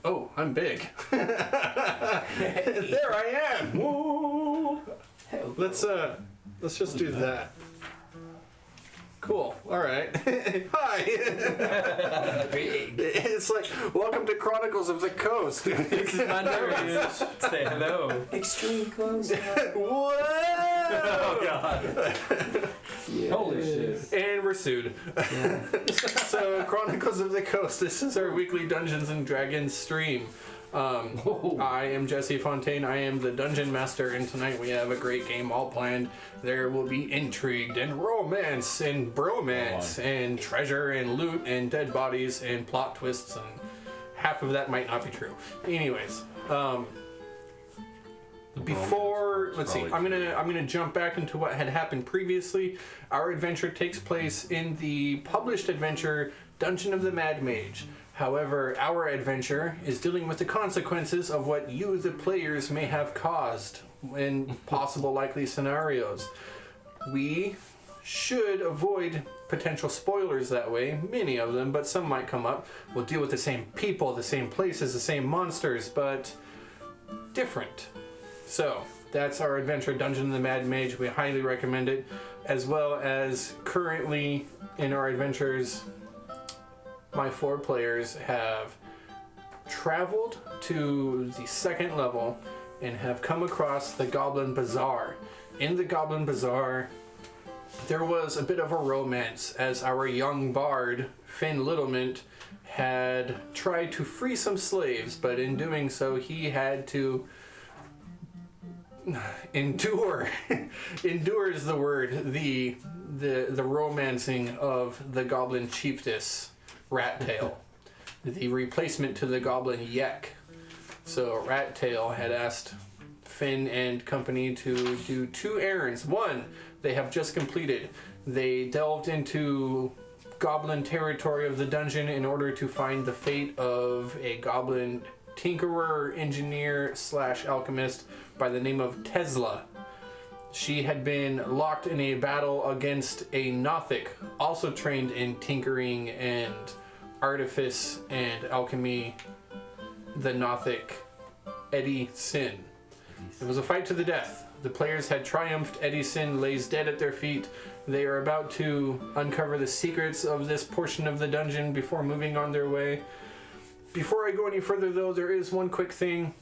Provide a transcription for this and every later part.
Oh, I'm big. There I am. Woo! Let's just do that. Cool. All right. Hi. It's like, welcome to Chronicles of the Coast. This is my nerves. Say hello. Extreme close. Whoa! Oh god. Yeah. Holy shit. And we're sued. Yeah. So, Chronicles of the Coast. This is our weekly Dungeons and Dragons stream. I am Jesse Fontaine. I am the Dungeon Master, and tonight we have a great game all planned. There will be intrigue and romance and bromance and treasure and loot and dead bodies and plot twists, and half of that might not be true. Anyways, before let's see, I'm gonna jump back into what had happened previously. Our adventure takes place in the published adventure Dungeon of the Mad Mage. However, our adventure is dealing with the consequences of what you, the players, may have caused in possible likely scenarios. We should avoid potential spoilers that way, many of them, but some might come up. We'll deal with the same people, the same places, the same monsters, but different. So, that's our adventure, Dungeon of the Mad Mage. We highly recommend it, as well as currently in our adventures, my 4 players have traveled to the 2nd level and have come across the Goblin Bazaar. In the Goblin Bazaar, there was a bit of a romance as our young bard, Finn Littlement, had tried to free some slaves, but in doing so, he had to endure. Endure is the word. The romancing of the Goblin Chiefess, Rattail, the replacement to the Goblin Yek. So Rattail had asked Finn and company to do 2 errands. One, they have just completed. They delved into Goblin territory of the dungeon in order to find the fate of a Goblin tinkerer, engineer / alchemist by the name of Tesla. She had been locked in a battle against a Nothic, also trained in tinkering and artifice and alchemy, the Nothic Eddie Sin. It was a fight to the death. The players had triumphed. Eddie Sin lays dead at their feet. They are about to uncover the secrets of this portion of the dungeon before moving on their way. Before I go any further, though, there is one quick thing.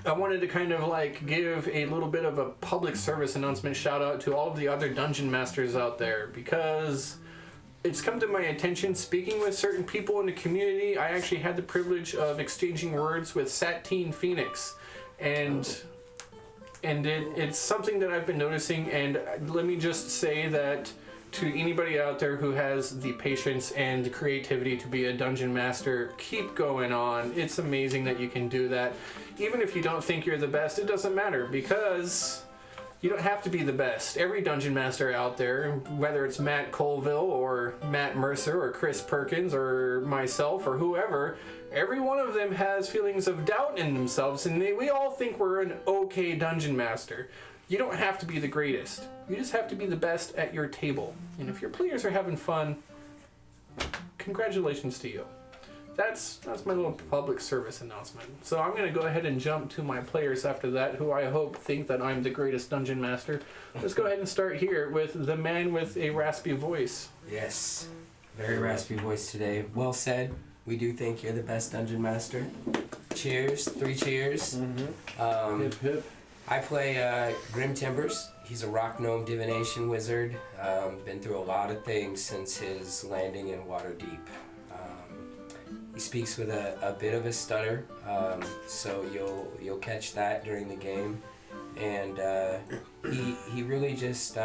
I wanted to kind of like give a little bit of a public service announcement shout out to all of the other dungeon masters out there, because it's come to my attention, speaking with certain people in the community. I actually had the privilege of exchanging words with Satine Phoenix, and it's something that I've been noticing. And let me just say that to anybody out there who has the patience and the creativity to be a dungeon master, keep going on. It's amazing that you can do that. Even if you don't think you're the best, it doesn't matter, because you don't have to be the best. Every dungeon master out there, whether it's Matt Colville or Matt Mercer or Chris Perkins or myself or whoever, every one of them has feelings of doubt in themselves, and we all think we're an okay dungeon master. You don't have to be the greatest. You just have to be the best at your table. And if your players are having fun, congratulations to you. That's my little public service announcement. So I'm going to go ahead and jump to my players after that, who I hope think that I'm the greatest dungeon master. Let's go ahead and start here with the man with a raspy voice. Yes. Very raspy voice today. Well said. We do think you're the best dungeon master. Cheers. 3 cheers. Mm-hmm. Hip hip. I play Grim Timbers. He's a rock gnome divination wizard. Been through a lot of things since his landing in Waterdeep. He speaks with a bit of a stutter, so you'll catch that during the game. And he really just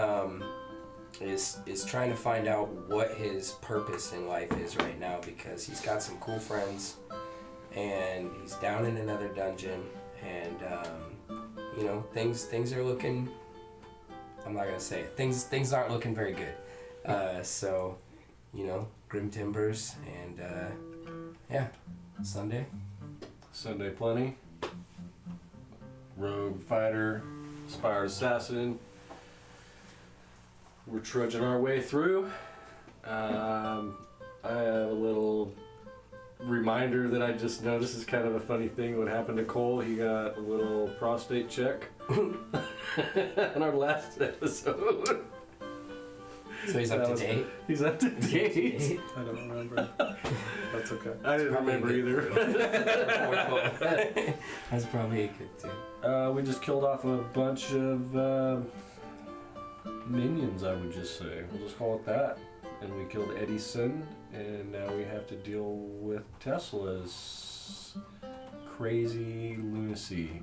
is trying to find out what his purpose in life is right now, because he's got some cool friends and he's down in another dungeon, and things are looking, I'm not gonna say it, things aren't looking very good. So Grim Timbers, and Sunday plenty. Rogue fighter, inspired assassin. We're trudging our way through. I have a little reminder that I just noticed is kind of a funny thing. What happened to Cole? He got a little prostate check in our last episode. So he's up to date? He's up to date. I don't remember. That's okay. I didn't Probably remember either. That's probably a good thing. We just killed off a bunch of minions, I would just say. We'll just call it that. And we killed Edison, and now we have to deal with Tesla's crazy lunacy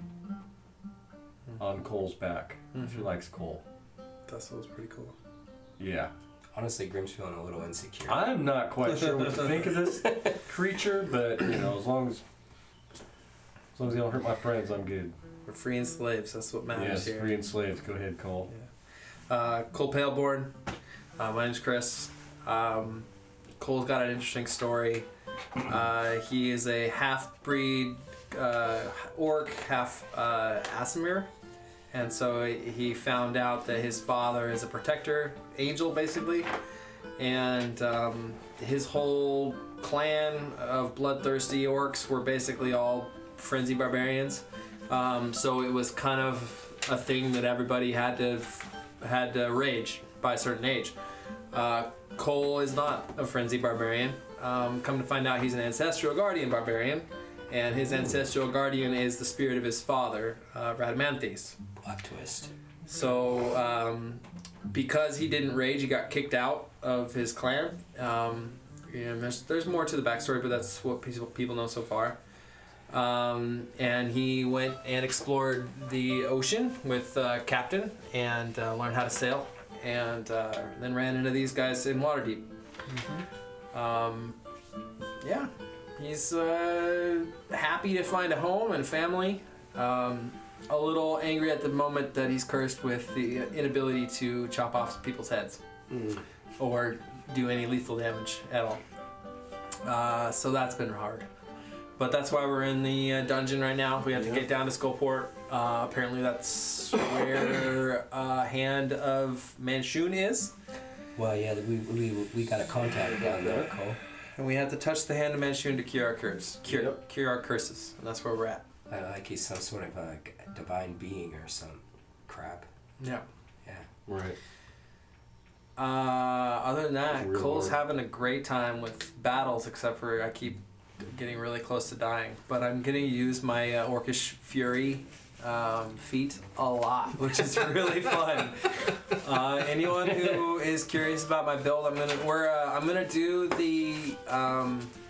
on Cole's back. She likes Cole. That was pretty cool. Yeah. Honestly, Grim's feeling a little insecure. I'm not quite sure what to think of this creature, but you know, as long as they don't hurt my friends, I'm good. We're freeing slaves. That's what matters Yes, here. free and slaves. Go ahead, Cole. Cole Paleborn. My name's Chris. Cole's got an interesting story. He is a half-breed orc, half Asimir. And so he found out that his father is a protector angel, basically. And his whole clan of bloodthirsty orcs were basically all frenzy barbarians. So it was kind of a thing that everybody had to rage by a certain age. Cole is not a frenzy barbarian. Come to find out, he's an ancestral guardian barbarian. And his ancestral guardian is the spirit of his father, Radamanthes. Plot twist. So, because he didn't rage, he got kicked out of his clan. There's more to the backstory, but that's what people know so far. And he went and explored the ocean with Captain and learned how to sail, and then ran into these guys in Waterdeep. Yeah, he's happy to find a home and family. A little angry at the moment that he's cursed with the inability to chop off people's heads or do any lethal damage at all. So that's been hard. But that's why we're in the dungeon right now. We have to get down to Skullport. Apparently that's where Hand of Manchun is. Well, yeah, we got a contact down there, Cole. And we have to touch the Hand of Manchun to cure our curse. Cure our curses. And that's where we're at. Like he's some sort of a divine being or some crap. Yeah. Yeah. Right. Other than that, Real Cole's hard. having a great time with battles, except for I keep getting really close to dying. But I'm going to use my Orcish Fury feat a lot, which is really fun. Anyone who is curious about my build, I'm gonna do the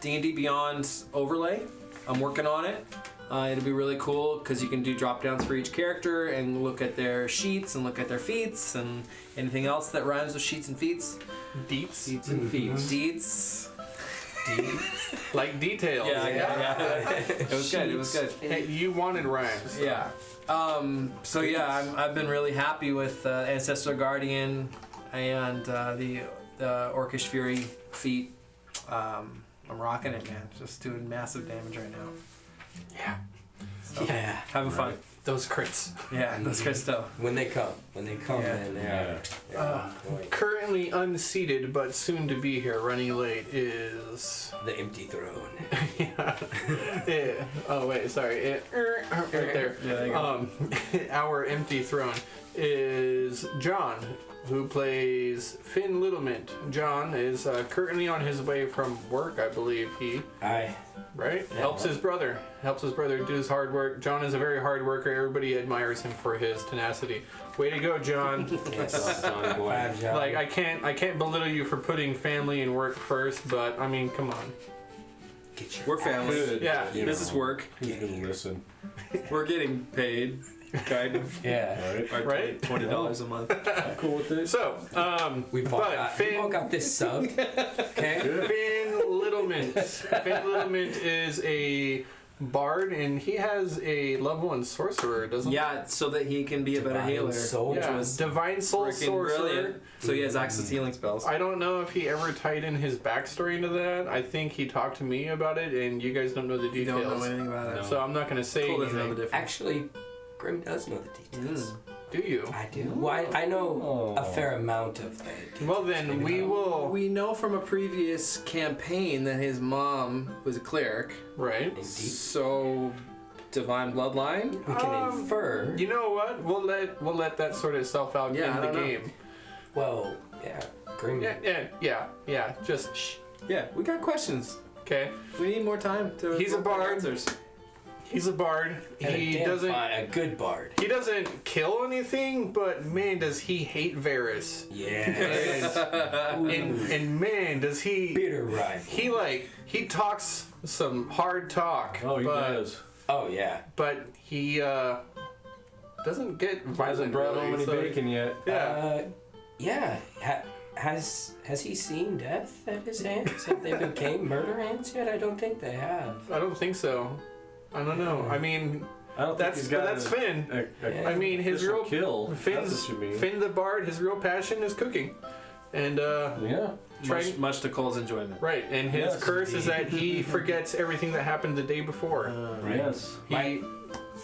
D&D Beyond overlay. I'm working on it. It'll be really cool because you can do drop downs for each character and look at their sheets and look at their feats and anything else that rhymes with sheets and feats. Deets. Feats and feats. Deets. Like details. Yeah. It was good. It was good. Hey, you wanted rhymes. Yeah. So yeah, I've been really happy with Ancestral Guardian and the Orcish Fury feat. I'm rocking it, man. Just doing massive damage right now. Yeah. So, Yeah. having fun. Those crits. Yeah, that's good stuff. When they come, Yeah. then they're boy. Currently unseated, but soon to be here, running late, is... The empty throne. Yeah. Oh, wait, sorry. Right there. Yeah, there you go. Our empty throne is John, who plays Finn Littlemint. John is currently on his way from work, I believe Aye. right? Yeah. Helps his brother do his hard work. John is a very hard worker. Everybody admires him for his tenacity. Way to go, John. Yes. Johnny boy. Five John. Like I can't belittle you for putting family and work first, but I mean, come on. Get your We're family. Good. Yeah. You This know, is work. Who's gonna listen? We're getting paid, kind of. Yeah. Right. Our Right? $20 a month. I'm cool with it. So, We all got this sub. Okay. Finn Littlemint. Finn Littlemint is a bard, and he has a level 1 sorcerer, doesn't he? Yeah, so that he can be a better Divine healer. soul. Yeah, was Divine Soul Freaking Sorcerer. brilliant. So he has access to healing spells. I don't know if he ever tied in his backstory into that. I think he talked to me about it, and you guys don't know the You don't details. know anything about it. No. So I'm not going to say Cole doesn't know the anything. difference. Actually, Grim does know the details. Do you? I do. Well, I know a fair amount of it. Well, then we will. We know from a previous campaign that his mom was a cleric. Right. Indeed. So, divine bloodline? We can infer. You know what? We'll let that sort itself out Yeah, I in the don't know. game. Well, yeah. Grim. Yeah. Just shh. Yeah, we got questions. Okay. We need more time to He's a work out bard. answers. He's a bard. And He a damn doesn't. a good bard. He doesn't kill anything, but man, does he hate Varys. Yeah. And man, does he. Bitter rival. He talks some hard talk. Oh, he but, does. Oh yeah. But he doesn't get Hasn't violent. brought really, home any so- bacon yet. Yeah. Yeah. Has he seen death at his hands? Have they became murder hands yet? I don't think they have. I don't think so. I don't know. I mean, I don't think he's got that's Finn. Yeah. I mean, his official real kill. Finn's, That's what you mean. Finn the Bard. His real passion is cooking, and Yeah. trying. Much to Cole's enjoyment. Right, and his Yes, curse is that he forgets everything that happened the day before. Yes.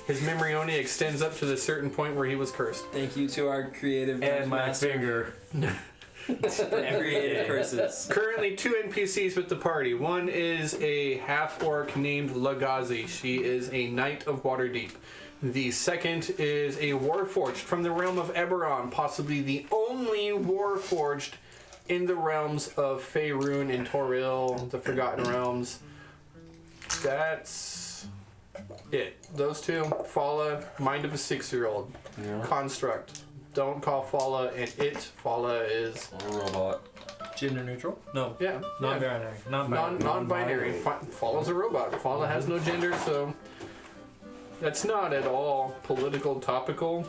His memory only extends up to the certain point where he was cursed. Thank you to our creative And my master finger. for creative curses. Currently, 2 NPCs with the party. One is a half-orc named Lagazi. She is a knight of Waterdeep. The second is a warforged from the realm of Eberron, possibly the only warforged in the realms of Faerun and Toril, the Forgotten Realms. That's it. Those two. Fala, mind of a 6-year-old. Yeah. Construct. Don't call Fala an it. Fala is A robot. Gender neutral? No. yeah. Non-binary. Non-binary. Non-binary. Fala's a robot. Fala has no gender, so that's not at all political topical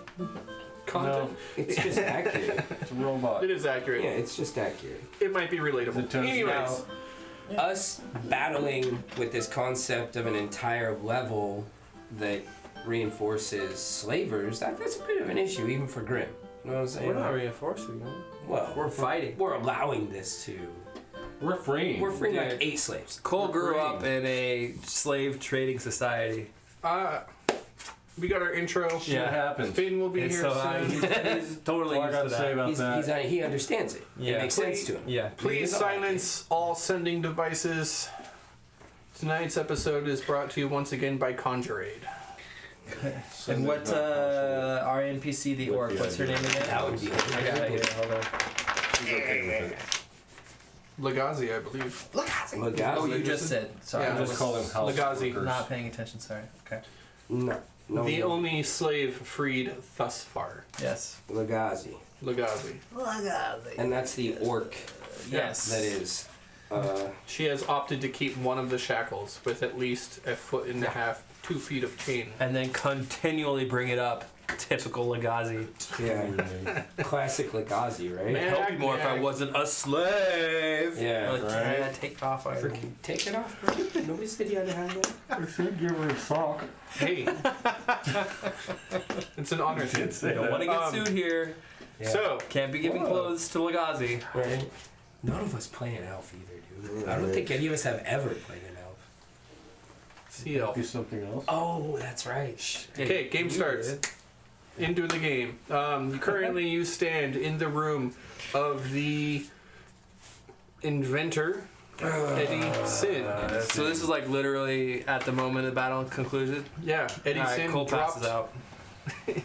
content. It's just accurate. It's a robot. It is accurate. Yeah, it's just accurate. It might be relatable. Is it toast Anyways, Us battling with this concept of an entire level that reinforces slavers, that's a bit of an issue even for Grimm. You know what I'm saying? We're not reinforcing them. Well, We're fighting. We're allowing this to. We're freeing. We're freeing like Dude. 8 slaves. Cole grew We're up in a slave trading society. we got our intro. Shit Yeah. happens. Finn will be And here so soon. he's totally All I used gotta to say that. about that. He understands it. Yeah. It makes sense to him. Yeah. Please silence all sending devices. Tonight's episode is brought to you once again by Conjurade. And what our NPC, the orc, what's her name again? That would be I got it here. Hold on. He's okay with it. Lagazi, I believe. Look out. Oh, you just said. Sorry. Yeah, I Just was call them house Lagazi. workers. not paying attention. Sorry. Okay. No. The only slave freed thus far. Yes. Lagazi. Lagazi. And that's the orc Yes. that is. She has opted to keep one of the shackles with at least a foot and a half, 2 feet of chain. And then continually bring it up. Typical Lagazi. Yeah. Classic Lagazi, right? Man. Help me more if I wasn't a slave. Yeah. Like, Right. can I take off? Freaking take it off, bro. Nobody said you had to have that. I should give her a sock. Hey. It's an honor. Don't want to get sued here. Yeah. So, Can't be giving clothes to Lagazi. Right. None of us play an elf either, dude. I don't think any of us have ever played an elf. CL. Do something else. Oh, that's right. Okay, game starts. Into the game. Currently, you stand in the room of the inventor, Eddie Sin. So this is like literally at the moment the battle concluded. Yeah, Eddie Alright, Sin Cole dropped. passes out.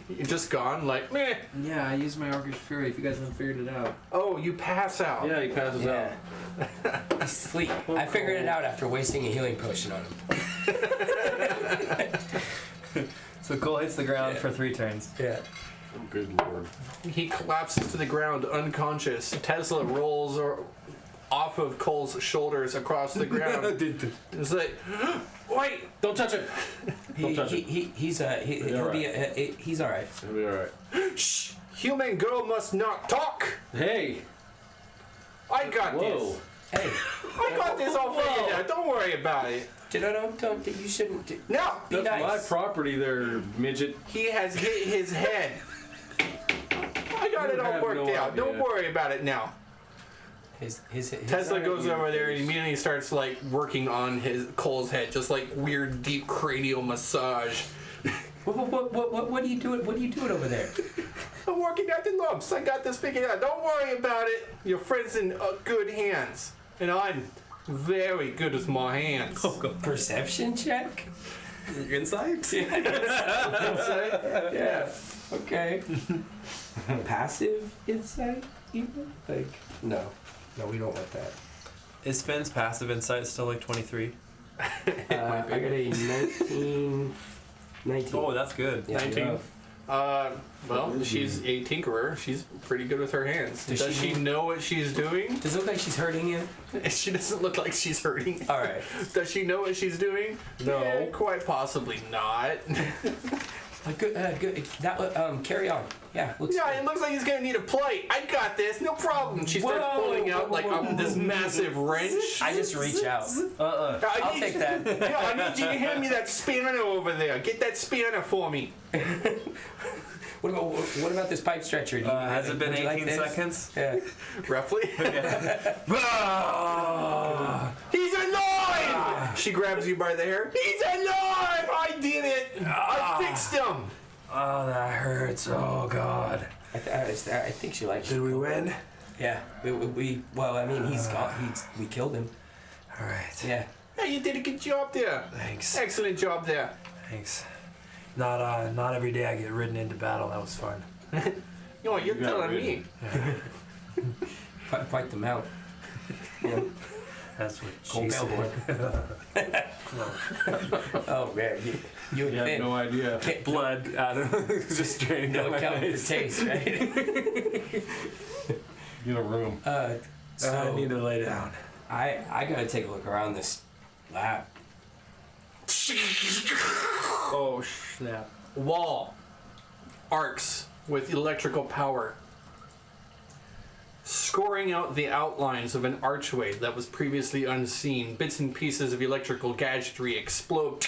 You're just gone, like, meh. Yeah, I used my Orcish Fury if you guys haven't figured it out. Oh, you pass out. Yeah, he passes out. He's asleep. I figured it out after wasting a healing potion on him. So Cole hits the ground for 3 turns. Yeah. Oh, good lord. He collapses to the ground, unconscious. Tesla rolls off of Cole's shoulders across the ground. It's like, wait, Don't touch it. Don't touch it. He's he's all right. It'll be alright. shh, human girl must not talk. Hey. I got Whoa. this. Hey, I got this all figured out. Don't worry about it. don't you shouldn't. No, Be That's my nice. property there, midget. he has hit his head. I got it You all have worked no out. idea. Don't worry about it now. His Tesla goes over there and immediately starts like working on Cole's head, just like weird deep cranial massage. What are you doing? What are you doing over there? I'm working out the lumps. I got this figured out. Don't worry about it. Your friend's in good hands. And I'm very good with my hands. Perception check? Insight? Yeah. Okay. Passive insight, even? Like, no. No, we don't want that. Is Finn's passive insight still like 23? I got a 19. Oh, that's good. Yeah. 19. Well, she's a tinkerer. She's pretty good with her hands. Does she know what she's doing? Does it look like she's hurting you? She doesn't look like she's hurting. All right. Does she know what she's doing? No. Yeah, quite possibly not. Good. That carry on. Yeah. Looks Yeah, good. it looks like he's gonna need a plate. I got this, no problem. She starts Whoa, pulling out like this massive wrench. I just reach out. I'll take that. Yeah, I need you to hand me that spanner over there. Get that spanner for me. What about this pipe stretcher? Has it been would you 18 like this? seconds? Yeah. Roughly. He's alive! She grabs you by the hair. He's alive! I did it! I fixed him! Oh, that hurts. Oh, God. I think she likes. Did we win? Yeah. We well, I mean, he's gone. We killed him. All right. Yeah. Hey, you did a good job there. Thanks. Excellent job there. Thanks. Not every day I get ridden into battle. That was fun. You know what, you're You got telling rid. me. Quite the mount. Yeah. That's what She she said. Oh man, you You have Finn. no idea. Blood out of just draining down No my account for the face. taste, right? Get a room. So I need to lay down. I gotta take a look around this lab. Oh, snap. Wall arcs with electrical power, scoring out the outlines of an archway that was previously unseen. Bits and pieces of electrical gadgetry explode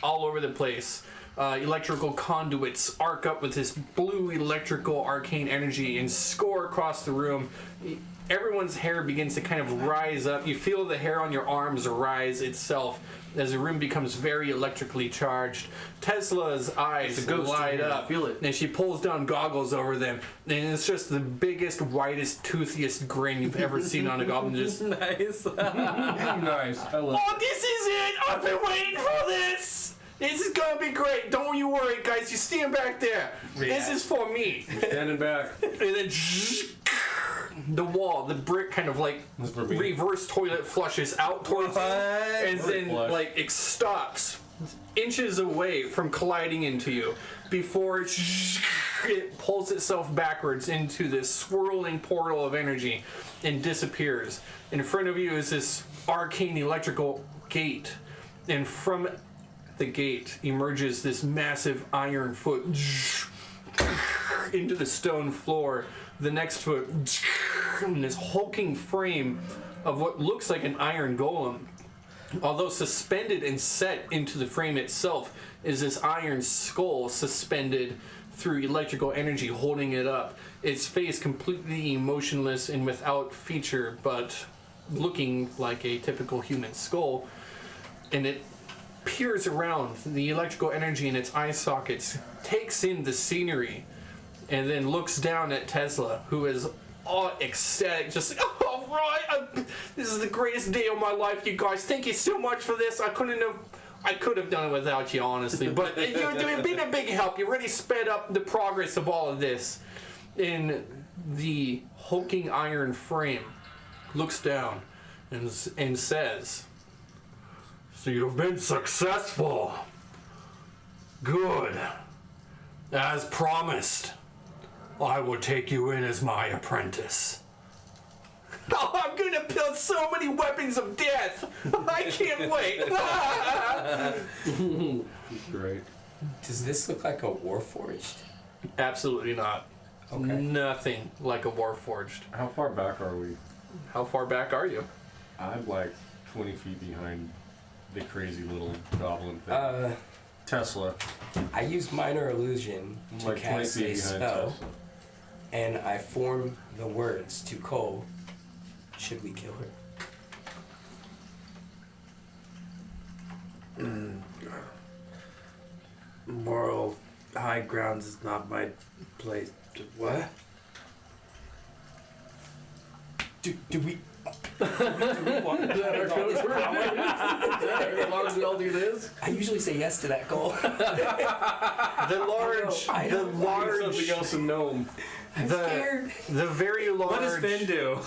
all over the place. Electrical conduits arc up with this blue electrical arcane energy and score across the room. Everyone's hair begins to kind of rise up. You feel the hair on your arms rise itself as the room becomes very electrically charged. Tesla's eyes It's a ghost in light here, I up, feel it. and she pulls down goggles over them, and it's just the biggest, whitest, toothiest grin you've ever seen on a goblin. Just, Nice. Nice. I love oh, this is it! I've been waiting for this! This is gonna be great. Don't you worry, guys. You stand back there. This is for me. standing back. And then the wall, the brick kind of like That's for me. reverse toilet flushes out towards you, and Brick then flush. like it stops inches away from colliding into you before it pulls itself backwards into this swirling portal of energy and disappears. In front of you is this arcane electrical gate, and from the gate emerges this massive iron foot into the stone floor. The next foot, and this hulking frame of what looks like an iron golem. Although suspended and set into the frame itself is this iron skull suspended through electrical energy holding it up. Its face completely emotionless and without feature, but looking like a typical human skull. And it peers around the electrical energy in its eye sockets, takes in the scenery, and then looks down at Tesla, who is all ecstatic, just like, oh, right, this is the greatest day of my life, you guys. Thank you so much for this. I could have done it without you, honestly, but you've been a big help. You really sped up the progress of all of this. In the hulking iron frame, looks down and says, "So you've been successful. Good. As promised, I will take you in as my apprentice." Oh, I'm gonna build so many weapons of death! I can't wait! Great. Does this look like a warforged? Absolutely not. Okay. Nothing like a Warforged. How far back are we? How far back are you? I'm like 20 feet behind the crazy little goblin thing. Tesla. I use minor illusion to Like 20 cast feet a behind spell, Tesla. and I form the words to Cole. Should we kill her? Moral high high ground is not my place. What? Do we? As long as we all do this. I usually say yes to that goal. The large, I the don't large, Something else in gnome. I'm the scared. the very large. What does Finn do?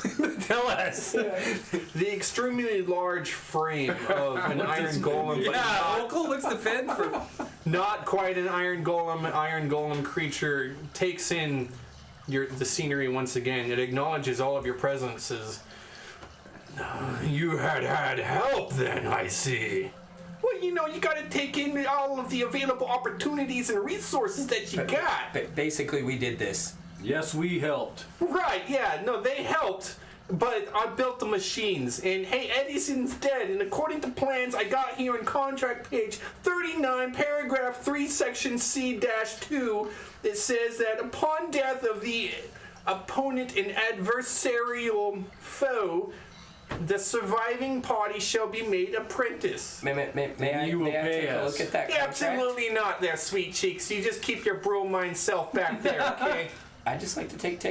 Tell us. The extremely large frame of an iron golem, but Yeah, Vocal looks to Finn for. not quite an iron golem creature, takes in the scenery once again. It acknowledges all of your presences. You had help then, I see. Well, you gotta take in all of the available opportunities and resources that you got. Basically, we did this. Yes, we helped. Right, yeah, no, they helped, but I built the machines, and hey, Edison's dead, and according to plans I got here on contract page 39, paragraph 3, section C-2, it says that upon death of the opponent and adversarial foe, the surviving party shall be made apprentice. May I You will pay take a us. look at that contract? Absolutely not there, sweet cheeks. You just keep your bromine self back there, okay? I just like to take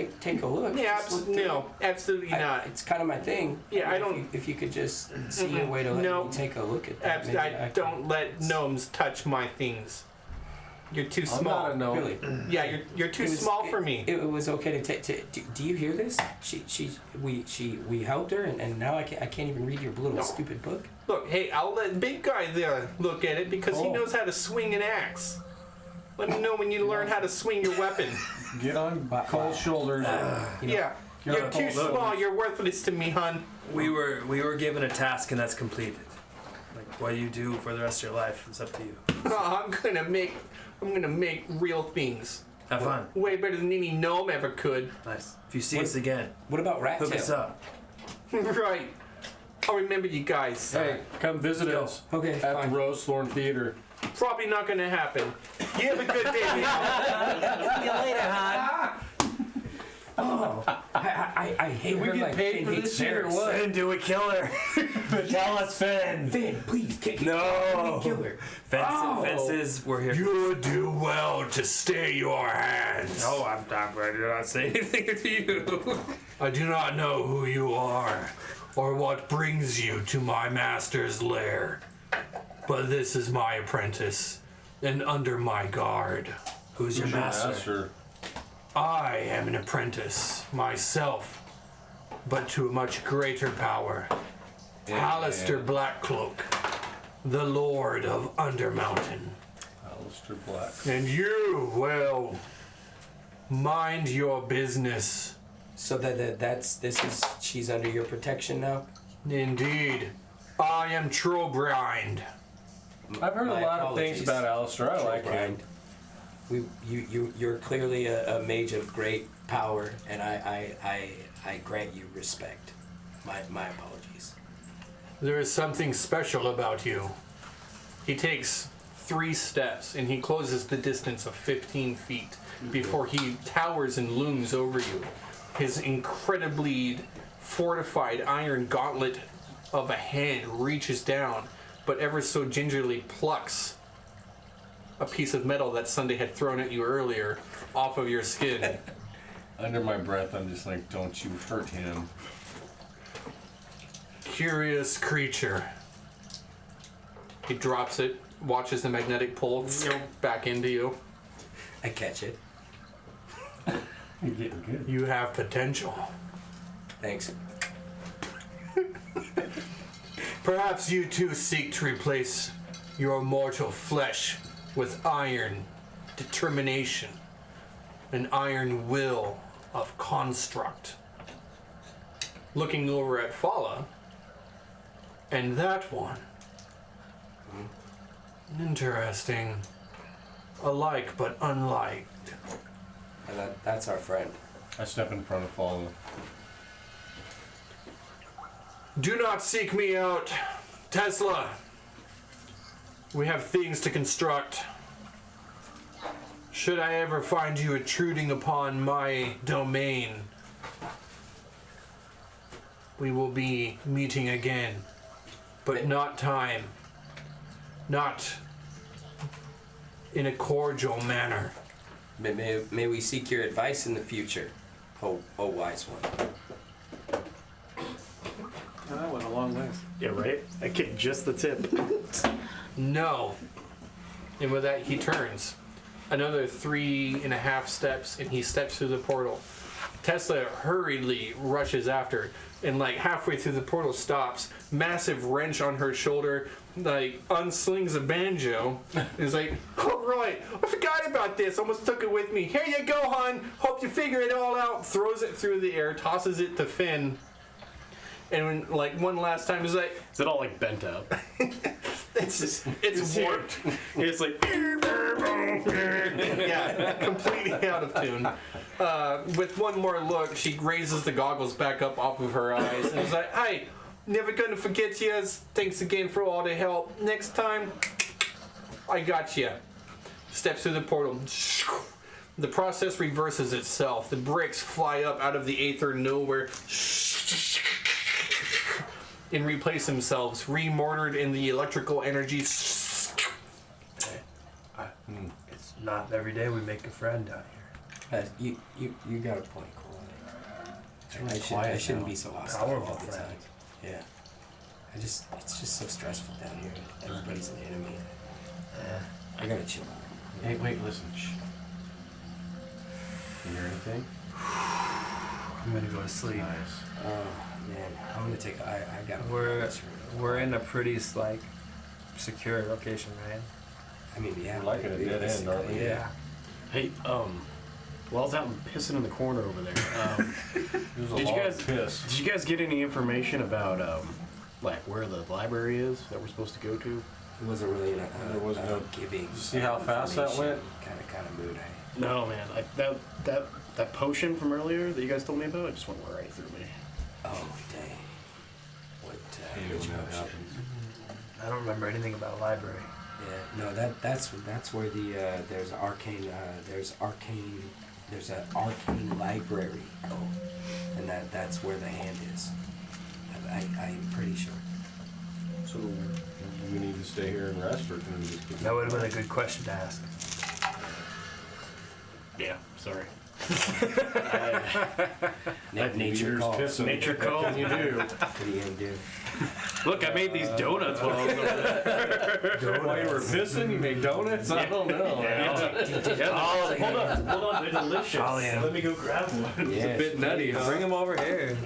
a look. Yeah, Just look through. no, absolutely not. It's kind of my thing. Yeah, I If don't- you- If you could just see a way to let No. me take a look at that. maybe I could- don't let gnomes touch my things. You're too I'm small. not a gnome. Really. Yeah, you're too It was- small for me. It was okay to take. Do you hear this? We helped her, and now I can't even read your little No. stupid book. Look, hey, I'll let big guy there look at it because he Oh. knows how to swing an axe. Let him know when you learn how to swing your weapon. Get on Wow. Cole's shoulders. Yeah, you're too look. small. You're worthless to me, hun. We were given a task and that's completed. Like what you do for the rest of your life is up to you. I'm gonna make real things. Have fun. Way better than any gnome ever could. Nice. If you see us again, What about rat hook us tail? up. Right. I'll remember you guys. Hey, come visit us Okay, at fine. the Rosethorn Theater. Probably not gonna happen. You have a good day, man. See you later, hon. I hate we her get like paid Finn for hates this shit or bears. what? Finn, do we kill her? Tell us, Finn. Finn, please, No. kill her. Fences, we're here. You do well to stay your hands. No, I did not say anything to you. I do not know who you are or what brings you to my master's lair, but this is my apprentice and under my guard. Who's your master? I am an apprentice myself, but to a much greater power. Alistair Blackcloak, the Lord of Undermountain. Alistair Black. And you, well, mind your business. So she's under your protection now. Indeed, I am Trobrind. I've heard My a lot of apologies. things about Alistair. I like him. You're clearly a mage of great power, and I grant you respect. My apologies. There is something special about you. He takes 3 steps and he closes the distance of 15 feet before he towers and looms over you. His incredibly fortified iron gauntlet of a hand reaches down, but ever so gingerly plucks a piece of metal that Sunday had thrown at you earlier off of your skin. Under my breath, I'm just like, don't you hurt him. Curious creature. He drops it, watches the magnetic pull back into you. I catch it. You're getting good. You have potential. Thanks. Perhaps you too seek to replace your mortal flesh with iron determination, an iron will of construct. Looking over at Fala, and that one. Interesting. Alike but unlike. And that's our friend. I step in front of Follow. Do not seek me out, Tesla. We have things to construct. Should I ever find you intruding upon my domain, we will be meeting again, but not time. Not in a cordial manner. May we seek your advice in the future, oh wise one. Oh, that went a long way. Yeah, right? I kicked just the tip. No. And with that, he turns. Another 3.5 steps, and he steps through the portal. Tesla hurriedly rushes after, and like halfway through the portal stops. Massive wrench on her shoulder, like unslings a banjo. And is like, oh right, I forgot about this. Almost took it with me. Here you go, hon. Hope you figure it all out. Throws it through the air, tosses it to Finn. And when, like one last time, is like, Is it all like bent up? it's warped. It's like. Yeah, completely out of tune. With one more look, she raises the goggles back up off of her eyes and is like, "Hey, never gonna forget you. Thanks again for all the help. Next time, I got you." Steps through the portal. The process reverses itself. The bricks fly up out of the aether nowhere and replace themselves, remortared in the electrical energy. It's not every day we make a friend down here. You got a point, Cole. I shouldn't be so hostile Powerful all the time. friends. Yeah. It's just so stressful down here. Everybody's an enemy. I gotta chill out. Hey, wait, listen. Shh. You hear anything? I'm gonna go to sleep. Nice. Oh man, I'm gonna take. I gotta. We're in a pretty like secure location, right? I mean, yeah. We're like at a dead end, aren't we? Yeah. Hey, well, I was out pissing in the corner over there. There's a Did you lot guys- of piss. Did you guys get any information about, like, where the library is that we're supposed to go to? It wasn't really in There was no- giving. Did you see how fast that went? Kind of mood. No, man. That potion from earlier that you guys told me about, it just went right through me. Oh dang. What? You Which know what motion? happens. I don't remember anything about a library. Yeah. No, that's where the there's arcane there's an arcane library. Oh, and that's where the hand is. I'm pretty sure. So, do we need to stay here and rest, or can we just keep That would have been a good question to ask. Yeah, sorry. Nature Peter's calls. pissing. Nature What calls. can you do? What are you gonna do? Look, I made these donuts while I was over there. While you were pissing, you made donuts? I don't know. Oh, hold on, they're delicious. Oh, yeah. Let me go grab one. Yeah. A bit nutty, huh? Bring them over here.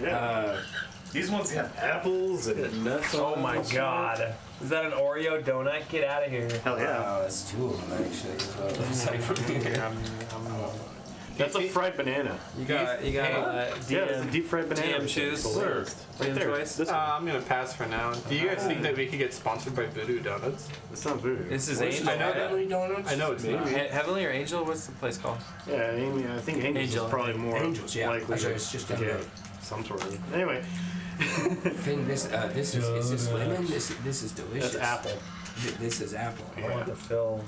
These ones have apples and nuts on Oh them. my god. Is that an Oreo donut? Get out of here. Hell yeah. Wow, that's two of them actually. As well. It's like from here. That's a fried banana. You got Yeah, it's a deep fried banana. DM shoes. Where? DM there. choice. This one. I'm gonna pass for now. Do you guys think that we could get sponsored by Voodoo Donuts? It's not voodoo. This is I Angel. know that. Heavenly Donuts? I know it's not. Heavenly or Angel? What's the place called? Yeah, I think Angels Angel. is probably more Angels, yeah. likely Actually, to it's just get down the road. some sort of. Anyway, Thing, this is this lemon? This is delicious. that's apple. This is apple. I want to fill.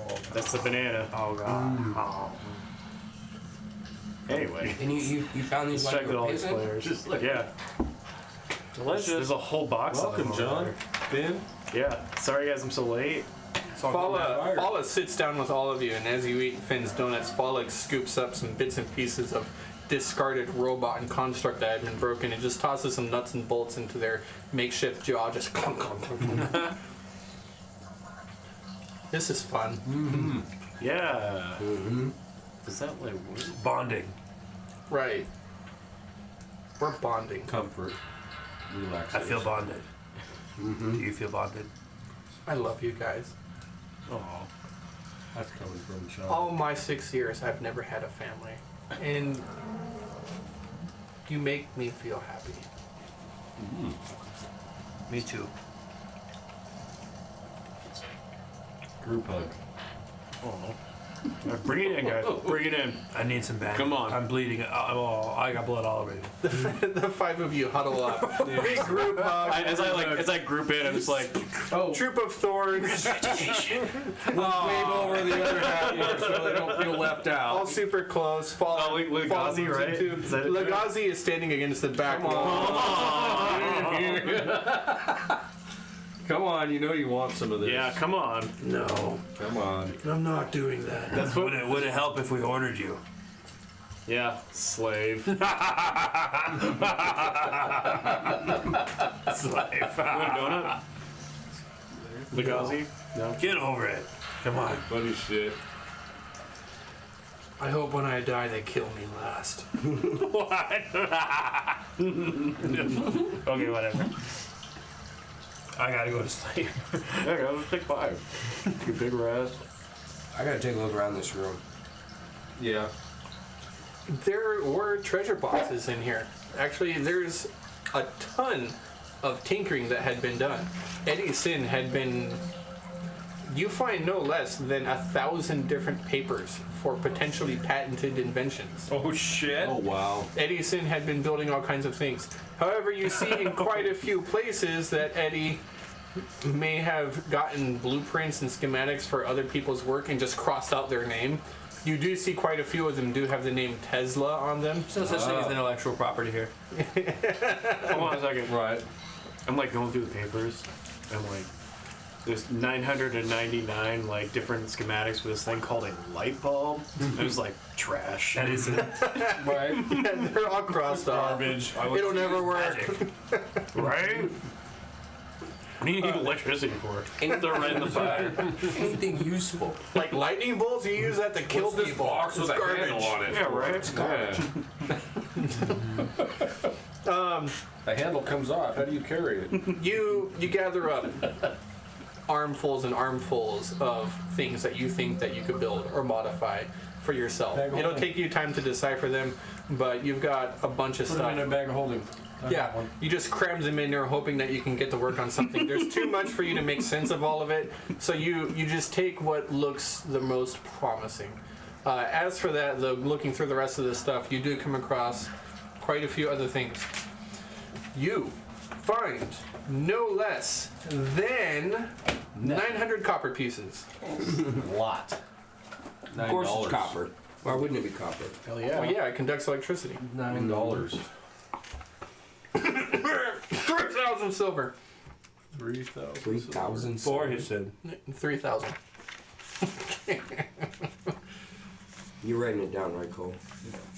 Oh, That's the banana. oh god. Oh. Anyway, And you found these like distracted all these players. Yeah, Delicious. there's a whole box of them Welcome, over John. Ben. there. Yeah, sorry guys, I'm so late. Fala sits down with all of you, and as you eat Finn's donuts, Fala scoops up some bits and pieces of discarded robot and construct that had been broken and just tosses some nuts and bolts into their makeshift jaw. Just clunk, clunk, clunk, clunk. This is fun. Yeah. Does that like work? Bonding. Right. We're bonding. Comfort. I Relaxation. feel bonded. Do you feel bonded? I love you guys. Oh, That's coming from Sean. All my 6 years, I've never had a family. And you make me feel happy. Me too. Group hug. bring it in, guys. Bring it in. I need some bandage. Come on. I'm bleeding. Oh, I got blood all over me. The 5 of you huddle up. Big group hug. As I group in, I'm just like, Troop of thorns. Wave over the other half here so they don't feel left All out. super close. Lugazi, right? Is that it? Lugazi is standing against the back wall. Come on, you know you want some of this. Yeah, come on. No, Come on. I'm not doing that. That's what. Would it help if we ordered you? Yeah, slave. Slave. Want a donut? Legazi? No. Get over it. Come on. Funny shit. I hope when I die they kill me last. What? Okay, whatever. I gotta go to sleep. There you go, let's take 5. You big rest. I gotta take a look around this room. Yeah. There were treasure boxes in here. Actually, there's a ton of tinkering that had been done. Eddie Sin had been... You find no less than 1,000 different papers for potentially patented inventions. Oh shit. Oh wow. Eddie Sin had been building all kinds of things. However, you see in quite a few places that Eddie may have gotten blueprints and schematics for other people's work and just crossed out their name. You do see quite a few of them do have the name Tesla on them. There's no such thing as intellectual property here. Hold on a second. Right. I'm like going through the papers. I'm like, there's 999 like different schematics for this thing called a light bulb. It was like trash. That is it. Right. They're all crossed off. Garbage. It'll never work. Right? What do you need electricity for? They're right in the fire. Anything useful. Like lightning bolts you use that to kill this box with is a handle garbage. on it. Yeah, right? Yeah. The handle comes off. How do you carry it? You gather up armfuls and armfuls of things that you think that you could build or modify for yourself. Bag of It'll holding. take you time to decipher them, but you've got a bunch of Put them in a stuff. bag of holding. Yeah, you just cram them in there hoping that you can get to work on something. There's too much for you to make sense of all of it, so you just take what looks the most promising. As for that, looking through the rest of this stuff, you do come across quite a few other things. You find no less than 900 copper pieces. Lot. Of course it's copper. Why wouldn't it be copper? Hell yeah. Oh yeah, it conducts electricity. $9. 3,000 silver. 3,000. 3,000. 4, he said. 3,000. You're writing it down, right, Cole?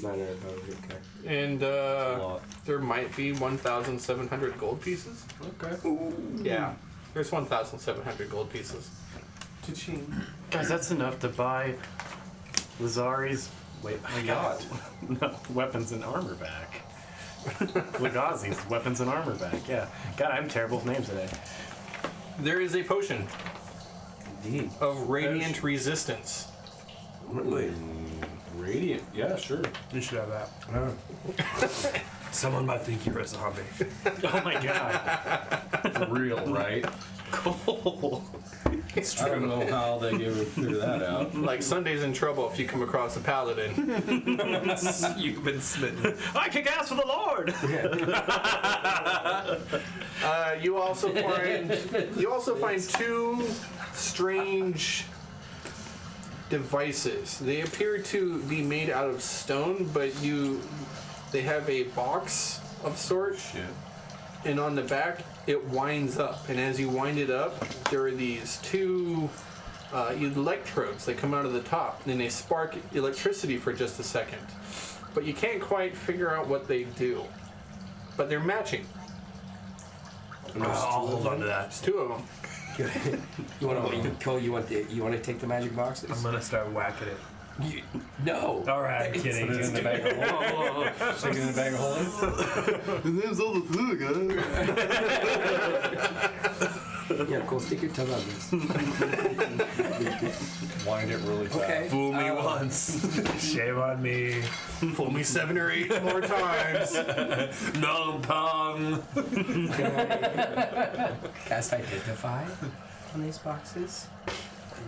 900 okay. And A lot. there might be 1,700 gold pieces. Okay. Yeah, there's 1,700 gold pieces. Cha-ching. Guys, that's enough to buy Lazari's no, weapons and armor back. Legazi's weapons and armor back, yeah. God, I'm terrible with names today. There is a potion Indeed. of radiant resistance. Really? Radiant. Yeah, sure. You should have that. Someone might think you're a zombie. Oh my god. For real, right? Cool. I don't know how they ever figure that out. Like Sunday's in trouble if you come across a paladin. You've been smitten. I kick ass for the Lord! You also find two strange devices. They appear to be made out of stone, but they have a box of sorts, Shit. and on the back it winds up. And as you wind it up, there are these two electrodes that come out of the top, and they spark electricity for just a second. But you can't quite figure out what they do. But they're matching. I'll hold on to that. There's two of them. Cole, you want to take the magic boxes? I'm gonna start whacking it. No. All right, I'm kidding. Put it in the bag of holding. Stick it in the bag of holding. Yeah, Cole, stick your tongue on this. Wind it really fast. Okay. Fool me once, shame on me. Fool me 7 or 8 more times. No pong. Can I cast Identify on these boxes?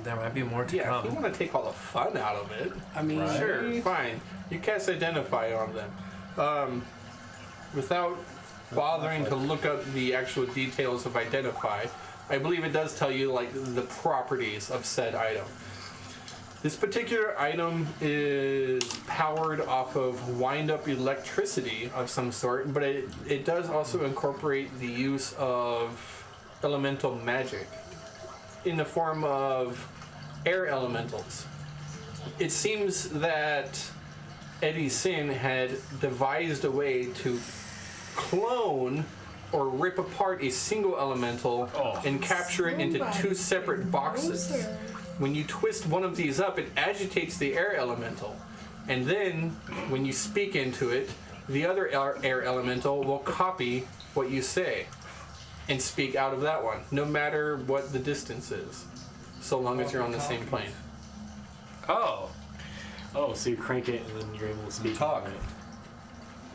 There might be more to Yeah, if you come. want to take all the fun out of it, I mean, sure, fine. You cast Identify on them. Without bothering to look up the actual details of Identify, I believe it does tell you like the properties of said item. This particular item is powered off of wind-up electricity of some sort, but it does also incorporate the use of elemental magic in the form of air elementals. It seems that Eddie Sin had devised a way to clone or rip apart a single elemental and capture it into two separate boxes. When you twist one of these up, it agitates the air elemental. And then, when you speak into it, the other air elemental will copy what you say and speak out of that one, no matter what the distance is, so long as you're on the same plane. Oh, so you crank it and then you're able to speak. Talk. Right?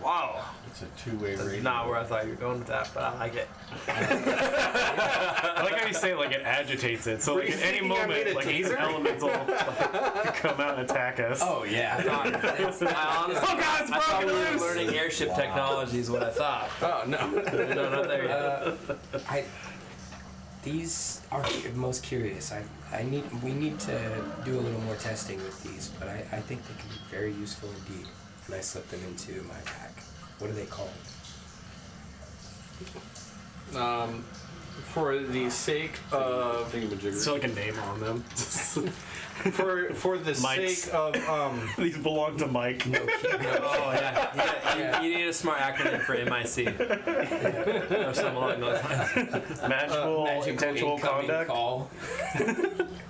Wow. It's a two-way That's radio. not where I thought you were going with that, but I like it. I like how you say like it agitates it. So like you at any thinking I made moment, a like an taser? elemental could come out and attack us. Oh yeah. I honestly, Oh God, it's I thought broken we were loose! learning airship technology is what I thought. Oh, no. No, not there yet. These are most curious. We need to do a little more testing with these, but I think they can be very useful indeed. And I slip them into my pack. What are they called? For the sake of Is there like a name on them? for the Mike's. sake of These belong to Mike. Oh yeah, you need a smart acronym for MIC or something along those lines. Magical intentional incoming conduct. call.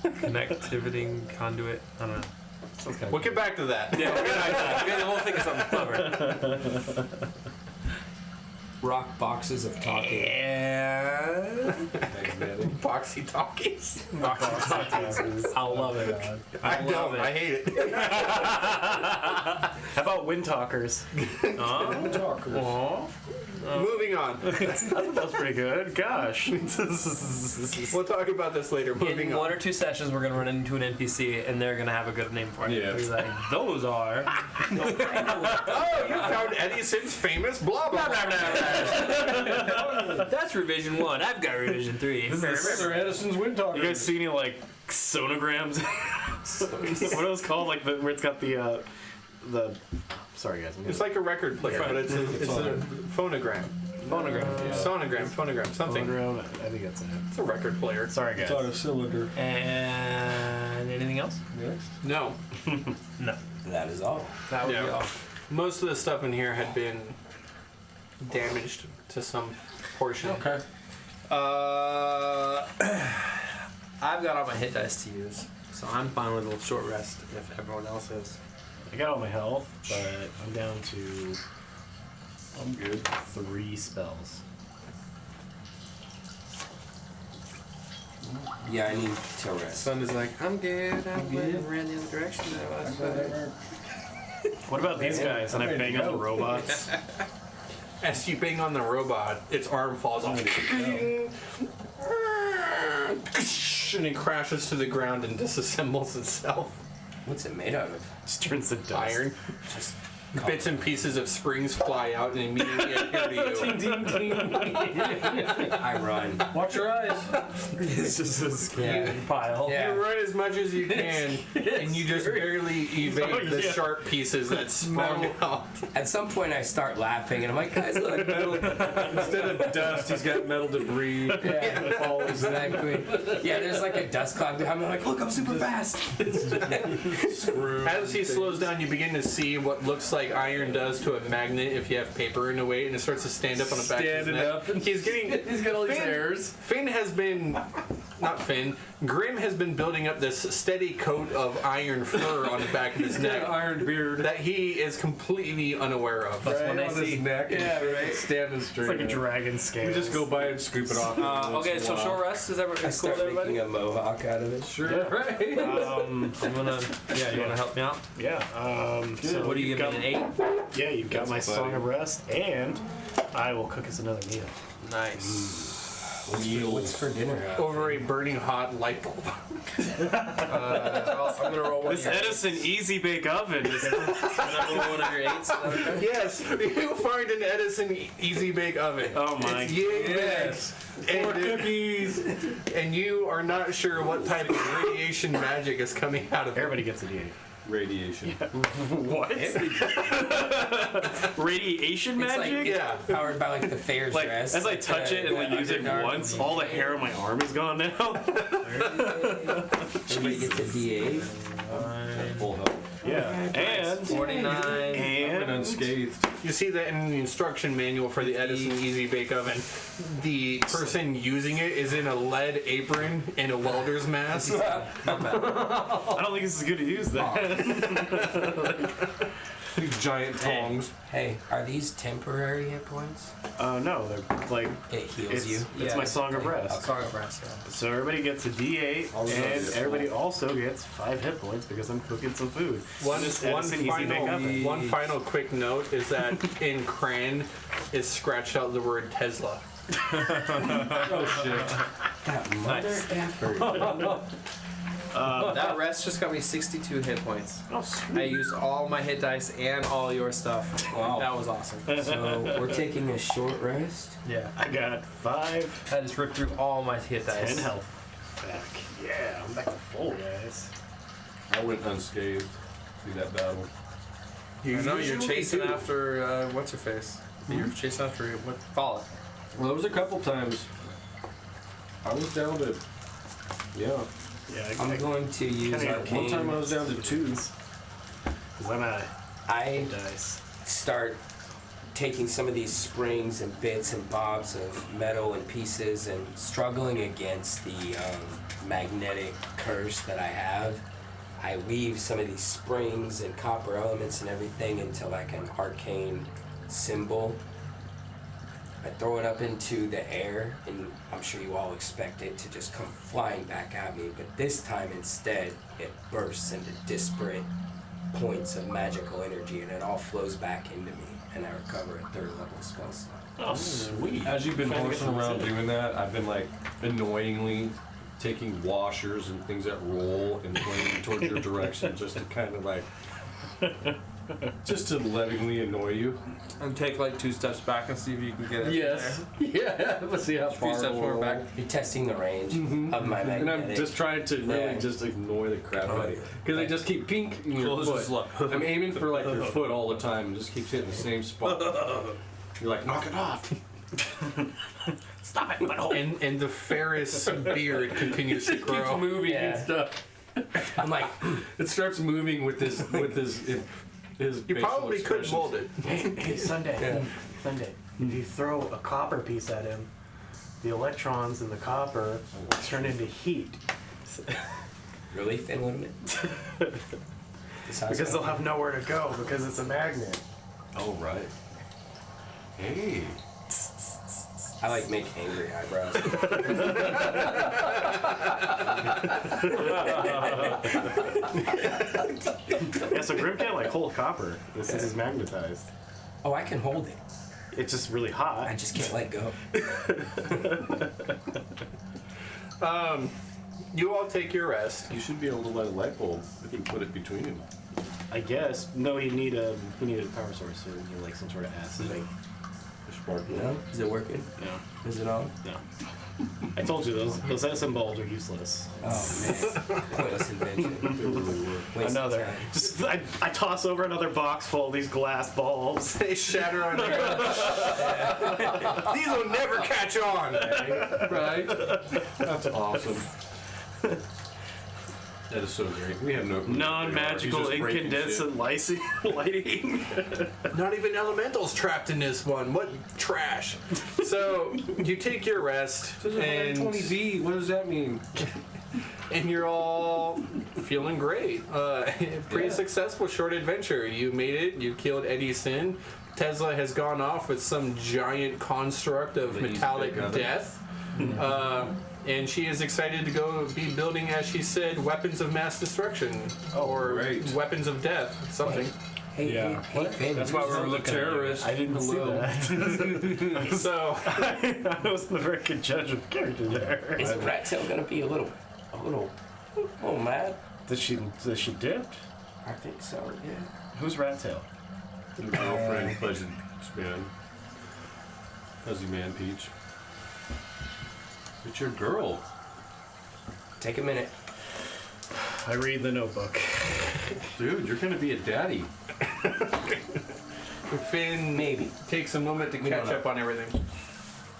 Connectivity conduit. I don't know. we'll get back to that. Yeah, we'll think of something clever. Rock boxes of talking. And Magnetic. Boxy talkies. I love it. I love don't. it. I hate it. How about wind talkers? Moving on. I thought that was pretty good. Gosh. We'll talk about this later. Moving In one on. or two sessions, we're gonna run into an NPC, and they're gonna have a good name for it. Yeah. He's like, those are. Oh, you found Edison's famous blah blah blah. That's revision 1. I've got revision 3. Sir Edison's wind talker. You guys see any like sonograms? What are those called? Like where it's got the. Sorry guys. It's like a record player, but it's a phonogram. phonogram. Yeah. Sonogram, phonogram, something. Phonogram. I think that's it. It's a record player. Sorry guys. It's on a cylinder. And anything else? Next. No. No. That is all. That would be Yeah. all. Most of the stuff in here had been damaged to some portion. Okay. I've got all my hit dice to use, so I'm fine with a little short rest if everyone else is. I got all my health, but I'm down to. I'm good. 3 spells. Yeah, I need to rest. Sun is like, I'm good. I'm good. Ran the other direction. What about these guys? And I bang on the robots. As you bang on the robot, its arm falls off. And it crashes to the ground and disassembles itself. What's it made out of? Just turns to dust. Iron. Just Bits and pieces of springs fly out and immediately adhere to you. I run. Watch your eyes. It's just a Yeah. pile. Yeah. You run as much as you can, and you just barely evade the sharp pieces that sprung out. At some point, I start laughing, and I'm like, guys, look. Instead of dust, he's got metal debris. Yeah, exactly. Yeah, there's like a dust cloud behind me. I'm like, look, I'm super fast. As he slows down, you begin to see what looks like iron does to a magnet if you have paper in a way, and it starts to stand up on the back of his Standing neck. up. He's got all these hairs. Finn has been, not Finn, Grim has been building up this steady coat of iron fur on the back of his neck Iron beard. that he is completely unaware of. Right when I on his see. neck. Yeah, right. Standing straight. It's like a dragon scale. We just go by and scoop it off. Okay, so short rest. Is that I cool with start everybody? making a mohawk out of it. Sure. Yeah. Right. I'm gonna. Yeah, you wanna help me out? Yeah. So What do you you've give me? got- An 8? Yeah, you've got my That's Song funny. of Rest, and I will cook us another meal. Nice. What's for dinner? Over a burning hot light bulb. I'm gonna roll one. This Edison Easy Bake Oven is. I'm gonna roll one of your 8s. Is that okay? Yes, you find an Edison Easy Bake Oven. Oh my. It's yay Yes. big. More And, cookies. and you are not sure what type of radiation magic is coming out of it. Everybody gets a D8. radiation. What? Radiation It's magic? like Yeah. powered by like the fair's Like, dress. as I touch it and like use it Underdark. once, all the hair on my arm is gone now. Everybody gets a D8. Full health. Yeah. And 49. I've been and unscathed. You see that in the instruction manual for the Edison Easy Bake Oven. The person using it is in a lead apron and a welder's mask. I don't think it's as good to use that. These giant tongs. Hey, are these temporary hit points? No, they're like It heals it's you. it's Yeah. my song of rest. Sorry, Brass. Yeah. So everybody gets a D8, I'll just and get everybody also gets 5 hit points because I'm cooking some food. One Edison Easy Bake Oven. final quick note is that in Cran is scratched out the word Tesla. Oh shit. That mother effort. That rest just got me 62 hit points. Oh, I sweet. used all my hit dice and all your stuff. Wow. That was awesome. So we're taking a short rest. Yeah. I got 5, I just ripped through all my hit dice. 10 health back. Yeah, I'm back to full, guys. I went unscathed through that battle. I know you're usually chasing do. after what's her face. You're chasing after what? Follow. Well, there was a couple times I was down to, yeah. Yeah, I'm going to use Kinda got Arcane. One time I was down to 2. because I'm out of I dice. start taking some of these springs and bits and bobs of metal and pieces and struggling against the magnetic curse that I have. I weave some of these springs and copper elements and everything into like an arcane symbol. I throw it up into the air, and I'm sure you all expect it to just come flying back at me, but this time instead it bursts into disparate points of magical energy, and it all flows back into me, and I recover a 3rd level spell slot. Oh, sweet. As you've been Trying to horsing get around some doing that, I've been like annoyingly taking washers and things that roll and pointing towards your direction just to kind of like, just to lovingly annoy you. And take like 2 steps back and see if you can get it. Yeah. Let's see how 3 steps more back. You're testing the range of my magnetic. And I'm just trying to really Yeah. just annoy the crap out of you. Because they just keep pink in your Close foot. his lip. I'm aiming for like your foot all the time and just keeps hitting the same spot. You're like, knock it off. Stop it, butthole. And the Ferris beard continues to Keeps grow. moving Yeah. and stuff. I'm like, It starts moving with his his You facial probably could expressions. mold it. Hey, Sunday. Sunday. If you throw a copper piece at him, the electrons in the copper will turn into heat. really thin limit? Because they'll have nowhere to go because it's a magnet. Oh, right. Hey. I like make angry eyebrows. Yeah, so Grim can't like hold copper. This is magnetized. Oh, I can hold it. It's just really hot. I just can't let go. You all take your rest. You should be able to light a light bulb if you put it between them. I guess. No, he needed a power source or like some sort of acid. No? Is it working? No, Is it on? no. I told you those Edison bulbs are useless. Oh man, pointless invention. They really were. Waste of Another. time. Just I toss over another box full of these glass bulbs. They shatter on your These will never catch on. Right? That's awesome. That is so great. We have no clue. Non-magical He's just breaking incandescent lighting. Not even elementals trapped in this one. What trash. So you take your rest shit. and 120V. What does that mean? you're all feeling great. Pretty successful short adventure. You made it. You killed Eddie Sin. Tesla has gone off with some giant construct of The metallic East Bay Gunner. death. And she is excited to go be building, as she said, weapons of mass destruction. Or great. weapons of death. Something. Hey, Yeah. hey, Finn, That's why who's- we're the terrorists. I didn't see that. So I wasn't a very good judge of character there. Is Rat Tail gonna be a little mad? Does she dip? I think so. Yeah. Who's Rat Tail? Your girlfriend, Fuzzy Man. Fuzzy Man Peach. It's your girl. Take a minute. I read the notebook. Dude, you're gonna be a daddy. Finn Maybe. takes a moment to We don't catch know. up on everything.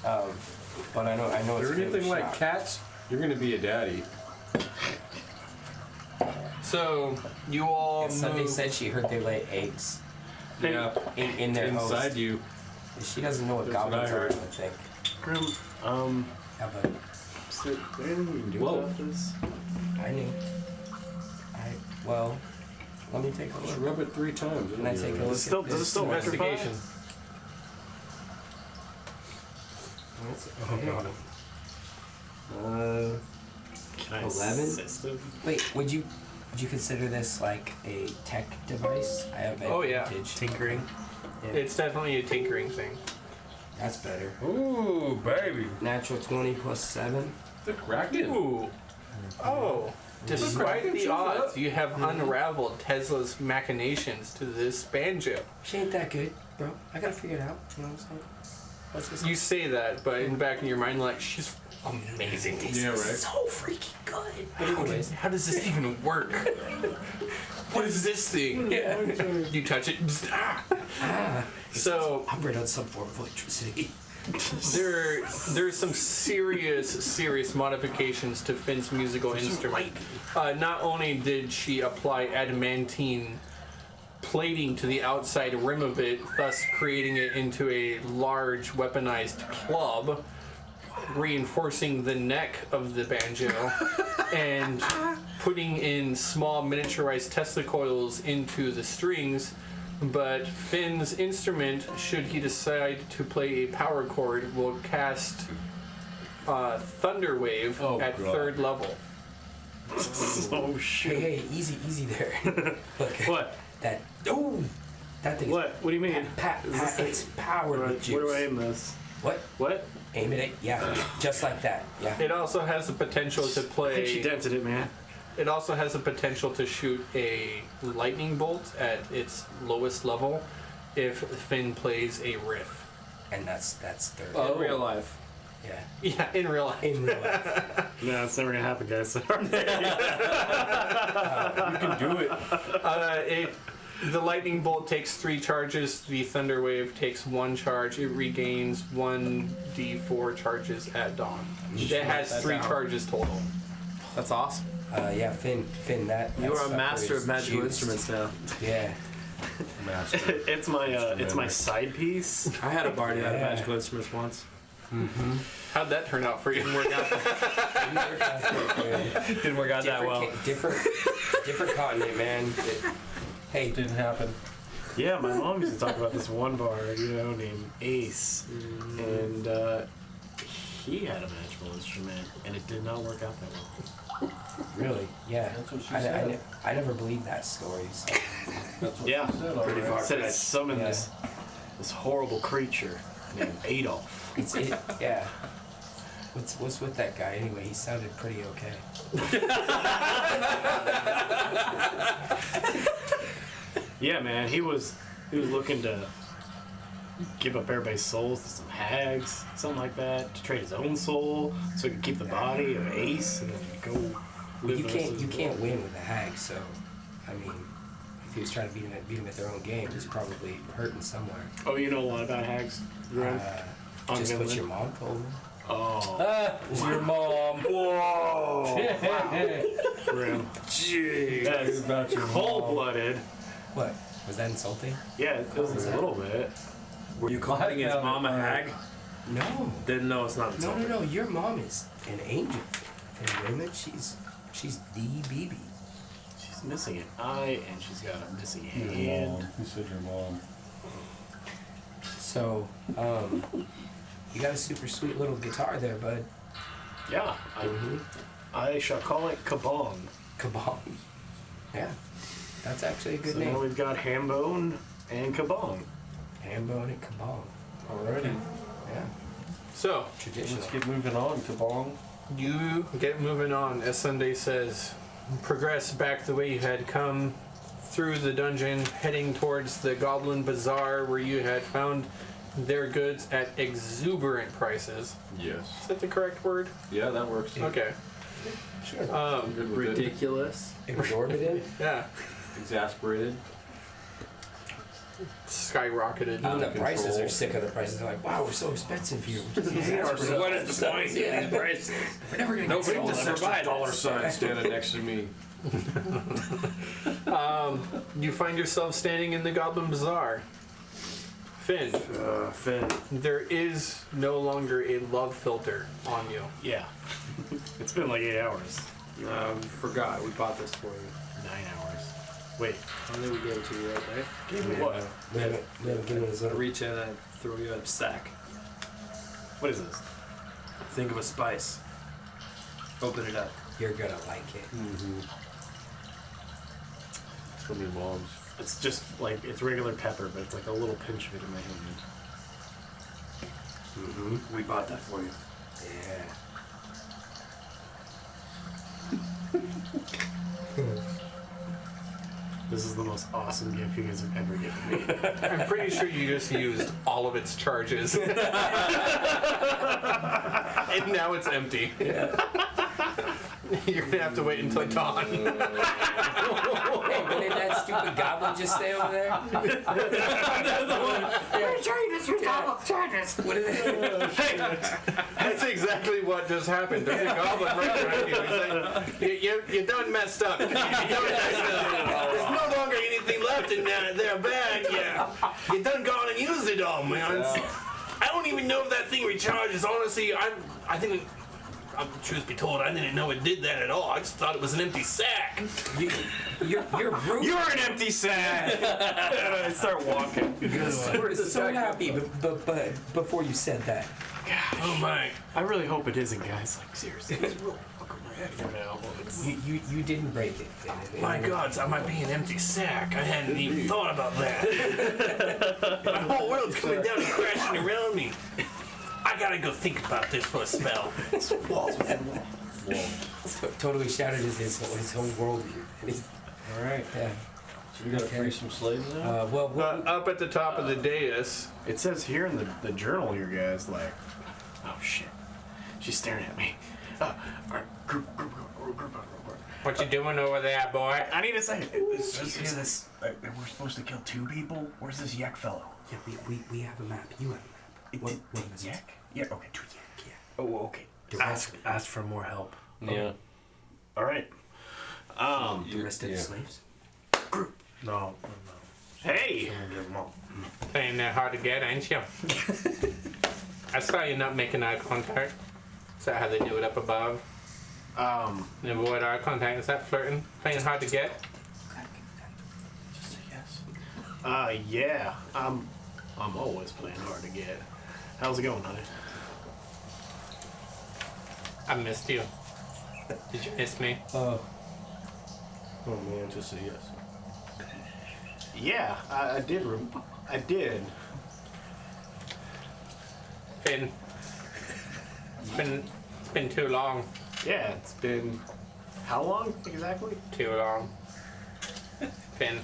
But I know If it's you're really anything like shocked. cats, you're gonna be a daddy. So you all And Sunday move. said she heard they lay eggs Yeah. in their Inside host. you. She doesn't know what That's what goblins I are, I heard. think. Grim, Yeah, but is there anything you can do Whoa. about this? I knew. Well, let me take a Just look. rub it 3 times. Can I take a look Does it still, at does it this? still electrify? Investigation. Oh, God. Can I 11? assist him? Wait, would you consider this like a tech device? I have Oh, yeah. advantage. Tinkering? Yeah, It's definitely a tinkering thing. that's better. Ooh, baby. Natural 20 plus 7. The Kraken. Ooh. Oh. Despite the odds, you have unraveled Tesla's machinations to this banjo. She ain't that good, bro. I gotta figure it out. You know what I'm saying? What's this? You say that, but in the back of your mind, like, she's amazing. Yeah, right. so freaking good. But How anyways, how does this even work? What is this thing? yeah. You touch it. Bzz, ah. So Operate on some form of electricity. there's some serious modifications to Finn's musical instrument. Not only did she apply adamantine plating to the outside rim of it, thus creating it into a large weaponized club, reinforcing the neck of the banjo, and putting in small miniaturized Tesla coils into the strings. But Finn's instrument, should he decide to play a power chord, will cast Thunder Wave Oh, at God. 3rd level. Oh, shit. Hey, easy there. Look, What? that. Oh, that thing. What? What do you mean? It's powered Where with juice. do I aim this? What? What? Aim it at, yeah, just like that. Yeah. It also has the potential to I think she play. dented it, man. It also has the potential to shoot a lightning bolt at its lowest level if Finn plays a riff. And that's 3rd. Oh. In real life. Yeah. Yeah, in real life. In real life. No, it's never gonna happen, guys. You can do it. The lightning bolt takes 3 charges. The thunder wave takes 1 charge. It regains 1d4 charges at dawn. It has that 3 down. charges total. That's awesome. Yeah, Finn, that. You are a sucker master is of magical juiced. instruments now. Yeah. Master. it's my side piece. I had a party out of Yeah. magical instruments once. How'd that turn out for you? Didn't work out that well. Different continent, man. Hey, Didn't happen. Yeah, my mom used to talk about this one bard, named Ace, and he had a magical instrument, and it did not work out that well. really? Yeah. That's what she I said. never believed that story. So. That's what Yeah, she said, all right. Said it summoned Yeah. this horrible creature named Adolf. Yeah. What's with that guy anyway? He sounded pretty okay. Yeah, man, he was looking to give up everybody's souls to some hags, something like that, to trade his own soul so he could keep the body of Ace and then go live You the rest of can't his life. win with a hag. So, I mean, if he was trying to beat him at their own game, he's probably hurting somewhere. Oh, you know a lot about hags, Grim? On Just what Vinland? your mom told me. Oh, Your mom. whoa, Grim. Gee, That's about your cold-blooded. What? Was that insulting? Yeah, it was a little bit. Were you calling his mom a hag? No. Didn't know it's not No, insulting. no, no. Your mom is an angel. And women, she's the BB. She's missing an eye and she's got a missing Your hand. mom. You said your mom. So, you got a super sweet little guitar there, bud. Yeah, I shall call it Kabong. Kabong. Yeah. That's actually a good So now name. we've got Hambone and Kabong. Hambone and Kabong. Alrighty. Yeah. So, Traditional. Let's get moving on, Kabong. you get moving on, as Sunday says. Progress back the way you had come through the dungeon, heading towards the Goblin Bazaar where you had found their goods at exuberant prices. Yes. Is that the correct word? Yeah, that works. Okay. Sure. Good with it. Ridiculous. Exorbitant. Yeah. Exasperated. Skyrocketed. Even the Control. prices are sick of the prices. They're like, wow, we're so expensive here. We're just exasperated. What is the point? Yeah. These prices. We're never gonna Nobody get to sold. survive. Dollar sign standing next to me. You find yourself standing in the Goblin Bazaar. Finn, Finn. there is no longer a love filter on you. Yeah. It's been like 8 hours. Forgot. We bought this for you. 9 hours. Wait. I think we gave it to you, right? Give me what? We haven't given us I a reach in and throw you a sack. What is this? Think of a spice. Open it up. You're gonna like it. It's from your mom's. It's just like, it's regular pepper, but it's like a little pinch of it in my hand. We bought that for you. Yeah. This is the most awesome gift you guys have ever given me. I'm pretty sure you just used all of its charges. And now it's empty. You're gonna have to wait until dawn. Hey, but did that stupid goblin just stay over there? What is it? That's exactly what just happened. There's a goblin right behind you. He's like, you done messed up. You done messed up. There's no longer anything left in their bag. Yeah. You done gone and used it all, man. I don't even know if that thing recharges. Honestly, I think, truth be told, I didn't know it did that at all. I just thought it was an empty sack. You're rude. You're an empty sack! And I start walking. We're so happy, but before you said that. Oh my. I really hope it isn't, guys. Like, seriously. It's real fucking red here now. You didn't break it, Finn. My God, I might be an empty sack. I hadn't even thought about that. My whole world's coming down and crashing around me. I gotta go think about this for a spell. Whoa. Totally shattered his whole worldview. All right. Yeah. So we gotta free some slaves now? Up at the top of the dais. It says here in the journal here, guys, like, oh shit. She's staring at me. All right, group. What you doing over there, boy? I need a second. It says here this, we're supposed to kill 2 people? Where's this yak fellow? Yeah, we have a map. You have a map. What is it? Yak? Yeah, okay, 2 yak. Yeah. Oh, okay. Ask for more help. Yeah. All right. The rest of the slaves? No. Hey! Saying they're hard to get, ain't you? I saw you not making eye contact. Is that how they do it up above? And avoid eye contact. Is that flirting? Playing hard to get? Just say yes. Yeah. I'm always playing hard to get. How's it going, honey? I missed you. Did you miss me? Oh man, just say yes. Yeah, I did. I did. Finn. It's been too long. Yeah, it's been how long exactly? Too long. Finn,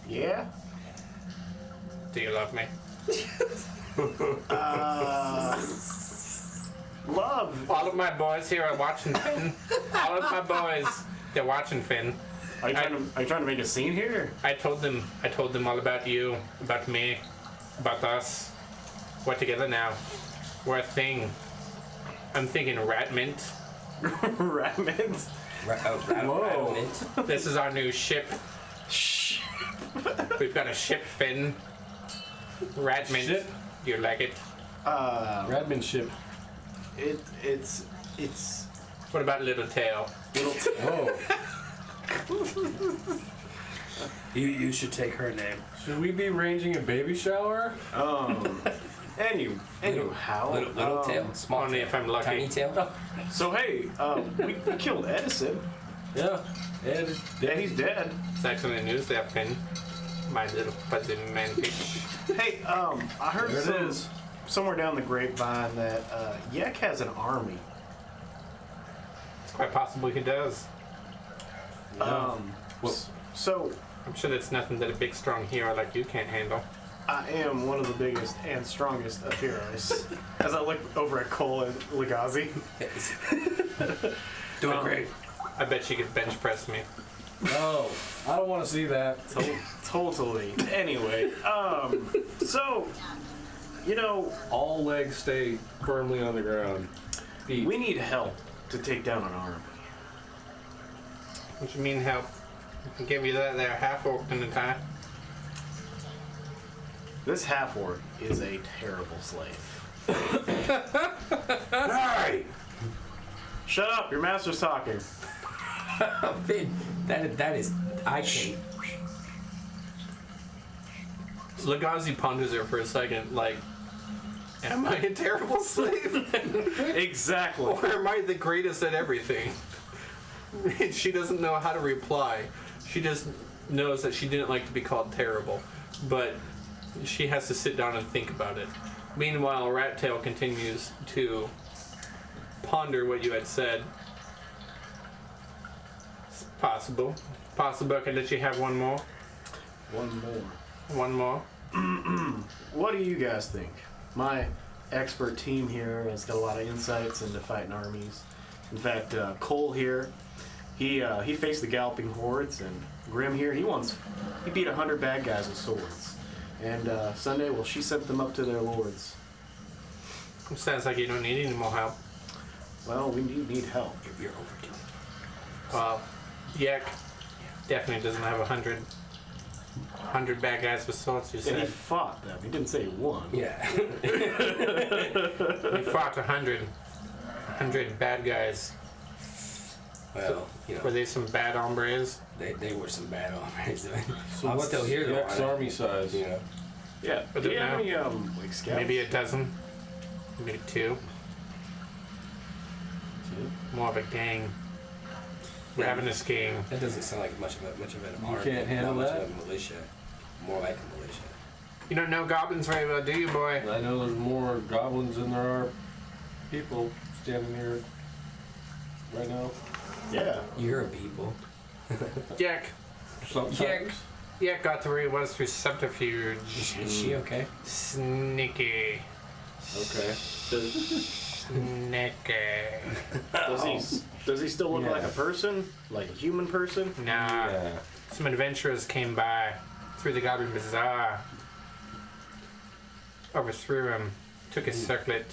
Yeah. do you love me? Love. All of my boys here are watching Finn. All of my boys, they're watching Finn. Are you trying to make a scene here? I told them all about you, about me, about us. We're together now. We're a thing. I'm thinking rat mint. Rat mint. Whoa. This is our new ship. Shh. We've got a ship, Finn. Rat mint. Ship? Do you like it? Radman ship. It's What about little tail? Whoa. You should take her name. Should we be arranging a baby shower? anyhow. Little tail, small Only tail. if I'm lucky. Tiny tail. So hey, we killed Edison. Yeah. And Yeah, he's dead. It's excellent news there, Finn. My little fuzzy man fish. Hey, I heard there it is. somewhere down the grapevine that Yek has an army. It's quite possible he does. Well- So I'm sure that's nothing that a big, strong hero like you can't handle. I am one of the biggest and strongest of heroes. As I look over at Cole and Legazi. Doing great. I bet she could bench press me. No, I don't want to see that. Totally. Anyway, so, All legs stay firmly on the ground. Feet. we need help to take down an army. What you mean help? I can give you that there half-orc in a time. This half-orc is a terrible slave. Hey! Shut up, your master's talking. Finn, that is Arcane. Legazi ponders her for a second, like, am I a terrible slave? Exactly. Or am I the greatest at everything? And she doesn't know how to reply. She just knows that she didn't like to be called terrible. But she has to sit down and think about it. Meanwhile, Rattail continues to ponder what you had said. It's possible. Possible I can let you have one more. One more. One more. What do you guys think? My expert team here has got a lot of insights into fighting armies. In fact, Cole here, he faced the galloping hordes, and Grim here, he beat 100 bad guys with swords. And Sunday, well, she sent them up to their lords. Sounds like you don't need any more help. Well, we need help. You're overdue. Well, Yak definitely doesn't have 100 bad guys with swords, you And he said. fought them. He didn't say one. Yeah. He fought 100 bad guys. Well, Were they some bad hombres? they were some bad hombres. So I'm what's still here though. Yak's army size? Yeah. But Do you now- have any like scouts? Maybe a dozen? Maybe 2? More of a gang. Ravenous gang. That doesn't sound like much of an army. can't handle not much that? of a militia. More like a militia. You don't know goblins very well, do you, boy? I know there's more goblins than there are people standing here right now. Yeah. You're a people. Yak. Sometimes. Yak got to where he was through subterfuge. Is she okay? Sneaky. Okay. Sneaky. Does he still look Yeah. like a person? Like a human person? Nah. Yeah. Some adventurers came by through the Goblin Bazaar. Overthrew him. Took his circlet.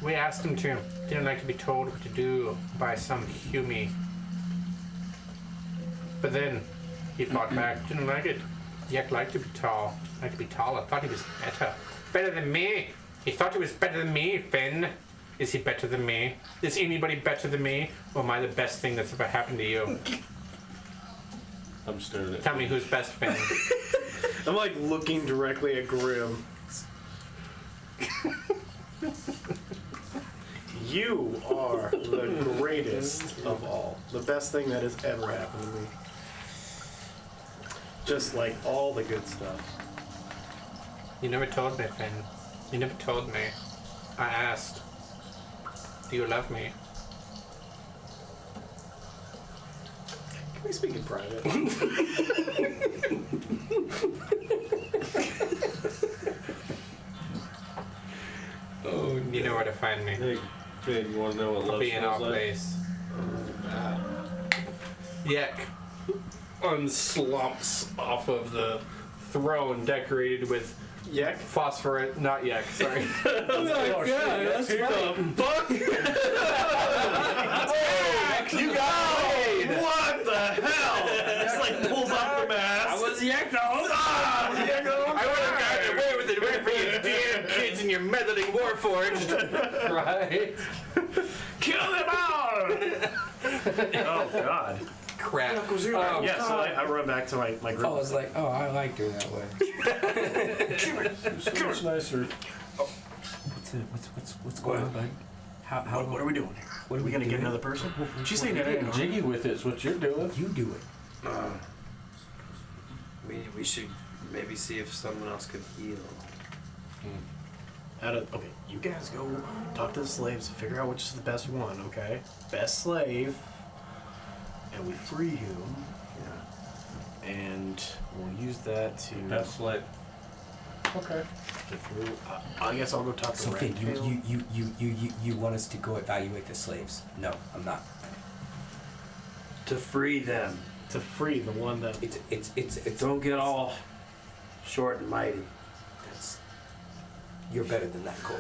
We asked him to. Didn't like to be told what to do by some Hume. But then he fought back. Didn't like it. Yak liked to be tall. Liked to be taller. Thought he was better. Better than me. He thought he was better than me, Finn. Is he better than me? Is anybody better than me? Or am I the best thing that's ever happened to you? I'm staring at Tell me who's best, Finn. I'm like looking directly at Grim. You are the greatest of all. The best thing that has ever happened to me. Just like all the good stuff. You never told me, Finn. You never told me. I asked. Do you love me? Can we speak in private? Oh, you know where to find me. Hey, Finn, you want to know what I'll love be in our smells like? place. Yak unslumps off of the throne decorated with Yak? phosphorus. Not Yak, sorry. That's fine. Fuck! You got laid! What the hell? Just like pulls off the mask. I was Yak the whole time. I would have gotten away with it right for you damn kids and your meddling warforged. Right? Kill them all! Oh god. Crap. Yeah, so I run back to my I group. was like, oh, I liked her that way. So much nicer. What's going on, bud? How What are we doing here? What are we gonna get another person? She's saying that ain't Jiggy with it's what you're doing. you do it? We should maybe see if someone else could heal. Okay, you guys go talk to the slaves, figure out which is the best one, okay? Best slave, and we free him. Yeah. And we'll use that to. That's like Okay. I guess I'll go talk to So Finn, Redtail. you want us to go evaluate the slaves? No, I'm not. To free them. To free the one that... It's Don't get all short and mighty. That's, you're better than that, Cole.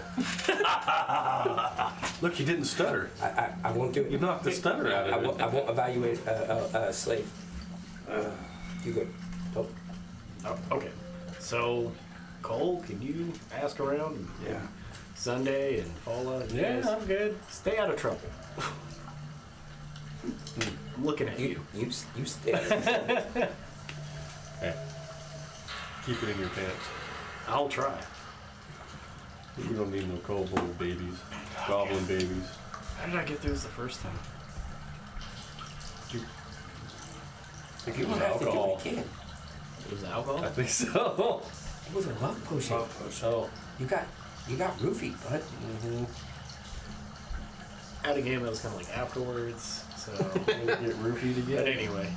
Look, you didn't stutter. I won't do it. You knocked the stutter out I of won't, it. I won't evaluate a slave. You good? Oh. Oh, okay. So, Cole, can you ask around? Yeah. Sunday and Paula? You Yeah, guys I'm good. stay out of trouble. I'm looking at you. You stay. Hey, keep it in your pants. I'll try. We don't need no kobold babies, goblin babies. How did I get through this the first time? I think You it was don't have to do alcohol. it again. It was alcohol? I think so. It was a love potion. So, You got roofied, bud. I had a game that was kind of like afterwards, so... get roofied again. But anyway.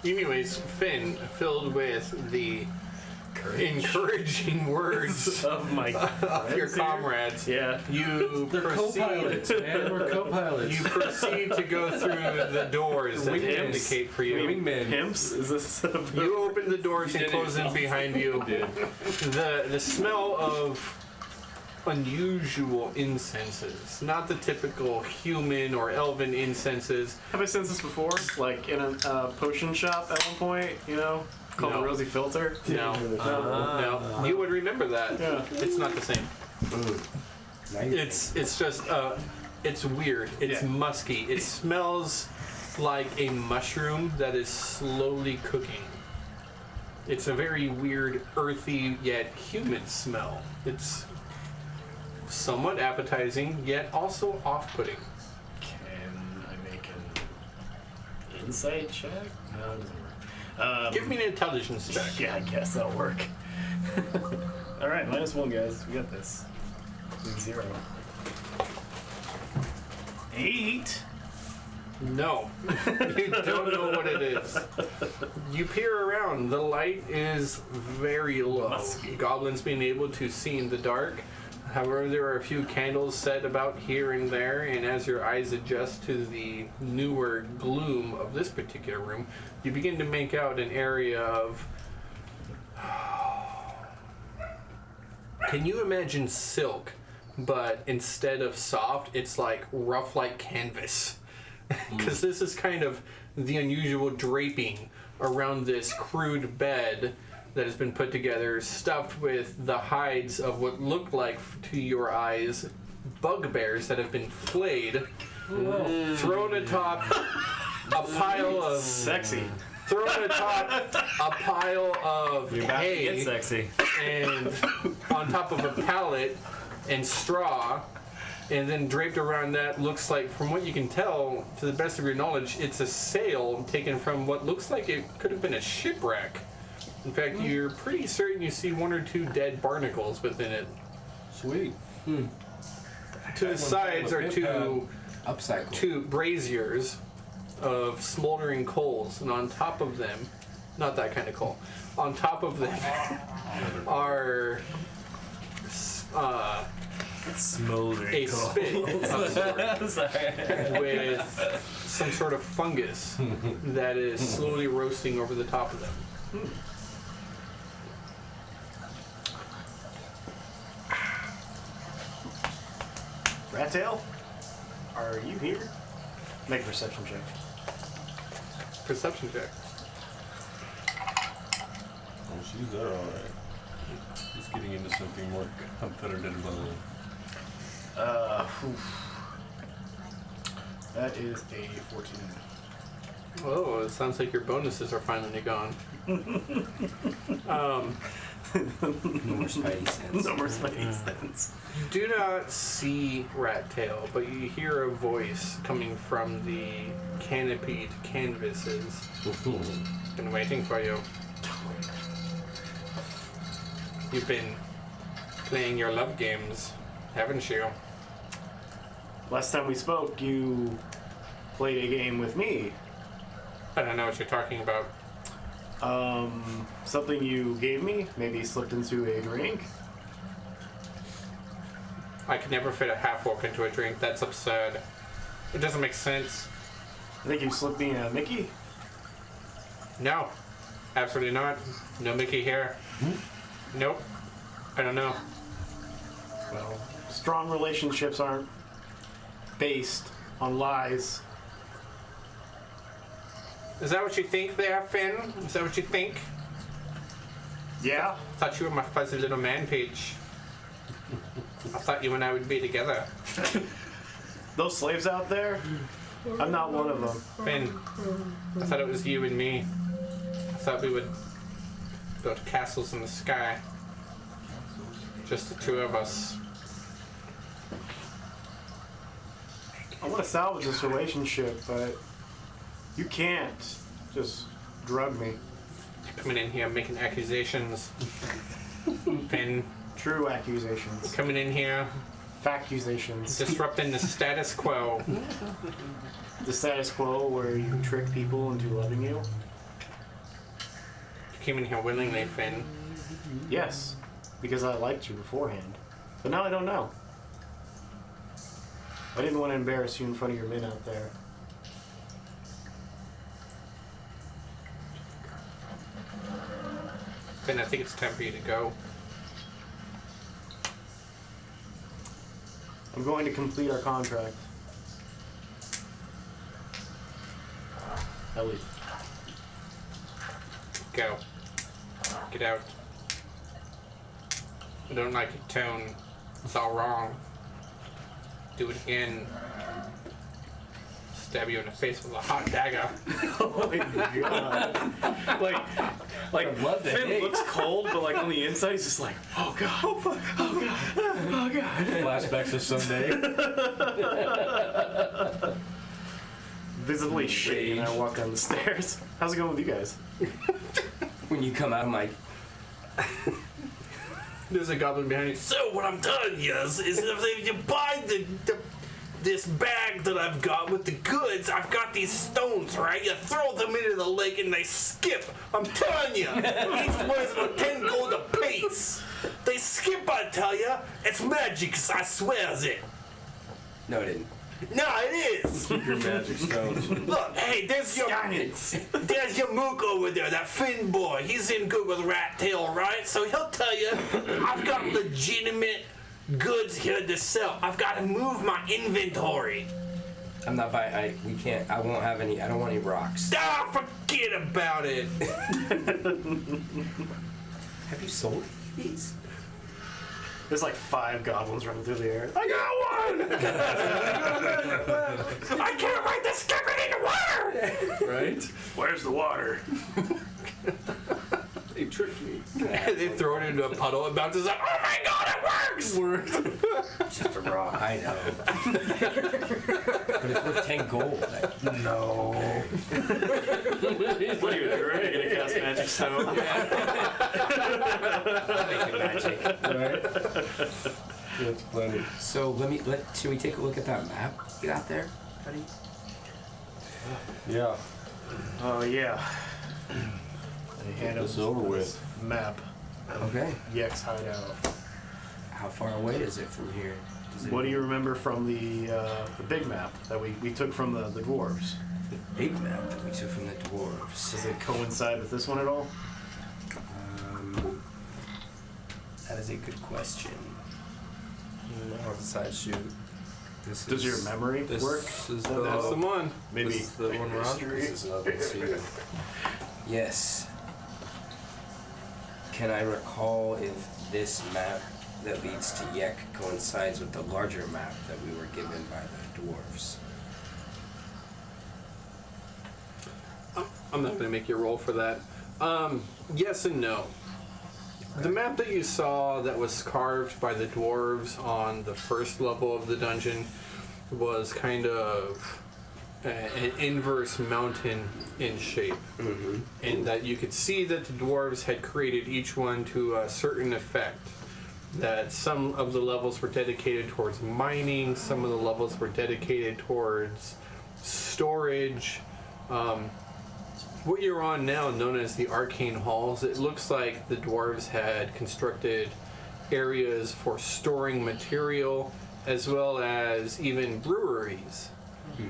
Anyways, Finn, filled with the encouraging words Of my of your friends here? comrades, Yeah. you They're co-pilots, man. We're co-pilots. You proceed to go through the doors that they Wingmans. indicate for you. Wingman. Pimps? Is this... You open the doors and did it close them yourself. behind you. The smell of unusual incenses, not the typical human or elven incenses. Have I sensed this before? Like in a potion shop at one point, you know? Called No. the Rosy Filter? No, no, you would remember that. Yeah. It's not the same. Now you It's just it's weird. It's Yeah. musky. It smells like a mushroom that is slowly cooking. It's a very weird, earthy yet human smell. It's somewhat appetizing yet also off-putting. Can I make an insight check? No, it doesn't work. Give me an intelligence check. Yeah, I guess that'll work. Alright, -1, guys. We got this. 0. 8. No, you don't know what it is. You peer around. The light is very low. Musky. Goblins being able to see in the dark. However, there are a few candles set about here and there, and as your eyes adjust to the newer gloom of this particular room, you begin to make out an area of... Can you imagine silk, but instead of soft, it's like rough like canvas? Because this is kind of the unusual draping around this crude bed that has been put together, stuffed with the hides of what look like, to your eyes, bugbears that have been flayed, thrown atop a pile of... Sexy. Thrown atop a pile of hay Get sexy. and on top of a pallet and straw, and then draped around that looks like, from what you can tell, to the best of your knowledge, it's a sail taken from what looks like it could have been a shipwreck. In fact, you're pretty certain you see 1 or 2 dead barnacles within it. Sweet. To the sides are two upcycle. braziers of smoldering coals, and on top of them, not that kind of coal, on top of them are Smoldering a spit of sorts with some sort of fungus that is slowly roasting over the top of them. Rattail? Are you here? Make a perception check. Perception check. Oh, she's there, all right. She's getting into something more competitive. That is a 14. Oh, it sounds like your bonuses are finally gone. No more spidey sense. No more spidey sense. You do not see Rattail, but you hear a voice coming from the canopied canvases. Been waiting for you. You've been playing your love games, haven't you? Last time we spoke, you played a game with me. I don't know what you're talking about. Something you gave me, maybe slipped into a drink. I could never fit a half-orc into a drink. That's absurd. It doesn't make sense. I think you slipped me a Mickey. No. Absolutely not. No Mickey here. Nope. I don't know. Well, strong relationships aren't based on lies. Is that what you think there, Finn? Is that what you think? Yeah? I thought you were my fuzzy little man peach. I thought you and I would be together. Those slaves out there, I'm not one of them. Finn, I thought it was you and me. I thought we would build castles in the sky. Just the two of us. I want to salvage this relationship, but you can't just drug me. Coming in here making accusations. Finn, True accusations. coming in here Faccusations. disrupting the status quo. The status quo where you trick people into loving you. You came in here willingly, Finn. Yes, because I liked you beforehand. But now I don't know. I didn't want to embarrass you in front of your men out there. Finn, I think it's time for you to go. I'm going to complete our contract. Ellie. Go. Get out. I don't like your tone. It's all wrong. Do it again. Stab you in the face with a hot dagger. Oh my god. Like love that Finn hate. looks cold, but like on the inside he's just like, oh god, oh fuck, oh god, oh god. Flashbacks of Sunday. Visibly shaking, I walk down the stairs. How's it going with you guys? When you come out, I'm like, There's a goblin behind you. So what I'm telling you is if you buy this bag that I've got with the goods, I've got these stones, right? You throw them into the lake and they skip. I'm telling you. Each one is about 10 gold a piece. They skip, I tell you. It's magic, I swears it. no, it didn't. No, it is. Your magic stones. Look, hey, there's your mook over there, that Finn boy. He's in good with Rat Tail, right? So he'll tell you, I've got legitimate goods here to sell. I've got to move my inventory. I'm not buying. We can't. I won't have any. I don't want any rocks. Ah, forget about it. Have you sold these? There's like 5 goblins running through the air. I got one! I can't write the script in the water. Right? Where's the water? They tricked me. They throw it into a puddle. It bounces up. Oh my god, it works! Just a rock. I know. But it's worth 10 gold. No. What are you doing? You're gonna cast magic stone? I'll make the magic. Right? That's plenty. So should we take a look at that map you got there, buddy? Yeah. Oh yeah. I hand This him over with. this map. Okay. Yex hideout. How far away is it from here? What do you remember from the big map that we took from the dwarves? Big map that we took from the dwarves. Does it coincide with this one at all? That is a good question. On the side shoot. This Does your memory This work? is Oh, That's the the one. Maybe this is the one we're on. history. This is level 2. Yes. Can I recall if this map that leads to Yek coincides with the larger map that we were given by the dwarves? I'm not going to make you roll for that. Yes and no. The map that you saw that was carved by the dwarves on the first level of the dungeon was kind of an inverse mountain in shape. Mm-hmm. And that you could see that the dwarves had created each one to a certain effect. That some of the levels were dedicated towards mining, some of the levels were dedicated towards storage. what you're on now, known as the Arcane Halls, it looks like the dwarves had constructed areas for storing material as well as even breweries.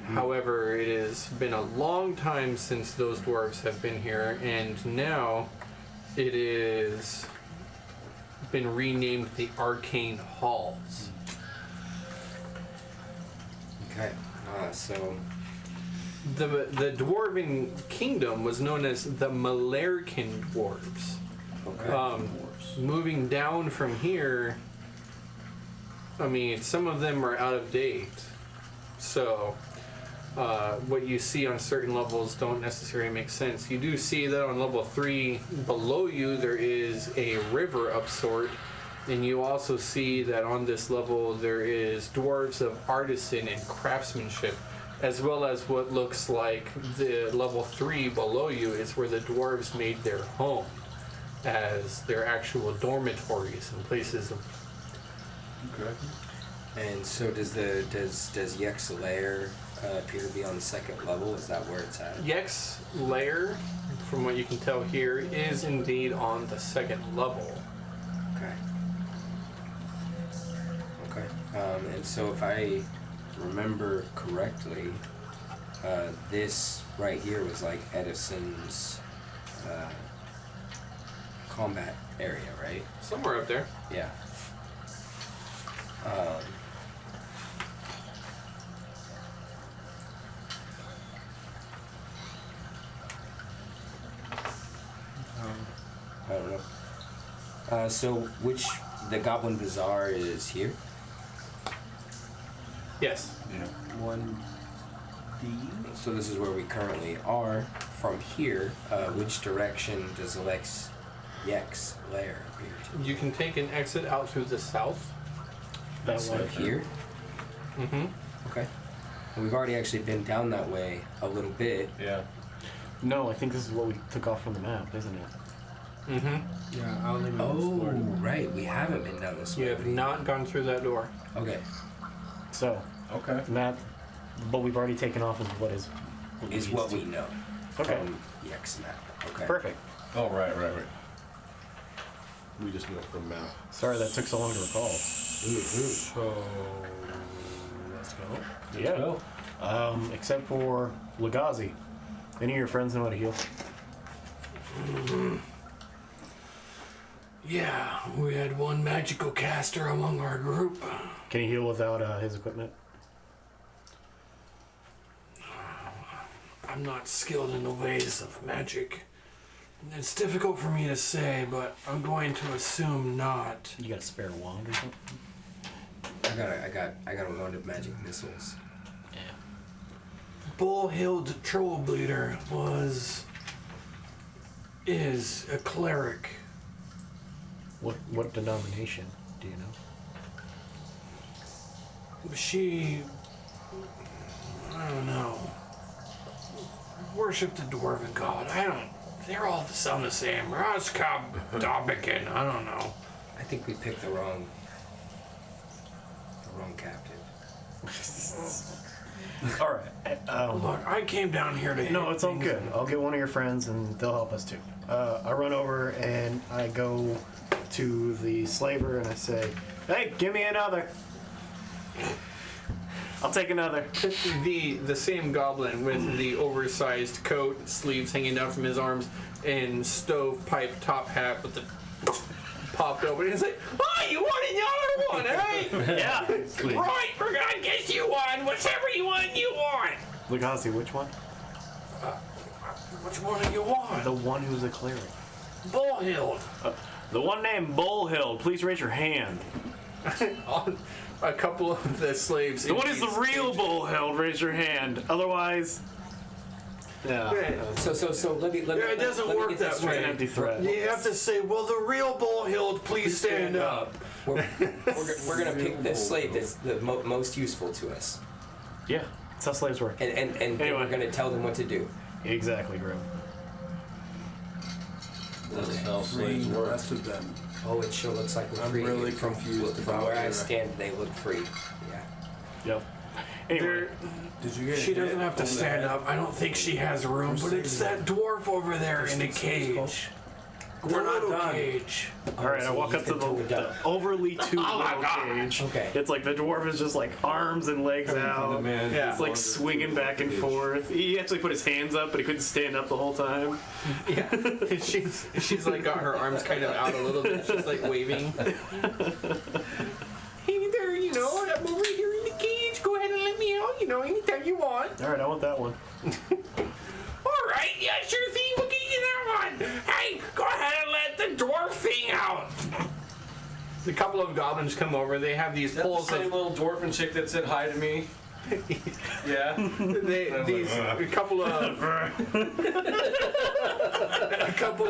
However, it has been a long time since those dwarves have been here, and now it is been renamed the Arcane Halls. Okay. So The Dwarven Kingdom was known as the Malerkin Dwarves. okay. Moving down from here, I mean, some of them are out of date. So, what you see on certain levels don't necessarily make sense. You do see that on level 3 below you there is a river of sort, and you also see that on this level there is dwarves of artisan and craftsmanship, as well as what looks like the level 3 below you is where the dwarves made their home as their actual dormitories and places of. Okay. And so does Yek's lair appear to be on the second level? Is that where it's at? Yek's lair, from what you can tell here, is indeed on the second level. Okay. Okay. And so if I remember correctly, this right here was like Edison's combat area, right? Somewhere up there. Yeah. I don't know. So the Goblin Bazaar is here? Yes. Yeah. 1D. So this is where we currently are. From here, which direction does Yek's lair appear to? You can take an exit out through the south. That So way. here? Mm-hmm. Okay. And we've already actually been down that way a little bit. Yeah. No, I think this is what we took off from the map, isn't it? Mm-hmm. Yeah, I only Oh, right. We haven't been down this way. You have not gone through that door. Okay. So, Okay. map, what we've already taken off is what is. Is what we know Okay. from Yek's map. Okay. Perfect. Oh, right. We just knew it from map. Sorry that took so long to recall. Mm-hmm. So let's go. Yeah. Go. Except for Legazi. Any of your friends know how to heal? Yeah, we had one magical caster among our group. Can he heal without his equipment? I'm not skilled in the ways of magic. It's difficult for me to say, but I'm going to assume not. You got a spare wand or something? I got a wand of magic missiles. Yeah. Bull-Hilled Trollbleeder is a cleric. What denomination do you know? She, I don't know, worshipped the dwarven god. They're all sound the same. Roskab Dobikin, I don't know. I think we picked the wrong captain. All right. Look, I came down here to No, hit it's all things. good. I'll get one of your friends and they'll help us too. I run over and I go to the slaver and I say, "Hey, give me another. I'll take another." The same goblin with the oversized coat, sleeves hanging down from his arms, and stovepipe top hat with the popped open. He's like, "Oh, you want another one, eh? Yeah. Right, we're gonna get you one. Whichever you want. Legazi, which one? Which one do you want? The one who's a cleric. Bull-Hilled. The one named Bullhill. Please raise your hand. A couple of the slaves. The one is the real Bullhill. Raise your hand. Otherwise, yeah. So let me. Yeah, it doesn't let me work get that this way. It's an empty threat. You have to say, well, the real Bull-Hilled, please stand up. We're gonna pick the slave that's the most useful to us, Yeah, that's how slaves work. and Anyway. we're gonna tell them what to do. Exactly, Grim. That's how slaves The work. rest of them. Oh, it sure looks like we're I'm free. really From confused from about where I your- stand, they look free. Yeah. Yep. Anyway, Did you get She doesn't hit have to on the stand head? up. I don't think she has room, but it's that dwarf over there in a cage. We're not done. Cage. all right, I so walk you up to think we're the done. overly too Oh my little God. cage. Okay. It's like the dwarf is just like arms and legs The out. man Yeah. It's like longer swinging back and cage. forth. He actually put his hands up, but he couldn't stand up the whole time. Yeah, and she's like got her arms kind of out a little bit. She's like waving. Hey there, I'm over here in the cage. Go ahead and let me out. Anytime you want. All right, I want that one. All right, yeah, sure thing. We'll get you that one. Hey, go ahead and let the dwarf thing out. A couple of goblins come over. They have these Is that the poles same of little dwarven chick that said hi to me? Yeah. a couple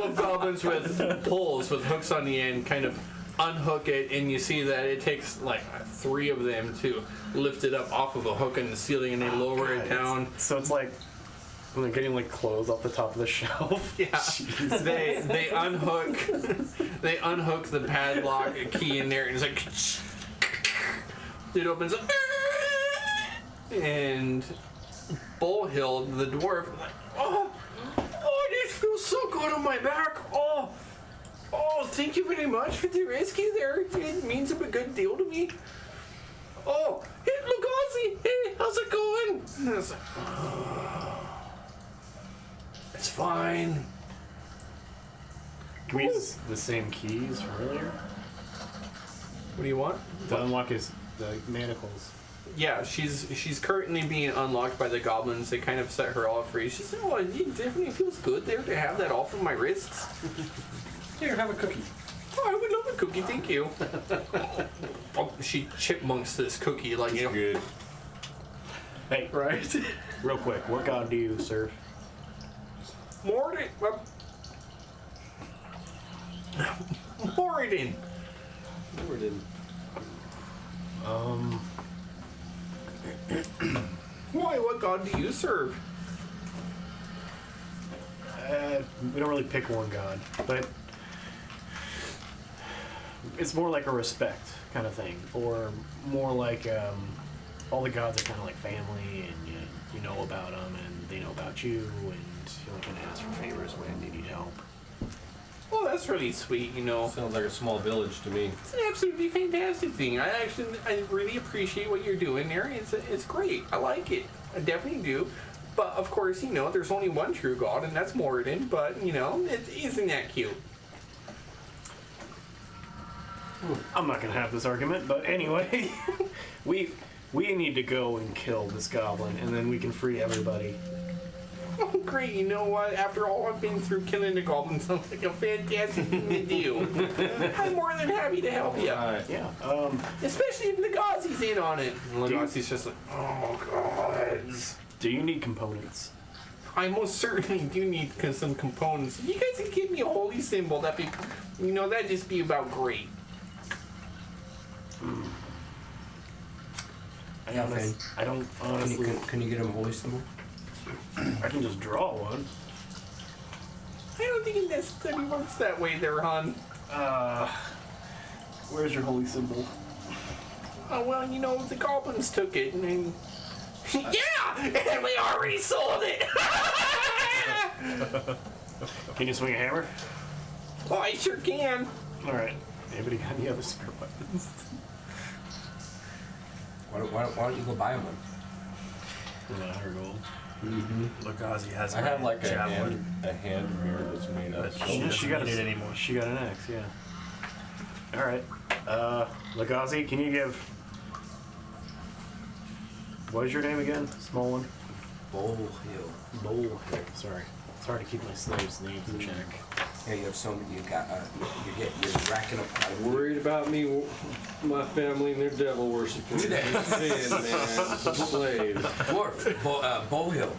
of goblins with poles with hooks on the end kind of unhook it, and you see that it takes like 3 of them to lift it up off of a hook in the ceiling, and they lower it down. So it's like when they're getting like clothes off the top of the shelf. Yeah, they unhook the padlock, a key in there, and it's like it opens up, and Bullhill, the dwarf, like, oh, this feels so good on my back. Oh, thank you very much for the rescue there. It means a good deal to me. Oh, hey, Lugosi, hey, how's it going? And I was like, it's fine. Can we use the same keys from earlier What do you want? to unlock the manacles? Yeah, she's currently being unlocked by the goblins. They kind of set her all free. She said, "Oh, it definitely feels good there to have that off of my wrists." Here, have a cookie. Oh, I would love a cookie, thank you. Oh, she chipmunks this cookie like Good. Hey, right. real quick, what god do you serve? Morden. Morden. Why? What god do you serve? We don't really pick one god, but it's more like a respect kind of thing, or more like all the gods are kind of like family, and you know about them, and they know about you, and you can ask for favors when they need help. Well, that's really sweet, Sounds like a small village to me. It's an absolutely fantastic thing. I really appreciate what you're doing there. It's great. I like it. I definitely do. But of course, there's only one true god, and that's Moradin. But isn't that cute? I'm not gonna have this argument, but anyway, we need to go and kill this goblin, and then we can free everybody. Oh, great. You know what? After all I've been through, killing the goblin sounds like a fantastic thing to do. I'm more than happy to help you. Alright. Yeah. Especially if Legazi's in on it. And Legazi's just like, oh, God. Do you need components? I most certainly do need some components. If you guys can give me a holy symbol, that'd just be about great. I don't honestly. Can you get him a holy symbol? I can just draw one. I don't think it necessarily works that way there, hon. Where's your holy symbol? Oh, well, the goblins took it, and then... yeah! And we already sold it! Can you swing a hammer? Oh, I sure can. Alright. Anybody got any other spare weapons? Why don't you go buy him one? 100 gold. Lugosi has I my have like a javelin. hand mirror that's made of. She doesn't She got need it anymore. She got an axe, yeah. Alright. Legazi, can you give... What is your name again? Small one? Bullhill. Bullhill. Sorry. It's hard to keep my slaves' names in check. Yeah, you have so many. You got. You're racking up. Worried about me, my family, and their devil worshiping. Sin, man. Slaves. Dwarf. Bullhill.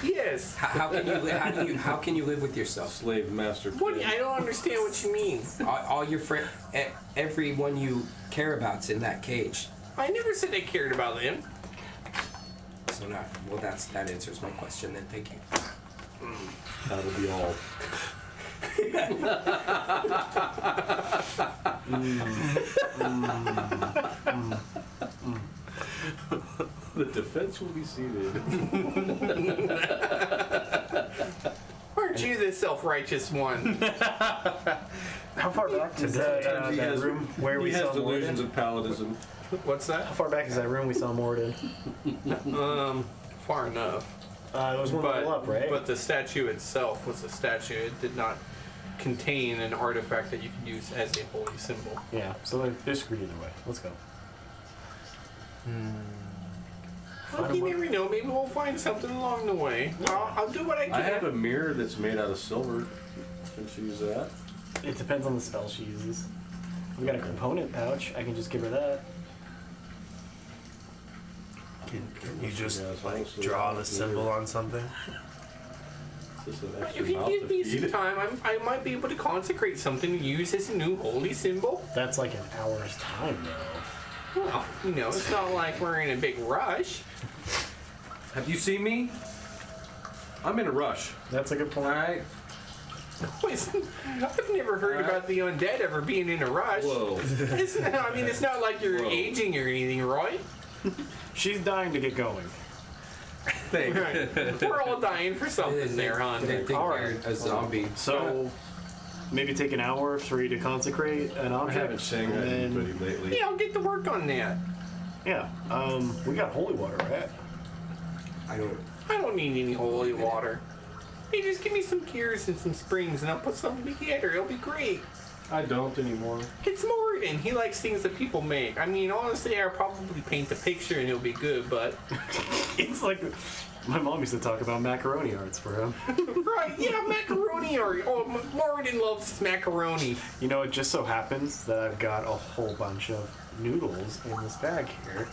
Yes. How can you live with yourself? Slave master. What? I don't understand what you mean. All your friends, everyone you care about's in that cage. I never said I cared about them. So not. Well, that answers my question. Then thank you. That'll be all. The defense will be seated. Aren't you the self-righteous one? How far back is that room where we He saw has delusions Moradin? of paladism. What's that? How far back is that room we saw Moradin? Far enough. It was one level up, right? But the statue itself was a statue. It did not contain an artifact that you could use as a holy symbol. Yeah, so they're screwed either way. Let's go. Well, you never know. Maybe we'll find something along the way. I'll do what I can. I have a mirror that's made out of silver. Can she use that? It depends on the spell she uses. We got a component pouch. I can just give her that. Can you just Yeah, like honestly, draw the symbol on something? Is this an extra If you mouth give to me feed? some time, I might be able to consecrate something to use as a new holy symbol. That's like an hour's time, though. Well, it's not like we're in a big rush. Have you seen me? I'm in a rush. That's a good point. Alright. I've never heard about the undead ever being in a rush. Whoa. It's not like you're Whoa. aging or anything, right? She's dying to get going. Thank Right. We're all dying for something there, hon. They think All you're right. a zombie. So, maybe take an hour for you to consecrate an I object. haven't sang and that then, anybody lately. Yeah, I'll get to work on that. Yeah, we got holy water, right? I don't. I don't need any holy water. Hey, just give me some cures and some springs and I'll put something together. It'll be great. I don't anymore. It's Morgan. He likes things that people make. I mean, honestly, I'll probably paint the picture and it'll be good, but... It's like my mom used to talk about macaroni arts for him. Right, yeah, macaroni or... Oh, Morgan loves his macaroni. You know, it just so happens that I've got a whole bunch of noodles in this bag here,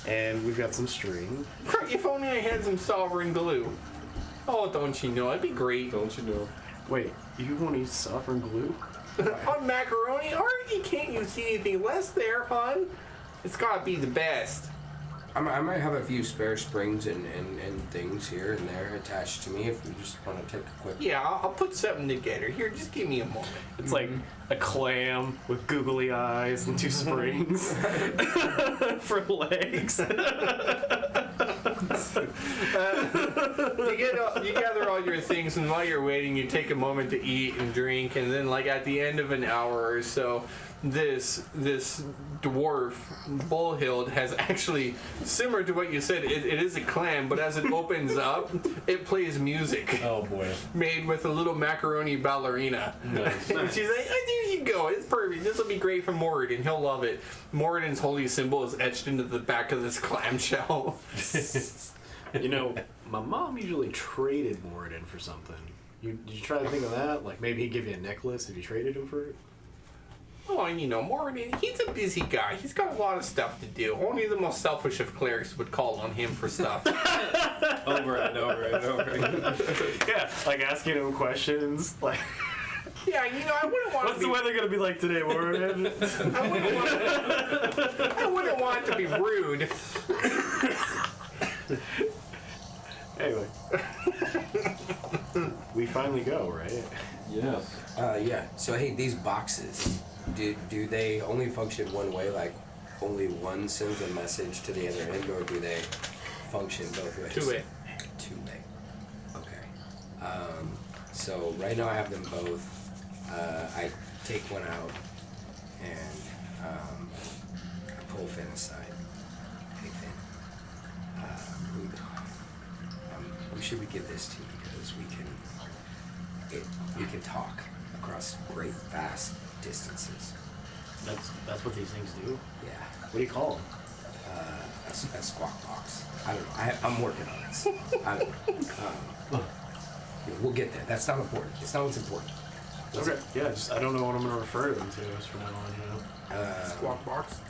and we've got some string. Right, if only I had some sovereign glue. Oh, don't you know? It'd be great. Don't you know? Wait, you want to use sovereign glue? On macaroni art, you can't use anything less there, hon. It's gotta be the best. I might have a few spare springs and things here and there attached to me if you just want to take a quick. Yeah, I'll put something together. Here, just give me a moment. It's like a clam with googly eyes and two springs for legs. You gather all your things, and while you're waiting, you take a moment to eat and drink, and then, like at the end of an hour or so, this dwarf Bullhild has actually, similar to what you said, it is a clam, but as it opens up, it plays music Oh boy. made with a little macaroni ballerina. Nice. And she's like, oh, there you go. It's perfect. This will be great for Moradin. He'll love it. Moradin's holy symbol is etched into the back of this clamshell. You know, my mom usually traded Moradin for something. Did you try to think of that? Like maybe he'd give you a necklace if you traded him for it? Oh, and Moradin, he's a busy guy. He's got a lot of stuff to do. Only the most selfish of clerics would call on him for stuff. Over and over and over. Yeah, like asking him questions. Like, Yeah, I wouldn't want what's to be... the weather gonna be like today, Moradin? I wouldn't want to be rude. Anyway, we finally go, right? Yes. Yeah. So hey, these boxes, do they only function one way? Like only one sends a message to the other end, or do they function both ways? Two-way. Two-way. Okay. So right now I have them both. I take one out and I pull Finn aside. Hey Finn. Who should we give this to? Because we can talk across great vast distances. That's what these things do. Yeah. What do you call them? A squawk box. I don't know. I'm working on it. We'll get there. That's not important. It's not what's important. Okay. Yeah, I don't know what I'm gonna refer to them to just from now on. Squawk box.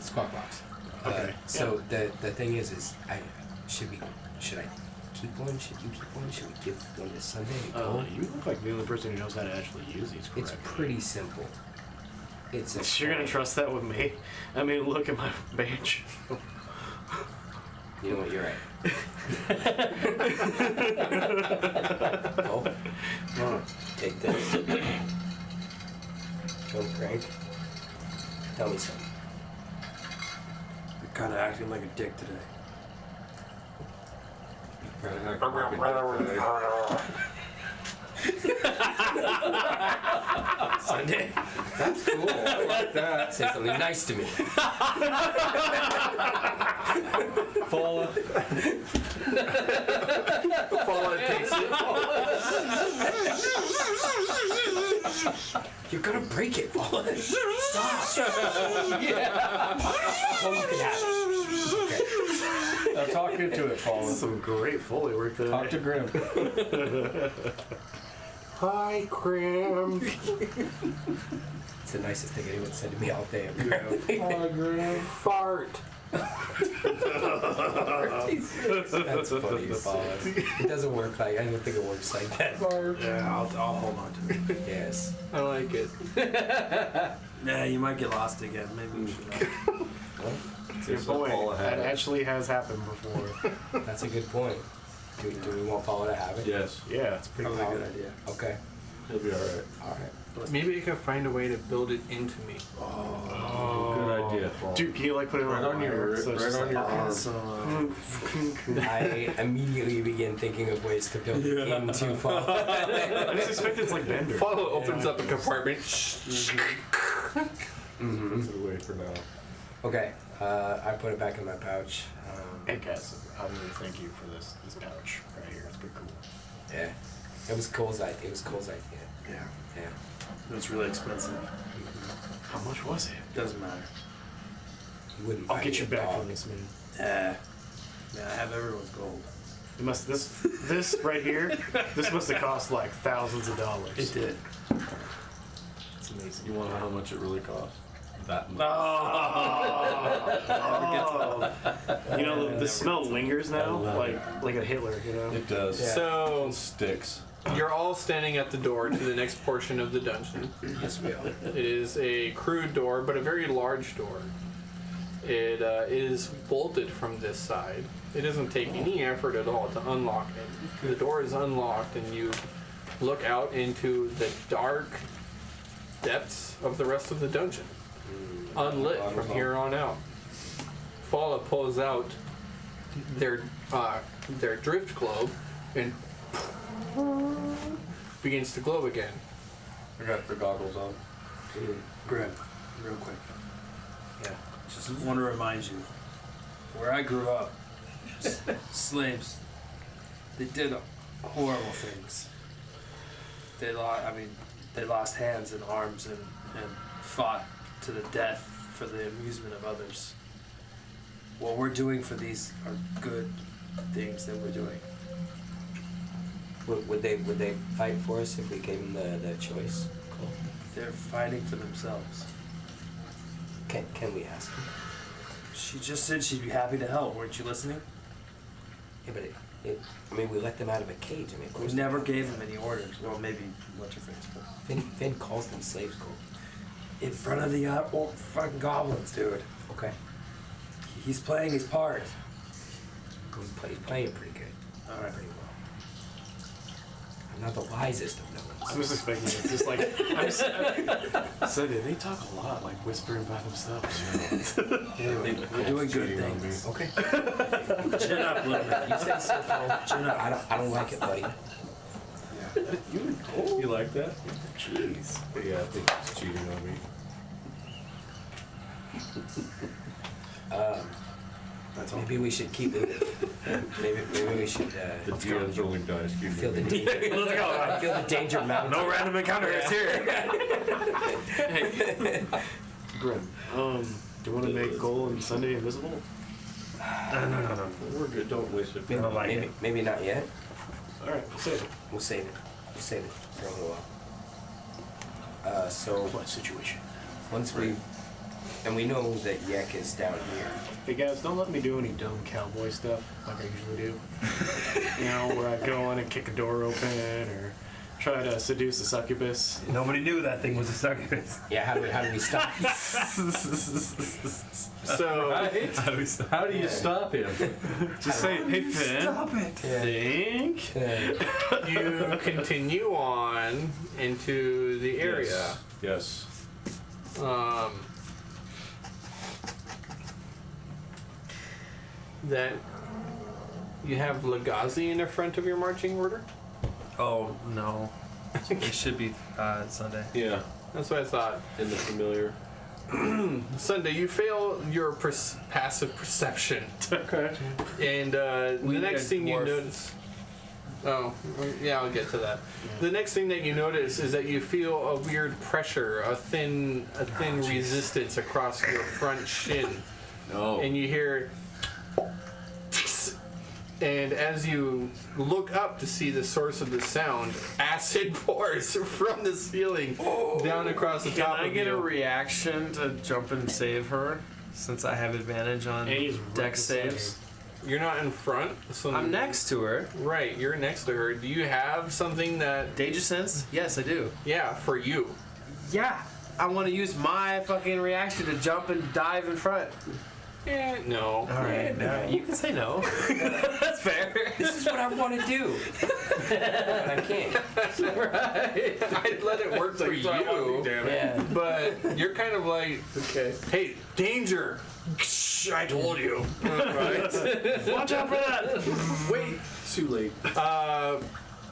Squawk box. Okay. So the thing is should I keep one? Should you keep one? Should we give one to Sunday? You look like the only person who knows how to actually use these correctly. It's pretty simple. It's You're gonna trust that with me? I mean, look at my bench. You know what? You're right. Oh, take this. Don't crank. Tell me something. kind of acting like a dick today. Sunday. That's cool. I like that. Say something nice to me. Fall. Paula takes it. You're gonna break it, Paula. Stop. Yeah. Oh, you can have it. Now talk into it, Paula. Some great Foley work there. Talk to Grim. Hi, Grim. It's the nicest thing anyone said to me all day. Apparently. Hi, Grim. Fart. That's funny, Paula. It doesn't work like I don't think it works like that. Yeah, I'll hold on to it. Yes. I like it. Yeah, you might get lost again. Maybe we should. Your boy, that actually has happened before. That's a good point. Do we want Paula to have it? Yes. Yeah, it's Probably a good idea. Okay. He'll be alright. All right. Maybe you can find a way to build it into me. Good idea, Paula. Dude, can you like put it Right on your, so it's right just on like- your arm. I immediately begin thinking of ways to build it into Paula. I just expect it's like Bender. Paula opens up a compartment. Put it away for now. Okay. I put it back in my pouch. Hey guys, I really thank you for this pouch right here. It's pretty cool. Yeah. It was Cole's idea. It was Cole's idea. Yeah. Yeah. It's really expensive. How much was it? Doesn't matter. You wouldn't I'll buy get me you a back dog. on this, man. Yeah, I have everyone's gold. It must this right here. This must have cost like thousands of dollars. It did. It's amazing. You want to know how much it really costs? That much. You know, the smell lingers now, like a Hitler. You know. It does. Yeah. So It sticks. you're all standing at the door to the next portion of the dungeon. Yes, we are. It is a crude door, but a very large door. It is bolted from this side. It doesn't take any effort at all to unlock it. The door is unlocked, and you look out into the dark depths of the rest of the dungeon, unlit from here on out. Fala pulls out their drift globe and begins to glow again. I got the goggles on. Grim, real quick. Yeah. Just want to remind you, where I grew up, slaves, they did horrible things. They lost hands and arms and fought to the death for the amusement of others. What we're doing for these are good things that we're doing. Would they fight for us if we gave them the choice? Cool. They're fighting for themselves. Can we ask them? She just said she'd be happy to help. Weren't you listening? Yeah, but I mean, we let them out of a cage. I mean, of We course. never gave them any orders. Well, maybe what's her face, but Finn calls them slaves, Cole. in front of the old fucking goblins, dude. Okay. He's playing his part. He's playing it pretty good. All right. Pretty well. I'm not the wisest of gnomes. I'm just expecting it. Just like Sunday, they talk a lot, like whispering by themselves. Anyway, we're doing good Cheating on things. Okay. Chin up, little man. You say so, Cole. Chin up. I don't like it, buddy. You like that? Jeez. Yeah, I think he's cheating on me. That's all. Maybe we should keep it. Maybe we should The DM's rolling dice. Keep feel the moving. danger. Let's go. I feel the danger mounting. No random encounters here. Grim. Do you want to make Goal and Sunday invisible? No. We're good. Don't waste it. Maybe, like maybe, it. maybe not yet. All right, we'll save it. We'll save it. We'll save it for a little while. So Clutch situation. once we we know that Yek is down here. Hey guys, don't let me do any dumb cowboy stuff like I usually do. You know, where I go in and kick a door open or try to seduce a succubus. Nobody knew that thing was a succubus. Yeah, how do we stop? So How do you stop him? Just say, hey Finn, Stop it. think. you continue on into the area. Yes. that you have Legazi in the front of your marching order? Oh no, it should be Sunday. Yeah, That's what I thought. in the familiar. Sunday, you fail your passive perception. Okay. And We the need next a thing you dwarf. notice... Oh, yeah, I'll get to that. The next thing that you notice is that you feel a weird pressure, a thin resistance across your front shin. Oh. And you hear... And as you look up to see the source of the sound, acid pours from the ceiling down across the Can top I of get you. a reaction to jump and save her? Since I have advantage on And he's dex right beside saves. You're not in front. So I'm next to her. Right, you're next to her. Do you have something that... Danger sense? Yes, I do. Yeah, for you. Yeah. I want to use my fucking reaction to jump and dive in front. Yeah, no. All right. You can say no. That's fair. This is what I want to do. But I can't. Right. I'd let it work for you. Yeah. But you're kind of like, Okay. hey, danger. I told you. Right. Watch out for that! Wait. Too late. Uh,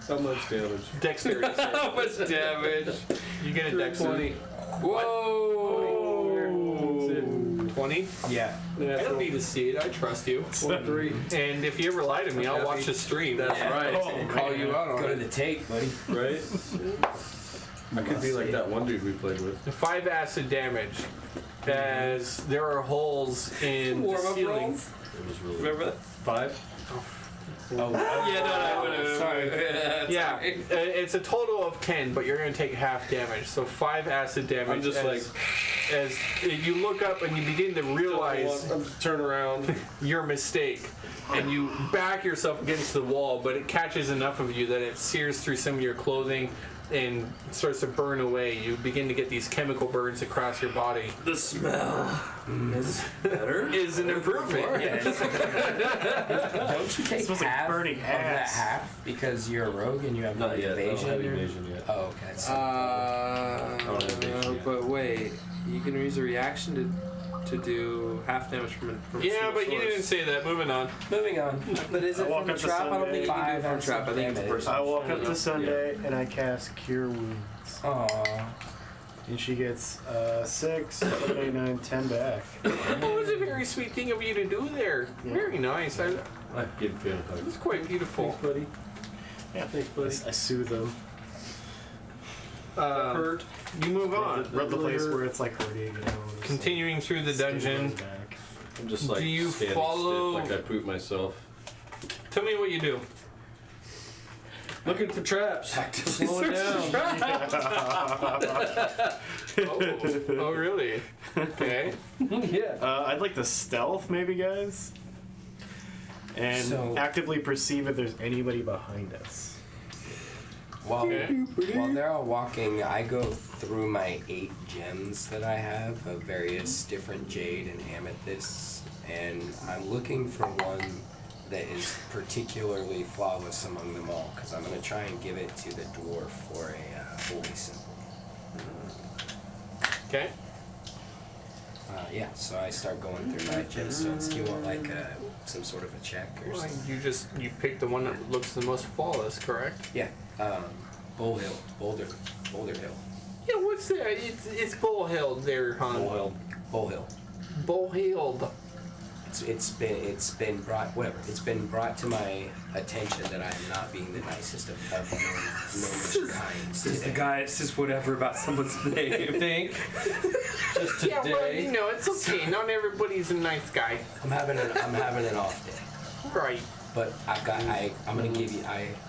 How much damage? dexterity. How much damage? You get a dexterity. 20. Whoa. 20? Yeah. I don't need to see it. I trust you. 23. And if you ever lie to me, I'll watch the stream. That's right. And call you out Go on to it. the tape, buddy. Right? I could be like that one dude we played with. 5 acid damage, as there are holes in the Warm-up ceiling. rolls? It was really Remember that? 5. Oh, Yeah, no. Sorry. Yeah, Sorry. it's a total of 10, but you're going to take half damage. So 5 acid damage. I'm just as you look up and you begin to realize I'm just turn around. your mistake, and you back yourself against the wall, but it catches enough of you that it sears through some of your clothing and starts to burn away. You begin to get these chemical burns across your body. The smell is better. Is an improvement. Yeah, don't you take smells like half burning of that ass. half because you're a rogue and you have Not yet. I don't evasion? have or- evasion yet. Oh, okay. So, But wait, you can use a reaction to do half damage from a Yeah, single but you source. didn't say that. Moving on. moving on. But is I it walk from a up to trap? I don't think you can do it from a Sunday. trap. I think it's Damage. personal. I walk up to Sunday and I cast Cure Wounds. Aww. And she gets 6, 7, 8, 9, 10 back. That was a very sweet thing of you to do there. Yeah. Very nice. I give fan It's hugs. quite beautiful. Thanks, buddy. Yeah, Thanks, I, buddy. I soothe them. Hurt. You move on. Rub the place where it's like hurting, you know. just, Continuing through the skin dungeon. goes back. I'm just like Do you standing follow- stiff, like I pooped myself. Tell me what you do. Looking for traps. Slow it down. Oh, really? Okay. Yeah. I'd like to stealth, maybe, guys. And So- actively perceive if there's anybody behind us. While Okay. they're all walking, I go through my 8 gems that I have of various different jade and amethysts, and I'm looking for one that is particularly flawless among them all, because I'm going to try and give it to the dwarf for a holy symbol. Okay. Yeah, so I start going through my gemstones. Do you want like some sort of a check or Well, something? you pick the one that looks the most flawless, correct? Yeah, Bull Hill, Boulder Hill, Yeah. What's that? It's Bull Hill there, hon. Well, Bull Hill. Bull Hill. It's been brought brought to my attention that I am not being the nicest of known kind. This is the today. guy that says whatever about someone's name. Think. Just Yeah, well, today. you know, it's okay. Not everybody's a nice guy. I'm having an off day, Right. but I'm gonna give you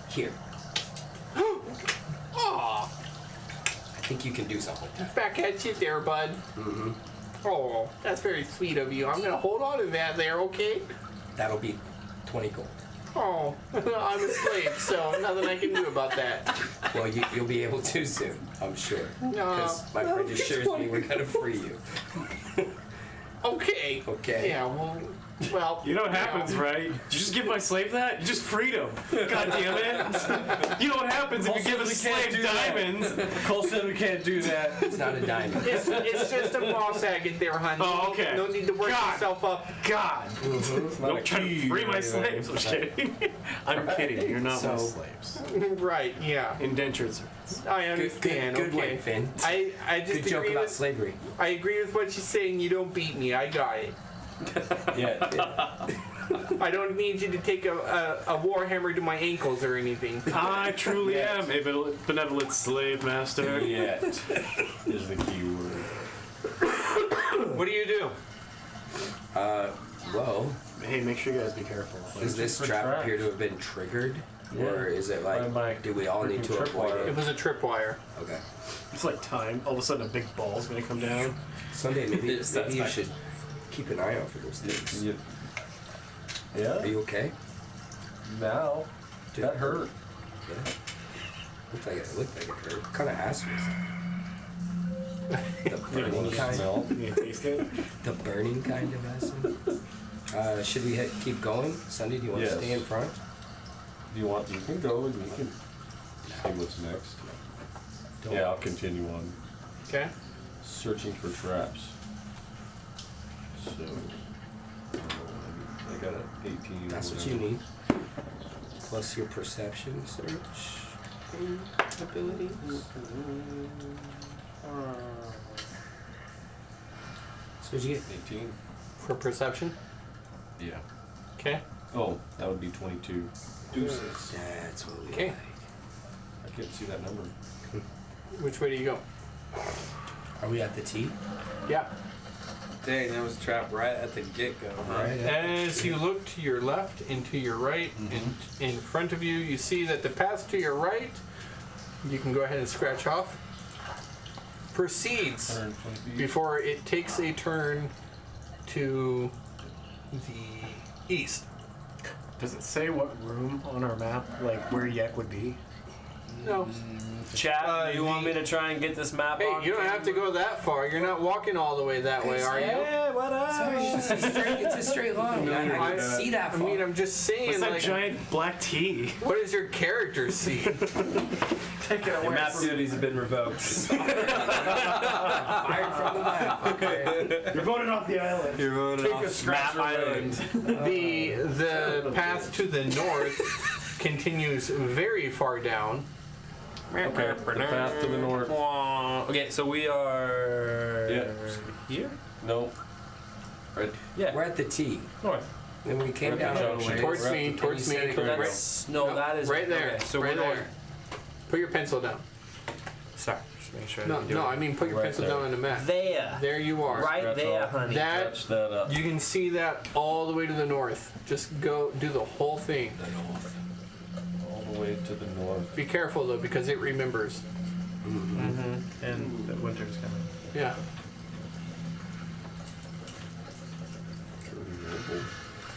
here. Aw, I think you can do something with that. back at you there, bud. Mm-hmm. Oh, that's very sweet of you. I'm gonna hold on to that there, okay? That'll be 20 gold. Oh, I'm a slave, so nothing I can do about that. Well, you'll be able to soon, I'm sure. Because my friend assures me we're gonna free you. Okay. Okay. Yeah, well, Well, You know what happens, right? You just give my slave that? You just freed him. God damn it. You know what happens if you give a slave diamonds? Cole said we can't do that. It's not a diamond. It's just a moss agate there, hon. Oh, okay. No need to work God. yourself up. God. Don't try to free my slaves. I'm kidding. I'm kidding. You're not my So- slaves. Right, yeah. Indentured servants. I understand. Good okay. one, Finn. I just Good joke agree about with slavery. I agree with what she's saying. You don't beat me. I got it. Yeah. I don't need you to take a warhammer to my ankles or anything. I truly am a benevolent slave master. Yet is the key word. What do you do? Well, Hey, make sure you guys be careful. does this for trap traps. appear to have been triggered? Yeah. Or is it By my like, do we all need to freaking avoid tripwire. It it? was a tripwire. Okay. It's like time. All of a sudden, a big ball's gonna come down. Someday, maybe It's that you time. should keep an eye out for those things. Yeah. Are Yeah. you okay? Now. That hurt. Yeah. Looked like it hurt. What kind of acid was that? The burning kind. Smell. You gonna taste it? The burning kind of acid. Should we keep going? Sunday, do you want Yes. to stay in front? Do you want? You can go and you can see what's next. Don't. Yeah, I'll continue on Okay. searching for traps. So. I got an 18. That's what you need. Plus your perception search abilities. So what'd you get? 18. For perception. Yeah. Okay. Oh, that would be 22. Deuces. That's what we Okay. like. I can't see that number. Which way do you go? Are we at the T? Yeah. Dang, that was a trap right at the get-go. Huh? Right. As you look to your left and to your right and in front of you, you see that the path to your right, you can go ahead and scratch off, proceeds 120 feet. before it takes a turn to the east. Does it say what room on our map, like where Yek would be? No. Chat, do you want me to try and get this map Hey, on? you don't have to go that far. You're not walking all the way that way, are you? Yeah, what up? Sorry, it's a straight line. I can see that I far. mean, I'm just saying, What's that like, giant black T? what does your character see? Take it Your map duties have been revoked. Fired from the map. Okay. You're voted off the island. You're voting Take a map island. The path to the north continues very far down. Okay, the path to the north. Okay, so we are Yeah. here? No. Right. Yeah. We're at the T. North. And we came Right down there. a ways. Towards We're me, at the- towards me. you said towards it right. That's, no, that is right there. Okay, so right we're there. north. Put your pencil down. Sorry, just making sure. I No, didn't do no, it. I mean put your Right pencil there. down on the map. There. There you are. Right Scratch there, off. honey. That Scratch that up. you can see that all the way to the north. Just go do the whole thing. All the way to the north. Be careful though, because it remembers. And the winter's coming. Yeah.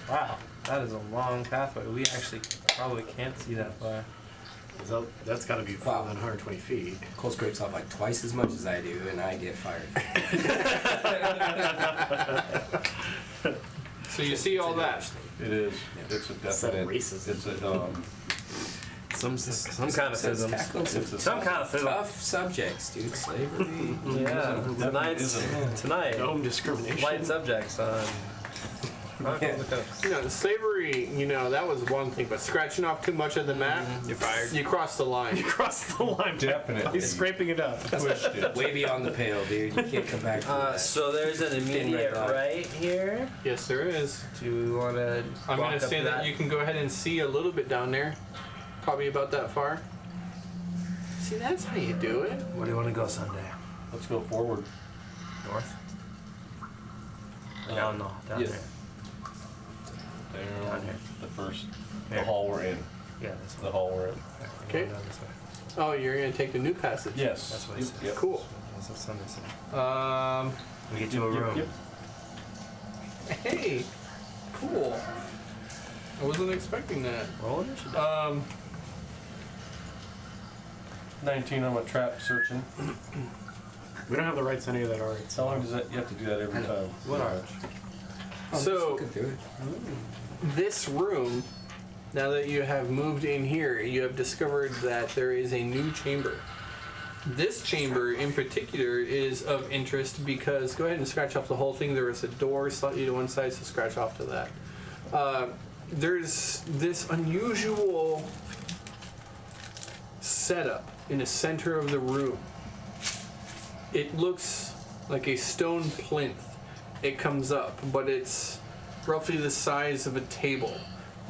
Wow, that is a long pathway. We actually probably can't see that far. So that's got to be further than 120 feet. Cole scrapes off like twice as much as I do, and I get fired. So you see all that. It is. It's a definite. racism. It's a Some kind of Says schisms. tackling Some kind of schism. tough subjects, dude. Slavery. Yeah, tonight, No discrimination. light subjects on. Yeah. You know, slavery, you know, that was one thing, but scratching off too much of the map, You're fired. you cross the line. You crossed the line. Definitely. He's scraping it up. pushed it. Way beyond the pale, dude. You can't come back from that. So there's an immediate red dot. right here. Yes, there is. Do we want to? I'm going to say that you can go ahead and see a little bit down there. Probably about that far. See, that's how you do it. Where do you want to go Sunday? Let's go forward. North. Down, no, down yes. there. There. Down here. The first. Here. The hall we're in. Yeah, this The one. hall we're in. Okay. Down this way. Oh, you're going to take the new passage. Yes. That's what I Yep, said. yep. Cool. That's what Sunday said. Um, We get to a Yep, room. yep. hey, cool. I wasn't expecting that. Roll initiative. 19 on my trap searching. We don't have the rights to any of that art. How long does that? You have to do that every time. What are? I'm So- just looking through it. This room, now that you have moved in here, you have discovered that there is a new chamber. This chamber in particular is of interest because, go ahead and scratch off the whole thing. There is a door slightly to one side, so scratch off to that. There's this unusual setup in the center of the room. It looks like a stone plinth. It comes up, but it's roughly the size of a table.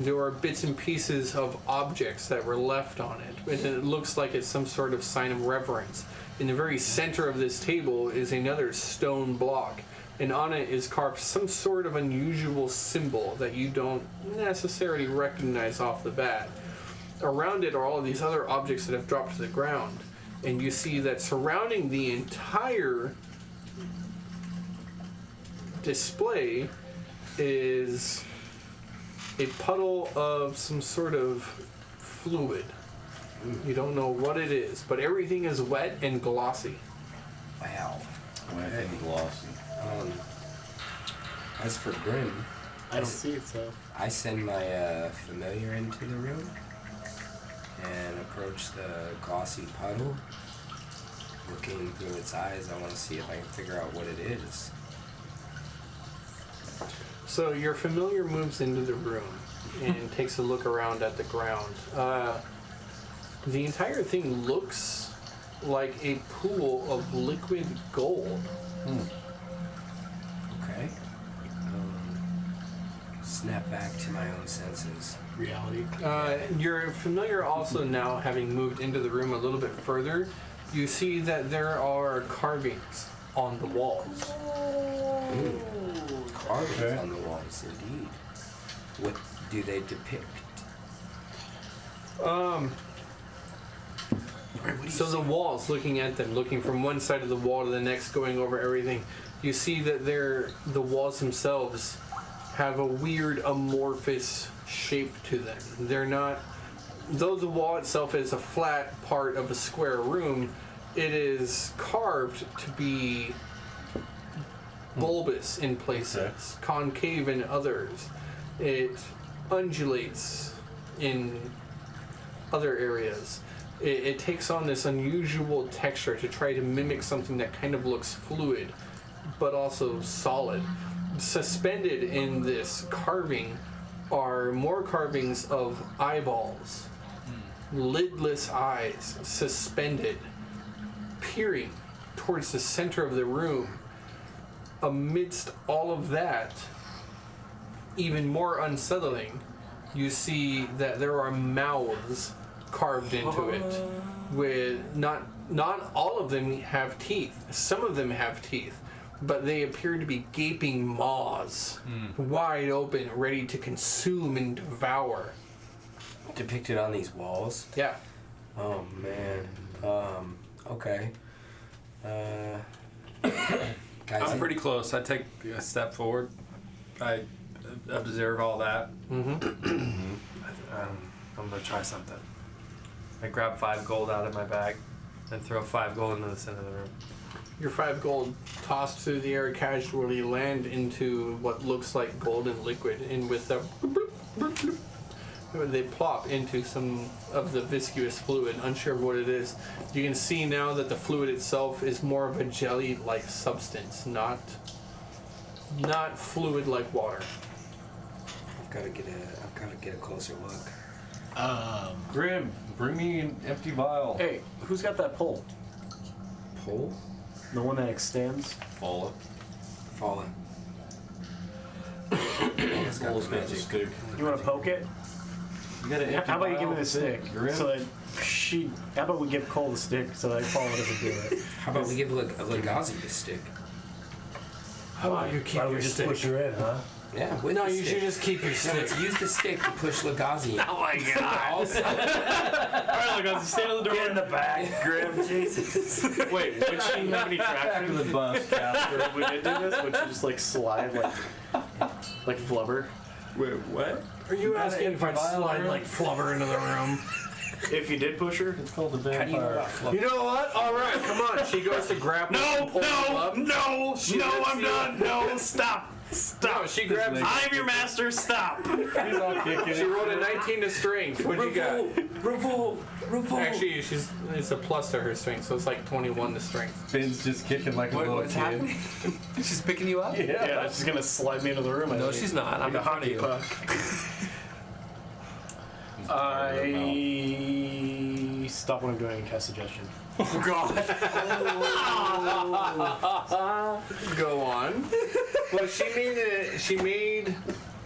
There are bits and pieces of objects that were left on it, and it looks like it's some sort of sign of reverence. In the very center of this table is another stone block, and on it is carved some sort of unusual symbol that you don't necessarily recognize off the bat. Around it are all of these other objects that have dropped to the ground, and you see that surrounding the entire display is a puddle of some sort of fluid. You don't know what it is, but everything is wet and glossy. Wow. Wet and glossy. As for Grim, I don't see it, so. I send my familiar into the room and approach the glossy puddle. Looking through its eyes, I want to see if I can figure out what it is. So your familiar moves into the room and takes a look around at the ground. The entire thing looks like a pool of liquid gold. Okay. Snap back to my own senses. Reality. Your familiar also now, having moved into the room a little bit further, you see that there are carvings on the walls. Ooh. Carvings Okay. on the walls, indeed. What do they depict? So the walls, looking at them, looking from one side of the wall to the next, going over everything, you see that the walls themselves have a weird amorphous shape to them. They're not, though the wall itself is a flat part of a square room, it is carved to be bulbous in places, concave in others. It undulates in other areas. It takes on this unusual texture to try to mimic something that kind of looks fluid, but also solid. Suspended in this carving are more carvings of eyeballs, lidless eyes, suspended, peering towards the center of the room. Amidst all of that, even more unsettling, you see that there are mouths carved into it, with not all of them have teeth. Some of them have teeth, but they appear to be gaping maws, wide open, ready to consume and devour. Depicted on these walls? Yeah. Oh, man. Okay. Guys, I'm pretty close. I take a step forward. I observe all that. I'm gonna try something. I grab 5 gold out of my bag and throw 5 gold into the center of the room. Your 5 gold tossed through the air casually land into what looks like golden liquid, and with the they plop into some of the viscous fluid, unsure of what it is. You can see now that the fluid itself is more of a jelly-like substance, not fluid like water. I've got to get a closer look. Grim, bring me an empty vial. Hey, who's got that pole? Pole? The one that extends? Paula. Fallen. Paula's got the stick. You want to poke it? You got an empty How about you vial give me the of stick? Grim? So that she. How about we give Cole the stick so that Paula doesn't do it? How about we give Legazi the stick? How about you keep Why don't we your just stick? push her in, huh? Yeah, with No, the you stick. should just keep your No, stick. let's use the stick to push Legazi in. Oh my god! Also, Alright, look, stand on the door. Get in the back, Grim. Jesus. Wait, would she have any traction? the bus, Casper. If we did do this, would she just like slide like flubber? Wait, what? Are you asking if I'd vial, slide really? like flubber into the room? If you did push her? It's called the How do you know vampire. about float? You know what? All right, come on. She goes to grab him and pull him up. No, She no, lets I'm you- done. No, stop. No, Stop. she grabs. I'm your master, stop. He's all kicking She it. rolled a 19 to strength. What'd you got? Revolt! Actually, it's a plus to her strength, so it's like 21 to strength. Finn's just kicking like a little What's kid. happening? She's picking you up? Yeah, she's gonna slide me into the room. I No, think. she's not. I'm Like a in front of hockey you. puck. I stop what I'm doing and cast suggestion. Oh God. Go on. Well, she made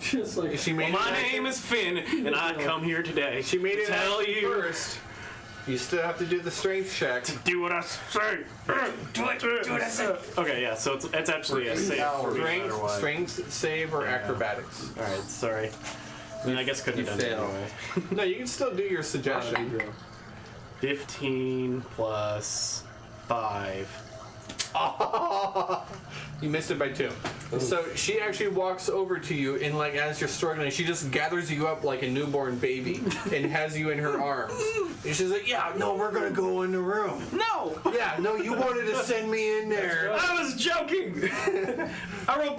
Just like My name is Finn, and I come here today. She made it tell action you first. You still have to do the strength check. do what I say. Do what I say. Okay, yeah. So it's actually a save for me no matter what. Strength save or acrobatics. All right, sorry. I mean, I guess couldn't have done it fail. anyway. No, you can still do your suggestion. 15 plus 5. You missed it by 2. So she actually walks over to you and like as you're struggling, she just gathers you up like a newborn baby and has you in her arms. And she's like, "Yeah, no, we're gonna go in the room." No! Yeah, no, you wanted to send me in there. I was joking! I want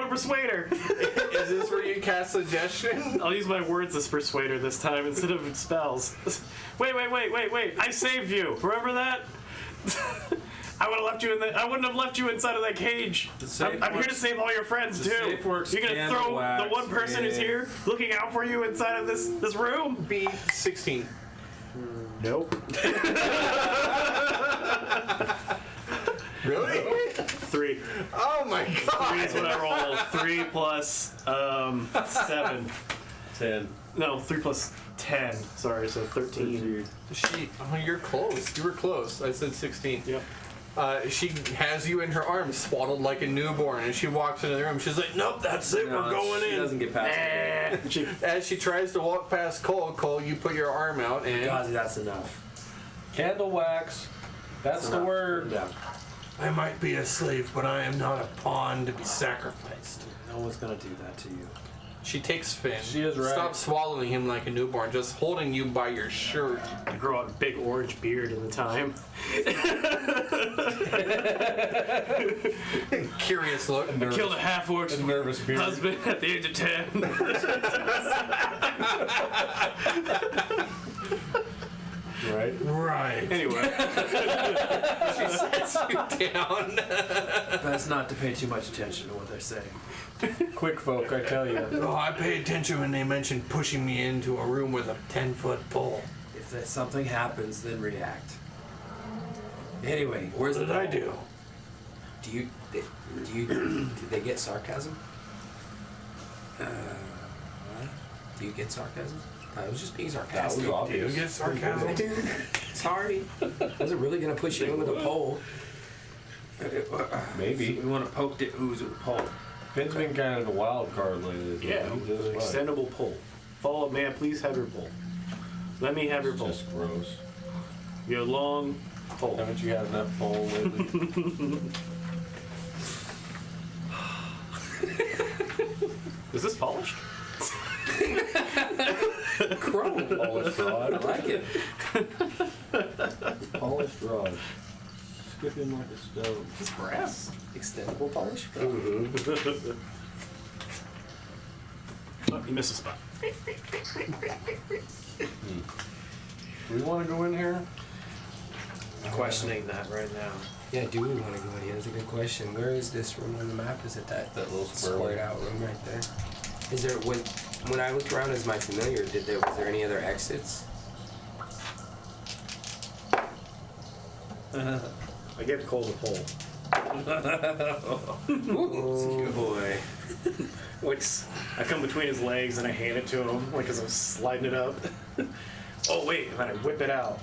to persuade her. Is this where you cast suggestion? I'll use my words as persuader this time instead of spells. Wait. I saved you. Remember that? I would have left you in I wouldn't have left you inside of that cage. I'm here to save all your friends the too. safe works You're gonna candle throw wax, the one person who's yeah. here looking out for you inside of this room? Be 16. Nope. Really? 3. Oh my 3 God. is what I rolled. 3 plus 7. 10. No, 3 plus 10. Sorry, so 13. You're close. You were close. I said 16. Yep. She has you in her arms, swaddled like a newborn, and she walks into the room. She's like, "Nope, that's it. We're going she in." doesn't get past it. She As she tries to walk past Cole, you put your arm out and God, that's enough. Candle wax. That's the word. Yeah. I might be a slave, but I am not a pawn to be sacrificed. No one's gonna do that to you. She takes Finn. She is right. Stop swallowing him like a newborn, just holding you by your shirt. I grow out a big orange beard in the time. Curious look. Killed a half-orc's Nervous beard. husband at the age of 10. Right? Right. Anyway, She sets you down. Best not to pay too much attention to what they're saying. Quick folk, I tell you. Oh, I pay attention when they mention pushing me into a room with a 10-foot pole. If there's something happens, then react. Anyway, where's What the did I ball? do? Did they get sarcasm? Do you get sarcasm? I was just being That sarcastic. was obvious. You get sarcasm? Dude, sorry. Wasn't really gonna push you in with a pole. Maybe. We want to poke the ooze with a pole. Finn's been kind of a wild card lately. yeah, He does fine. extendable pole. Follow, may I please have your pole? Let me have your pole. Just gross. Your long pole. Haven't you had enough pole lately? Is this polished? Chrome. Polished I rod. like it. Polished rod. Skipping like a stone. Is this brass? Extendable polish. Oh, you missed a spot. Do we want to go in here? Questioning that right now. Yeah, do we want to go in here? That's a good question. Where is this room on the map? Is it that That little squared out room right there? Is there when I looked around as my familiar, was there any other exits? I gave Cole the pole. Ooh, boy. I come between his legs and I hand it to him, like as I'm sliding it up. Oh wait, and then I whip it out.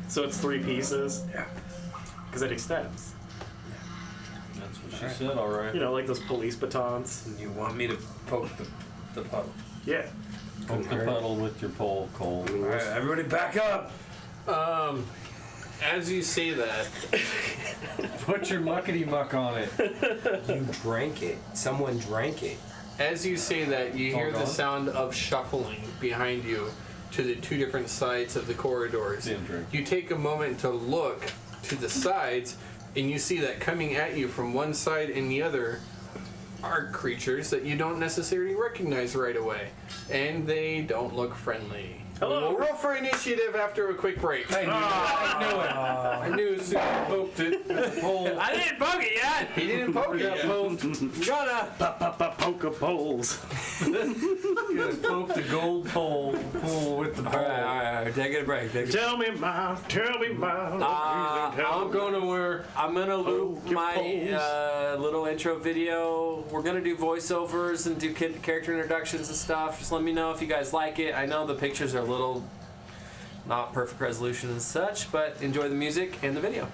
So it's 3 pieces. Yeah. Because it extends. That's what she said, alright. You know, like those police batons. And you want me to poke the puddle. Yeah. Poke the puddle with your pole, Cole. Alright, everybody back up! As you say that, Put your muckety muck on it. You drank it. Someone drank it. you hear the gone? sound of shuffling behind you, to the two different sides of the corridors. Damn drink. You take a moment to look to the sides, and you see that coming at you from one side and the other are creatures that you don't necessarily recognize right away, and they don't look friendly. Hello. We'll roll for initiative after a quick break. I knew it. I knew as soon as I poked it. Pole. I didn't bug it yet. He didn't poke it yet. I'm gonna. Poke poles. Gonna poke the gold pole with the pole. All right. Take a break. Tell me, Ma. Tell me, Ma. I'm going to where I'm gonna loop your my poles. little intro video. We're gonna do voiceovers and do character introductions and stuff. Just let me know if you guys like it. I know the pictures are a little not perfect resolution and such, but enjoy the music and the video.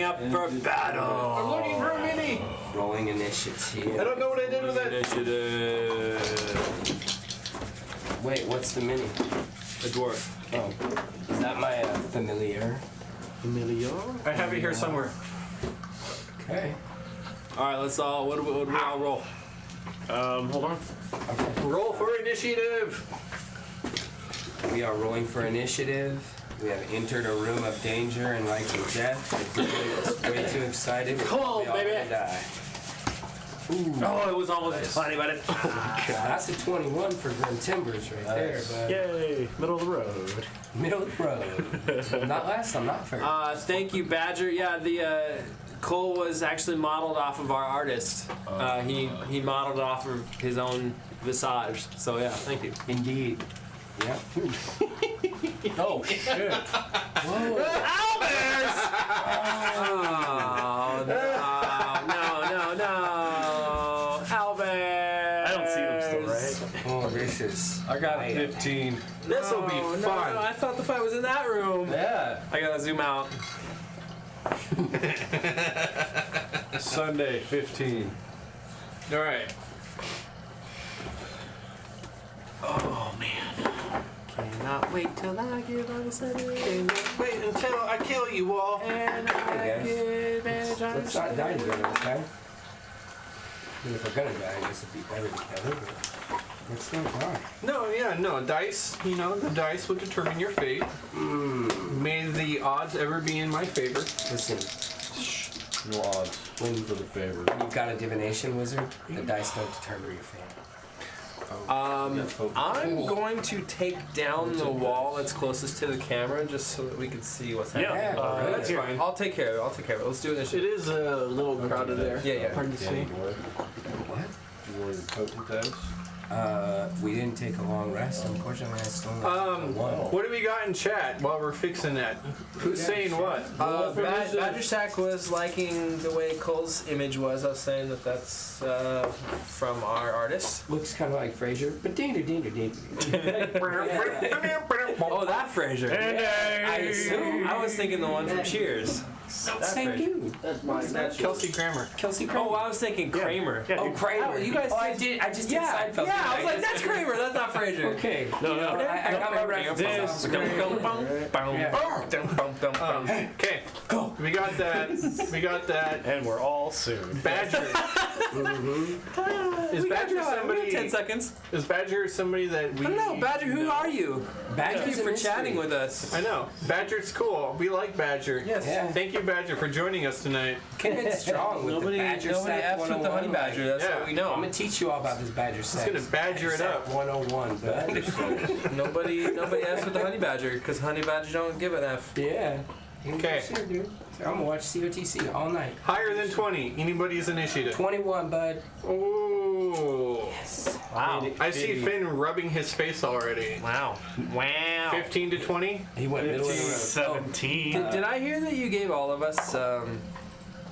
up for battle. I'm looking for a mini. Rolling initiative. I don't know what I did with it. Initiative. Wait, what's the mini? A dwarf. Oh, is that my familiar? Familiar? I have it here somewhere. Okay. All right, let's all. What do we all roll? Hold on. Roll for initiative. We are rolling for initiative. We have entered a room of danger and likely death. The group is way too excited. Come on, We all baby. gonna die. Oh, it was almost Nice. funny, but it. That's a 21 for Grim Timbers right there, but Yay! Middle of the road. middle of the road. Not last, I'm not fair. Thank you, Badger. Yeah, the Cole was actually modeled off of our artist. He modeled off of his own visage. So yeah, thank you. Indeed. Yeah. Oh shit! Owlbears! Oh no! Owlbears! I don't see them still, right? Oh, this is. I got 15. This will be No, fun. I thought the fight was in that room. Yeah. I gotta zoom out. Sunday 15. All right. Cannot wait till I get on the Sunday. Wait until I kill you all. And I guys. get advantage on Let's not die together, okay? I mean, if we're gonna die, I guess it'd be better together, but let's not die. No, dice. You know, the dice will determine your fate. May the odds ever be in my favor. Listen, No odds. when For the favor. you've got a divination wizard, the dice don't determine your fate. I'm going to take down the wall that's closest to the camera just so that we can see what's happening. Yeah. That's fine. I'll take care of it. Let's do this. It is a little crowded there. Yeah. Hard to see. What? You want your potent dice? We didn't take a long rest, unfortunately. I still have one. What do we got in chat while we're fixing that? Who's saying what? Badger Sack was liking the way Cole's image was. I was saying that that's from our artist. Looks kind of like Frasier, but ding. Oh, that Frasier. I assume. I was thinking the one from Cheers. That Same Frasier. dude. Kelsey Grammer. Kelsey Kramer. Oh, I was thinking Kramer. Yeah, Oh, dude. Kramer. You guys Oh, I did- just did Yeah, Seinfeld. yeah. I was like, that's Kramer. That's not Frasier. Okay. No. I got my reference. Okay, go. We got that. And we're all sued. Badger. Is We got Badger 10 somebody? seconds. Is Badger somebody that we? I don't know, Badger, who are you? Thank Badger's you a for mystery. chatting with us. I know. Badger's cool. We like Badger. Yes. Yeah. Thank you, Badger, for joining us tonight. Came in strong with Nobody the Badger F's Sack with the honey 101. badger. That's Yeah. what we I'm know. gonna teach you all about this Badger Sack. Just gonna badger it up. 101. Badger Sack. Nobody F's with the honey badger because honey badger don't give an F. Yeah. Okay. Shit, dude. I'm gonna watch COTC all night. Higher than 20. Anybody's initiative. 21, bud. Oh. Wow. I see Finn rubbing his face already. Wow. 15 to 20. He went middle of the road. 17. Did I hear that you gave all of us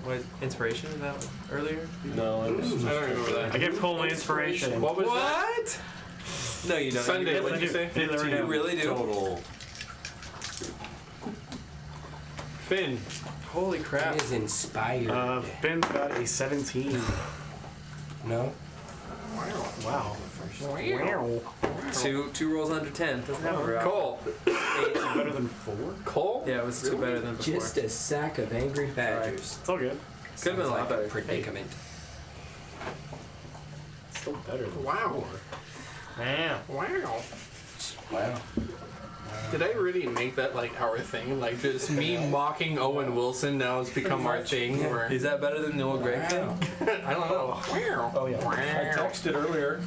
what inspiration in that one earlier? No, it was. I don't remember I that. gave Cole my inspiration. What was that? What? No, you don't. Sunday, You what really did you say? 15. You really do. Total. Finn. Holy crap. He is inspired. Ben's got a 17. No? Wow. Two rolls under 10. Doesn't happen very often. Cole. Better than 4? Cole? Yeah, it was two better than before. Just a sack of angry badgers. It's all good. Could have been a lot Sounds like better. predicament. Still better than Wow. 4. Wow. Wow. Wow. Did I really make that like our thing? Like just me mocking Owen Wilson now has become our thing? Or Is that better than the old Greg thing? I don't know. Wow. Oh, yeah. I texted earlier.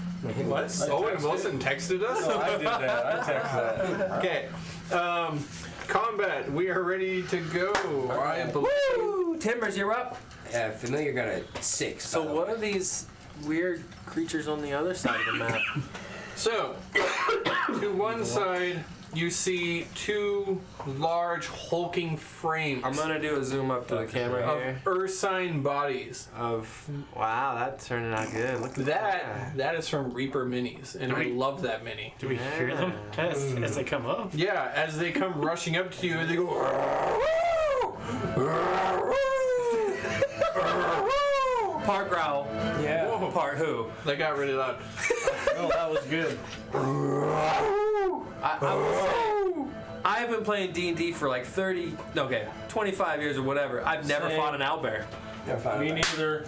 What? Owen Wilson texted us? Oh, I did that. I texted that. Okay. Combat. We are ready to go. I believe. Woo! Timbers, you're up. Familiar got a 6. So what are these weird creatures on the other side of the map? So, to one side, you see two large hulking frames I'm gonna do a zoom up to the camera of here. ursine bodies. Wow, that's turning out good. Look at That is from Reaper minis, and I love that mini. Do we hear them as they come up? Yeah, as they come rushing up to you, they go. Part growl. Yeah. Whoa. Part who? That got really loud. Oh, that was good. I would say, I've been playing D&D for like 25 years or whatever. I've never Same. fought an owlbear. Never found Me it. neither.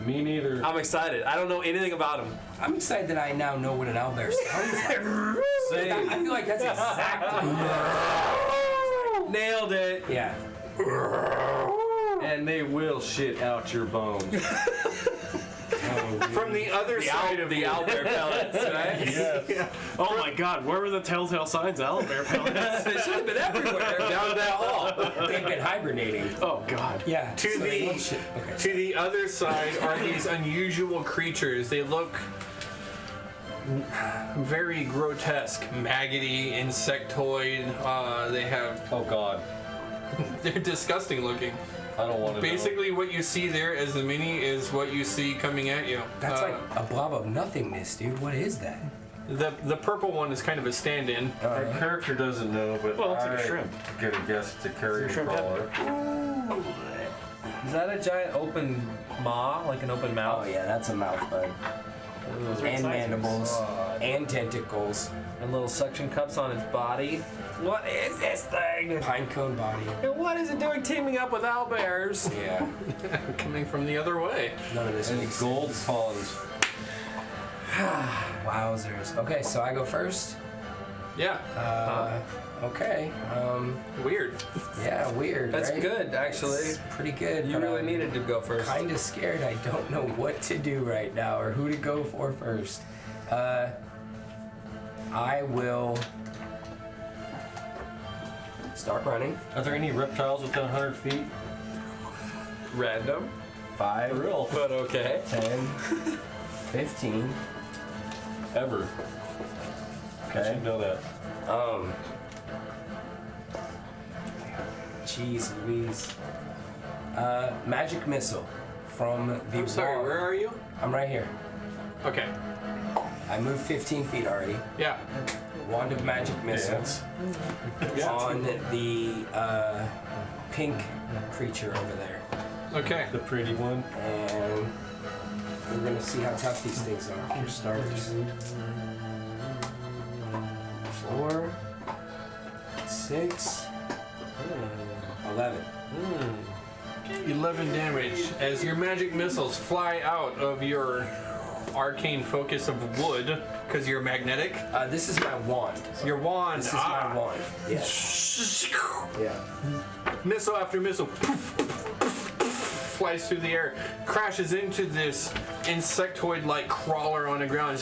Me neither. I'm excited. I don't know anything about him. I'm excited that I now know what an owlbear sounds like. Same. I feel like that's exactly. Nailed it. Yeah. And they will shit out your bones. From the other side of The owlbear pellets, right? Yes. Oh my god, where were the telltale signs of owlbear pellets? They should have been everywhere down that hall. They've been hibernating. Oh god. Yeah. To so they the- love shit. Okay. To the other side are these unusual creatures. They look very grotesque, maggoty, insectoid. They have, Oh God. they're disgusting looking. I don't want to. Basically, what you see there as the mini is what you see coming at you. That's like a blob of nothingness, dude. What is that? The purple one is kind of a stand-in. Our character doesn't know, but Well, it's like a shrimp. Gonna guess it's a carrion shrimp head. crawler. Is that a giant open maw, like an open mouth? Oh yeah, that's a mouth bud. And mandibles. God. And tentacles. And little suction cups on its body. What is this thing? Pinecone body. And what is it doing teaming up with owlbears? Yeah. Coming from the other way. None of this And makes gold sense. pawns. Wowzers. Okay, so I go first. Yeah. Okay. Weird. Yeah, weird. That's right? good, actually. It's pretty good. You but really I'm needed to go first. Kind of scared. I don't know what to do right now or who to go for first. I will start running. Are there any reptiles within 100 feet? Random, 5, For real? but okay. 10, 15. Ever. I Okay. should know that. Jeez Louise. Magic missile from the I'm sorry, wall. where are you? I'm right here. Okay. I moved 15 feet already. Yeah. Wand of magic missile Dance. on the pink creature over there. Okay. The pretty one. And we're gonna see how tough these things are for starters. 4, 6, 11. 11 damage as your magic missiles fly out of your arcane focus of wood because you're magnetic. This is my wand. Your wand. This is my wand. Yes. Yeah. Missile after missile flies through the air, crashes into this insectoid-like crawler on the ground.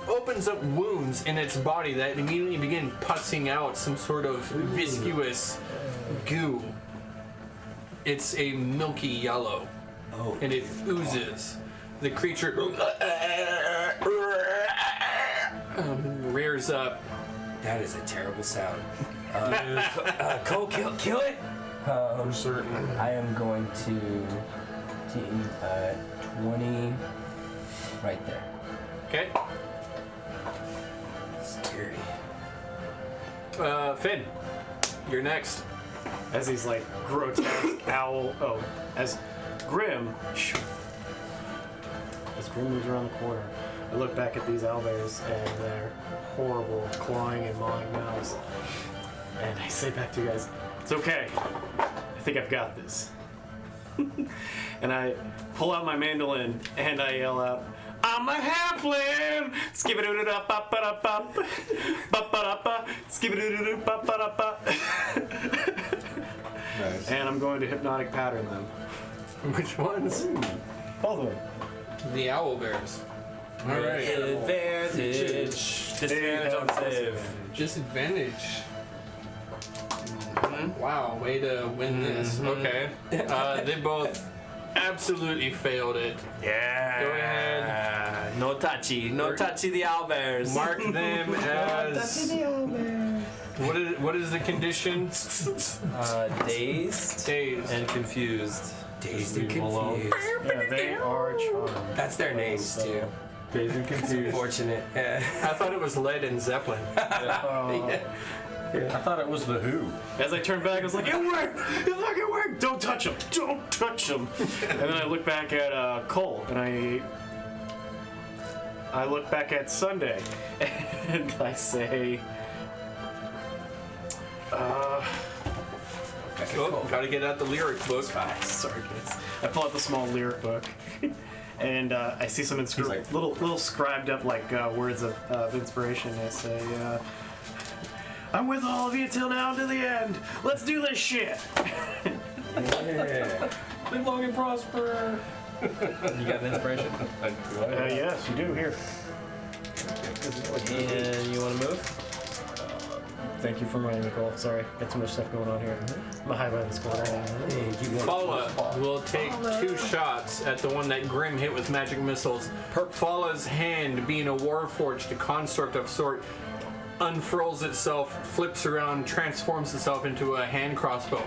Opens up wounds in its body that immediately begin pussing out some sort of viscous goo. It's a milky yellow, Oh. and it oozes. The creature rears up. That is a terrible sound. Cole, kill it. For certain. I am going to 20 right there. Okay, Scary. Finn, you're next. As these like grotesque owl. Oh, as Grim moves around the corner, I look back at these owlbears and their horrible clawing and mawing mouths, and I say back to you guys, "It's okay. I think I've got this." And I pull out my mandolin and I yell out, "I'm a halfling! Skibidoo-doo-da-ba-ba-da-ba. Ba-ba-da-ba. Skibidoo-doo-doo-ba-ba-da-ba." Nice. And I'm going to hypnotic pattern them. Which ones? Both of them. The owl bears. All right. Advantage. Disadvantage on save. Disadvantage. Wow, way to win this. Okay. They both absolutely failed it. Yeah. Go ahead. No touchy. No touchy the owlbears. Mark them as. What is the condition? Dazed Dazed. and confused. Dazed and Leave 'em alone. confused. Yeah, they are charmed. That's their names too. Dazed and confused. Unfortunate. Yeah. I thought it was Led and Zeppelin. Oh. Yeah. I thought it was the Who. As I turned back, I was like, it worked! It fucking worked! Don't touch him! Don't touch him! And then I look back at Cole, and I look back at Sunday, and I say, Oh, gotta get out the lyric book. sorry guys. I pull out the small lyric book, and I see some like- little scribed up like words of inspiration. I say, I'm with all of you till now to the end. Let's do this shit. Yeah. Live long and prosper. You got an inspiration? Yes, you do here. And you want to move? Thank you for reminding me, Cole. Sorry, got too much stuff going on here. I'm behind by this corner. Fala will take 2 shots at the one that Grim hit with magic missiles. Fala's hand, being a warforged, a construct of sort, unfurls itself, flips around, transforms itself into a hand crossbow.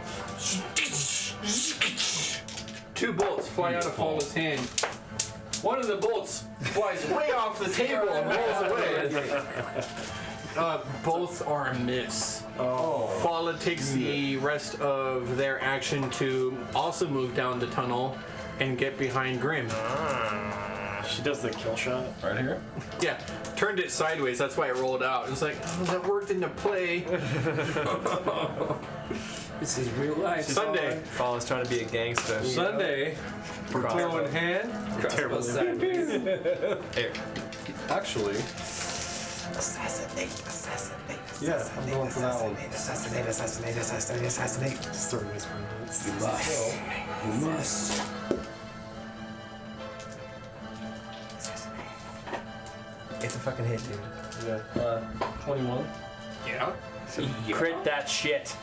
2 bolts fly out of Fala's hand. One of the bolts flies way off the table and rolls away. Both are a miss. Fala takes the rest of their action to also move down the tunnel and get behind Grim. She does the kill shot. Right here? Yeah, turned it sideways, that's why it rolled out. It's like, oh, that worked into play. This is real life. Sunday. Fall's trying to be a gangster. Sunday, crossbow in hand. Crossbow sideways. Here. Actually, Assassinate. yeah, I'm going for that one. Assassinate. Just start whispering. You must. It's a fucking hit, dude. Yeah. 21. Yeah. Crit that shit.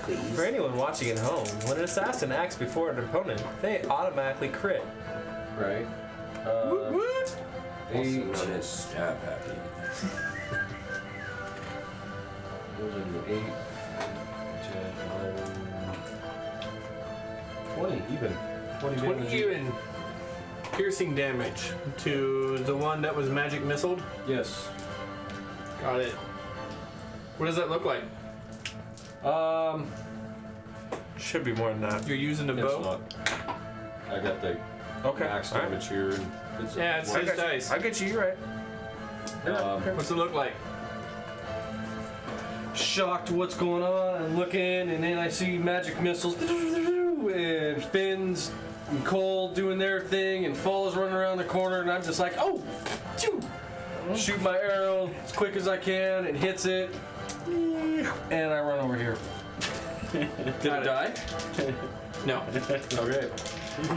Please. For anyone watching at home, when an assassin acts before an opponent, they automatically crit. Right. What? Also 8. known as stab happy. Those are the 8. 10, 11. 20 even. 20 20 damage. even. Piercing damage to the one that was magic missiled. Yes. Got it. What does that look like? Should be more than that. You're using a It's bow? not. I got the Okay. max alright. damage here. And it's Yeah, it's his dice. I get you, you're right. What's it look like? shocked what's going on and looking, and then I see magic missiles and Finn's and Cole doing their thing, and Fala's running around the corner, and I'm just like, oh, phew. Shoot my arrow as quick as I can, it hits it, and I run over here. Did it die? No. Okay.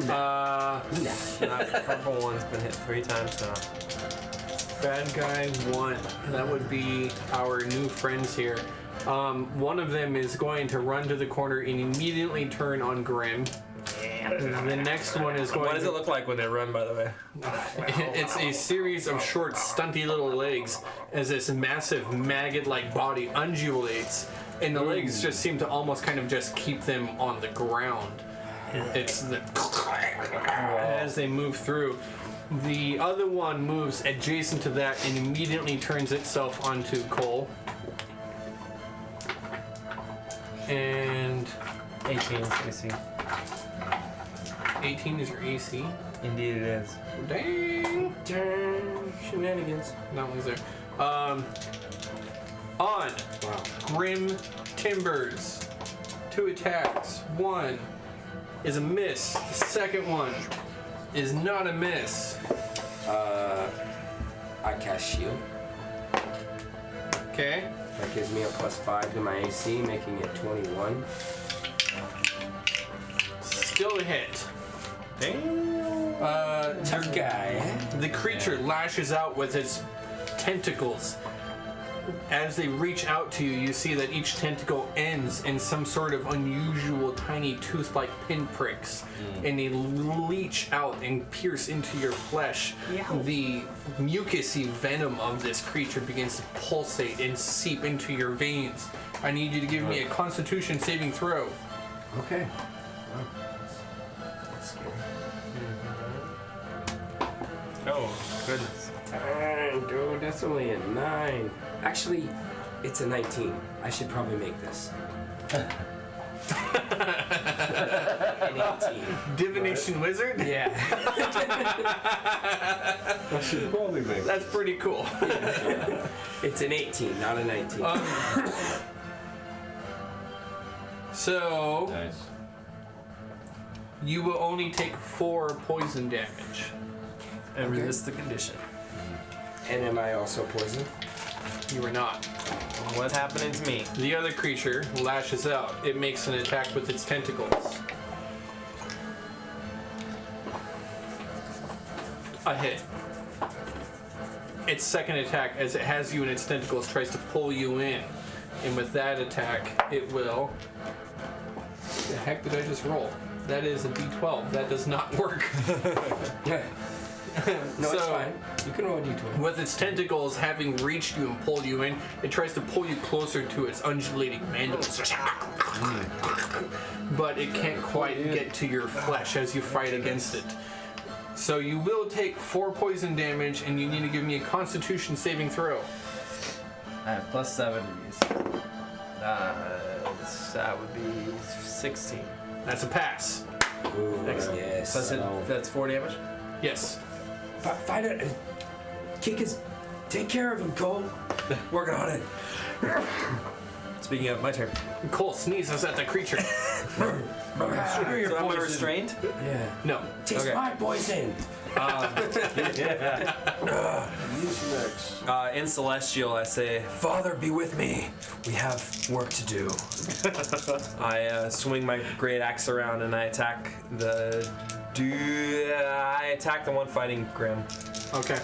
That purple one's been hit 3 times now. Bad guy 1. That would be our new friends here. One of them is going to run to the corner and immediately turn on Grim. The next one is going What does it look like when they run, by the way? It's a series of short, stunty little legs as this massive maggot-like body undulates, and the legs just seem to almost kind of just keep them on the ground. It's the as they move through. The other one moves adjacent to that and immediately turns itself onto Cole. And 18 AC. 18 is your AC. Indeed it is. Dang. Shenanigans. That one's there. On Grim Timbers. 2 attacks. 1 is a miss. The second one is not a miss. I cast shield. Okay. That gives me a +5 to my AC, making it 21. Still a hit. Tough guy. The creature lashes out with its tentacles. As they reach out to you, you see that each tentacle ends in some sort of unusual tiny tooth-like pinpricks, and they leach out and pierce into your flesh. The mucousy venom of this creature begins to pulsate and seep into your veins. I need you to give me a Constitution saving throw. Okay. That's scary. Oh, goodness. Fine, dude. That's only a 9. Actually, it's a 19. I should probably make this. An 18. Divination wizard? Yeah. I should probably make That's pretty cool. It's an 18, not a 19. So Nice. you will only take 4 poison damage. And Okay. resist the condition. And am I also poisoned? You are not. What's happening to me? The other creature lashes out. It makes an attack with its tentacles. A hit. Its second attack, as it has you in its tentacles, tries to pull you in. And with that attack, it will... The heck did I just roll? That is a d12. That does not work. Yeah. No, it's So- fine. You can roll a d20. With its tentacles having reached you and pulled you in, it tries to pull you closer to its undulating mandibles. But it can't quite get to your flesh as you fight against it. So you will take 4 poison damage, and you need to give me a Constitution saving throw. I have +7 to these. That would be 16. That's a pass. Ooh, Excellent. yes. So that's 4 damage? Yes. Fight it. Kick his. Take care of him, Cole. Working on it. Speaking of, my turn. Cole sneezes at the creature. Screw your So I'm poison. restrained? Yeah. No. Taste Okay. my poison. Next. In Celestial, I say, Father, be with me. We have work to do. I swing my great axe around and I attack the one fighting Grim. Okay.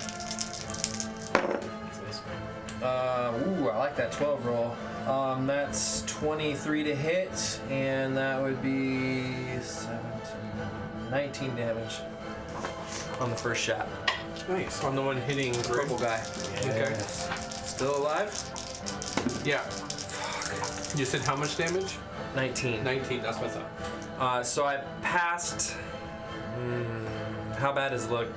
I like that 12 roll. That's 23 to hit, and that would be 19 damage on the first shot. Nice. On the one hitting Purple guy. Okay. Still alive? Yeah. You said how much damage? 19. 19. That's what's up. So I passed. How bad does it look?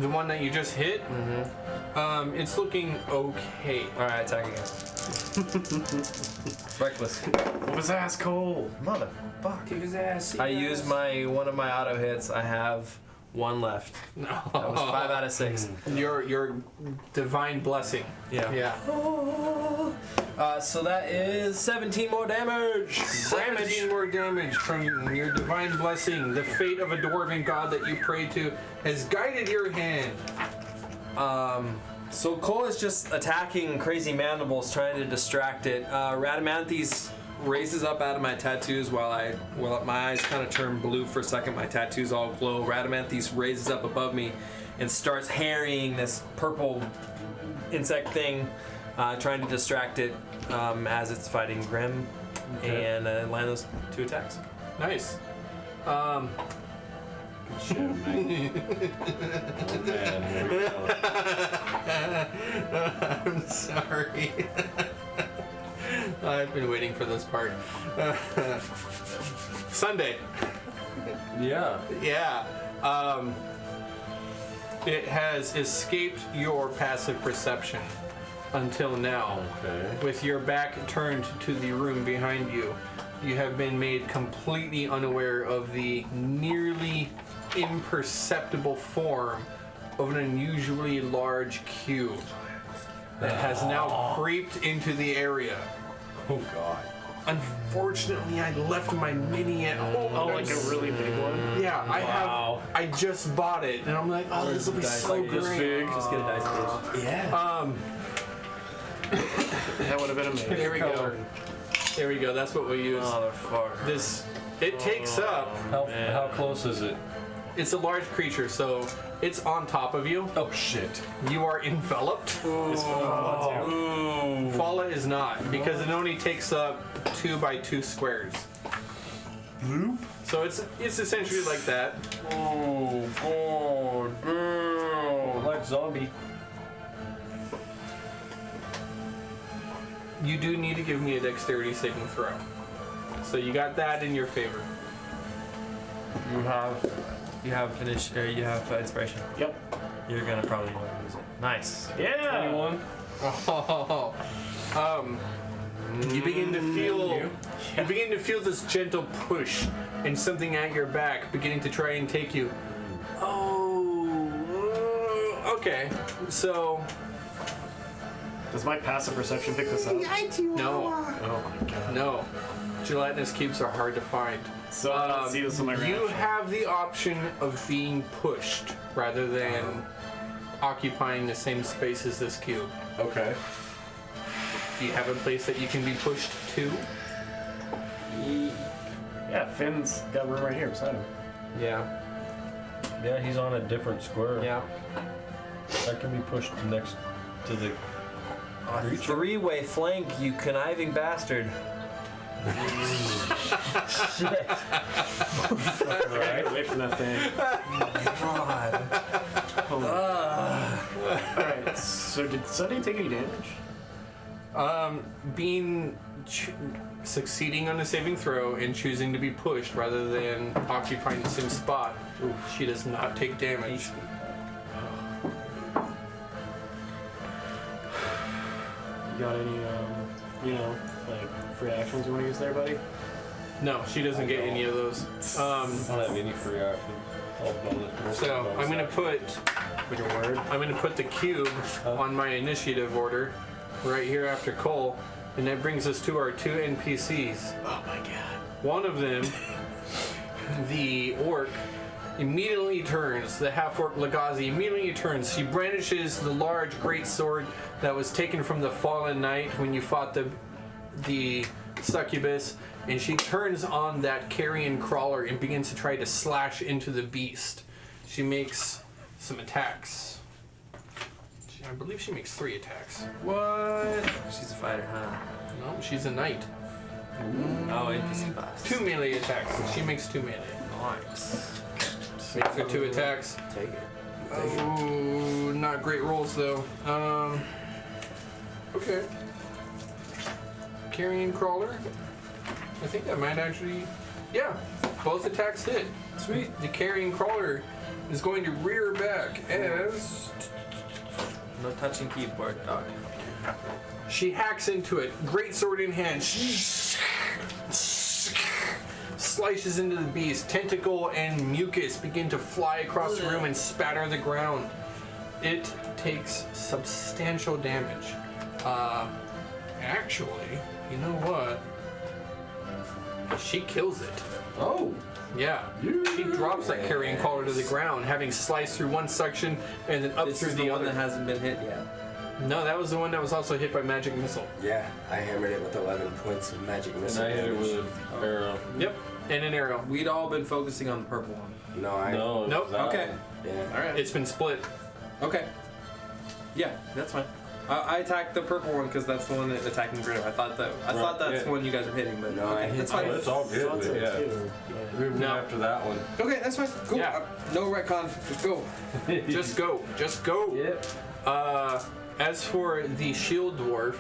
The one that you just hit? Mm-hmm. It's looking okay. Alright, attack again. Reckless. What was ass Cole? Motherfucker. Kick his ass. I used one of my auto hits. I have 1 left. No. That was 5 out of 6. Your divine blessing. Yeah. Yeah. So that is 17 more damage. 17 more damage from your divine blessing. The fate of a dwarven god that you pray to has guided your hand. So Cole is just attacking crazy mandibles, trying to distract it. Radamanthes raises up out of my tattoos while my eyes kind of turn blue for a second. My tattoos all glow. Radamanthes raises up above me and starts harrying this purple insect thing, trying to distract it as it's fighting Grim, and land those 2 attacks. Nice. Shit, mate. Oh man, here we go. I'm sorry. I've been waiting for this part. Sunday. Yeah. Yeah. It has escaped your passive perception until now. Okay. With your back turned to the room behind you, you have been made completely unaware of the nearly imperceptible form of an unusually large cube that has now creeped into the area. Oh god. Unfortunately, I left my mini at home. Oh, like a really big one? Yeah, Wow. I just bought it, and I'm like, oh, this will be so This great. big. Just get a dice page. Yeah. That would have been amazing. There we go. Color. There we go. That's what we use. Motherfucker. This it takes up. How close is it? It's a large creature, so it's on top of you. Oh shit. You are enveloped. Fala is not, because it only takes up 2 by 2 squares. So it's essentially like that. Oh god. Oh, like zombie. You do need to give me a dexterity saving throw. So you got that in your favor. You have finish, or you have inspiration. Yep. You're gonna probably want to use it. Nice. Yeah. 21. Oh, you begin to feel you begin to feel this gentle push and something at your back beginning to try and take you. Oh, okay. So Does my passive perception pick this up? no, Oh my god. no. Gelatinous cubes are hard to find. So let's see this on my You reaction. have the option of being pushed rather than occupying the same space as this cube. Okay. Do you have a place that you can be pushed to? Yeah, Finn's got room right here beside him. Yeah. Yeah, he's on a different square. Yeah. That can be pushed next to the creature. Three-way flank, you conniving bastard. Shit. Alright, away from that thing. God. Alright, so did Sunday take any damage? Succeeding on a saving throw and choosing to be pushed rather than occupying the same spot, she does not take damage. You got any, like free actions you want to use there, buddy? No, she doesn't get any of those. I don't have any free actions. All bonus. So I'm gonna put With your word? the cube on my initiative order right here after Cole, and that brings us to our two NPCs. Oh my god. One of them, the orc, immediately turns. The half-orc Legazi immediately turns. She brandishes the large great sword that was taken from the fallen knight when you fought the succubus, and she turns on that carrion crawler and begins to try to slash into the beast. She makes some attacks. I believe she makes 3 attacks. What? She's a fighter, huh? No, she's a knight. Oh, NPC class. 2 melee attacks. She makes 2 melee. Nice. Makes her 2 attacks. Take it. Oh, not great rolls though. Okay. Carrion crawler. I think that might actually. Yeah, both attacks hit. Sweet. The carrion crawler is going to rear back as No touching keyboard, dog. she hacks into it. Great sword in hand. Slices into the beast. Tentacle and mucus begin to fly across the room and spatter the ground. It takes substantial damage. Actually, you know what? She kills it. Oh. Yeah. She drops that carrion crawler to the ground, having sliced through one section and then up This through is the the one other. that hasn't been hit yet. No, that was the one that was also hit by magic missile. Yeah, I hammered it with 11 points of magic And missile. I hit it with damage. an arrow. Yep. And an arrow. We'd all been focusing on the purple one. No, I. No. Nope. that Okay. one. Yeah. Alright. It's been split. Okay. Yeah, that's fine. I attacked the purple one because that's the one that attacking Grim. I thought that's yeah. the one you guys were hitting, but No, I okay, hit that's fine. Oh, it's all good. Thought But so yeah. too. We went No. after that one. Okay, that's fine. Cool. Yeah. No retcon. Let's go. Just go. Just go. Yep. As for the shield dwarf,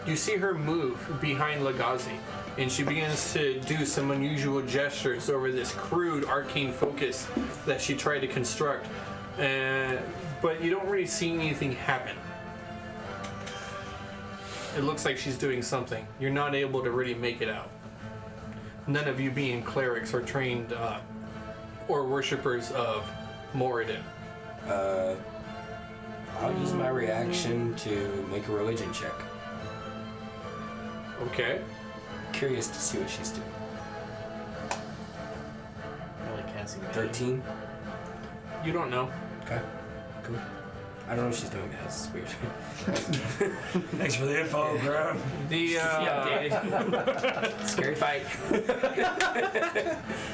you see her move behind Legazi, and she begins to do some unusual gestures over this crude arcane focus that she tried to construct. But you don't really see anything happen. It looks like she's doing something. You're not able to really make it out. None of you being clerics or trained or worshippers of Moradin. I'll use my reaction to make a religion check. Okay. Curious to see what she's doing. I like Cassie. 13. You don't know. Okay. Cool. I don't know what she's doing, guys. It's weird. Thanks for the info, bro. The Scary fight.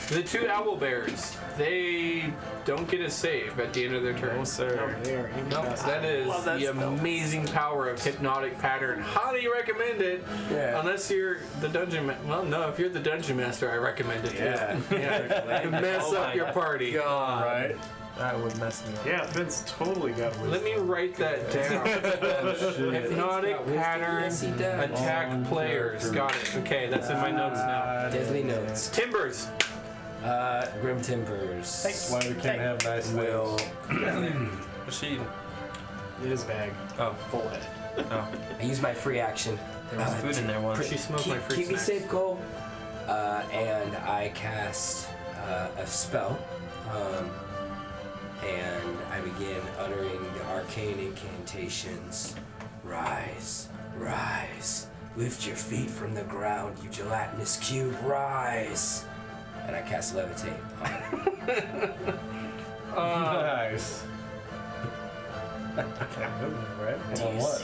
the 2 owl bears, they don't get a save at the end of their turn. No, sir. They are Nope, that is Love that the spell. amazing power of hypnotic pattern. Highly recommend it. Yeah. Unless you're the dungeon well, no, if you're the dungeon master, I recommend it. Yeah. Yeah. Mess Oh up my your party. God. Right. That would mess me up. Yeah, Finn's totally got wisdom. Let me write that down. Hypnotic pattern, Yes, he does. attack players. Got it. Okay, that's in my notes now. Deadly notes. Timbers. Grim Timbers. That's why we can't have nice Will. What's she eating? His bag. Oh, Full head. oh. I use my free action. There was food in there once. She smoked my fruit Keep me snacks. safe, Cole. And I cast a spell. And I begin uttering the arcane incantations. Rise, rise. Lift your feet from the ground, you gelatinous cube. Rise. And I cast levitate on it. Nice. Right? On what?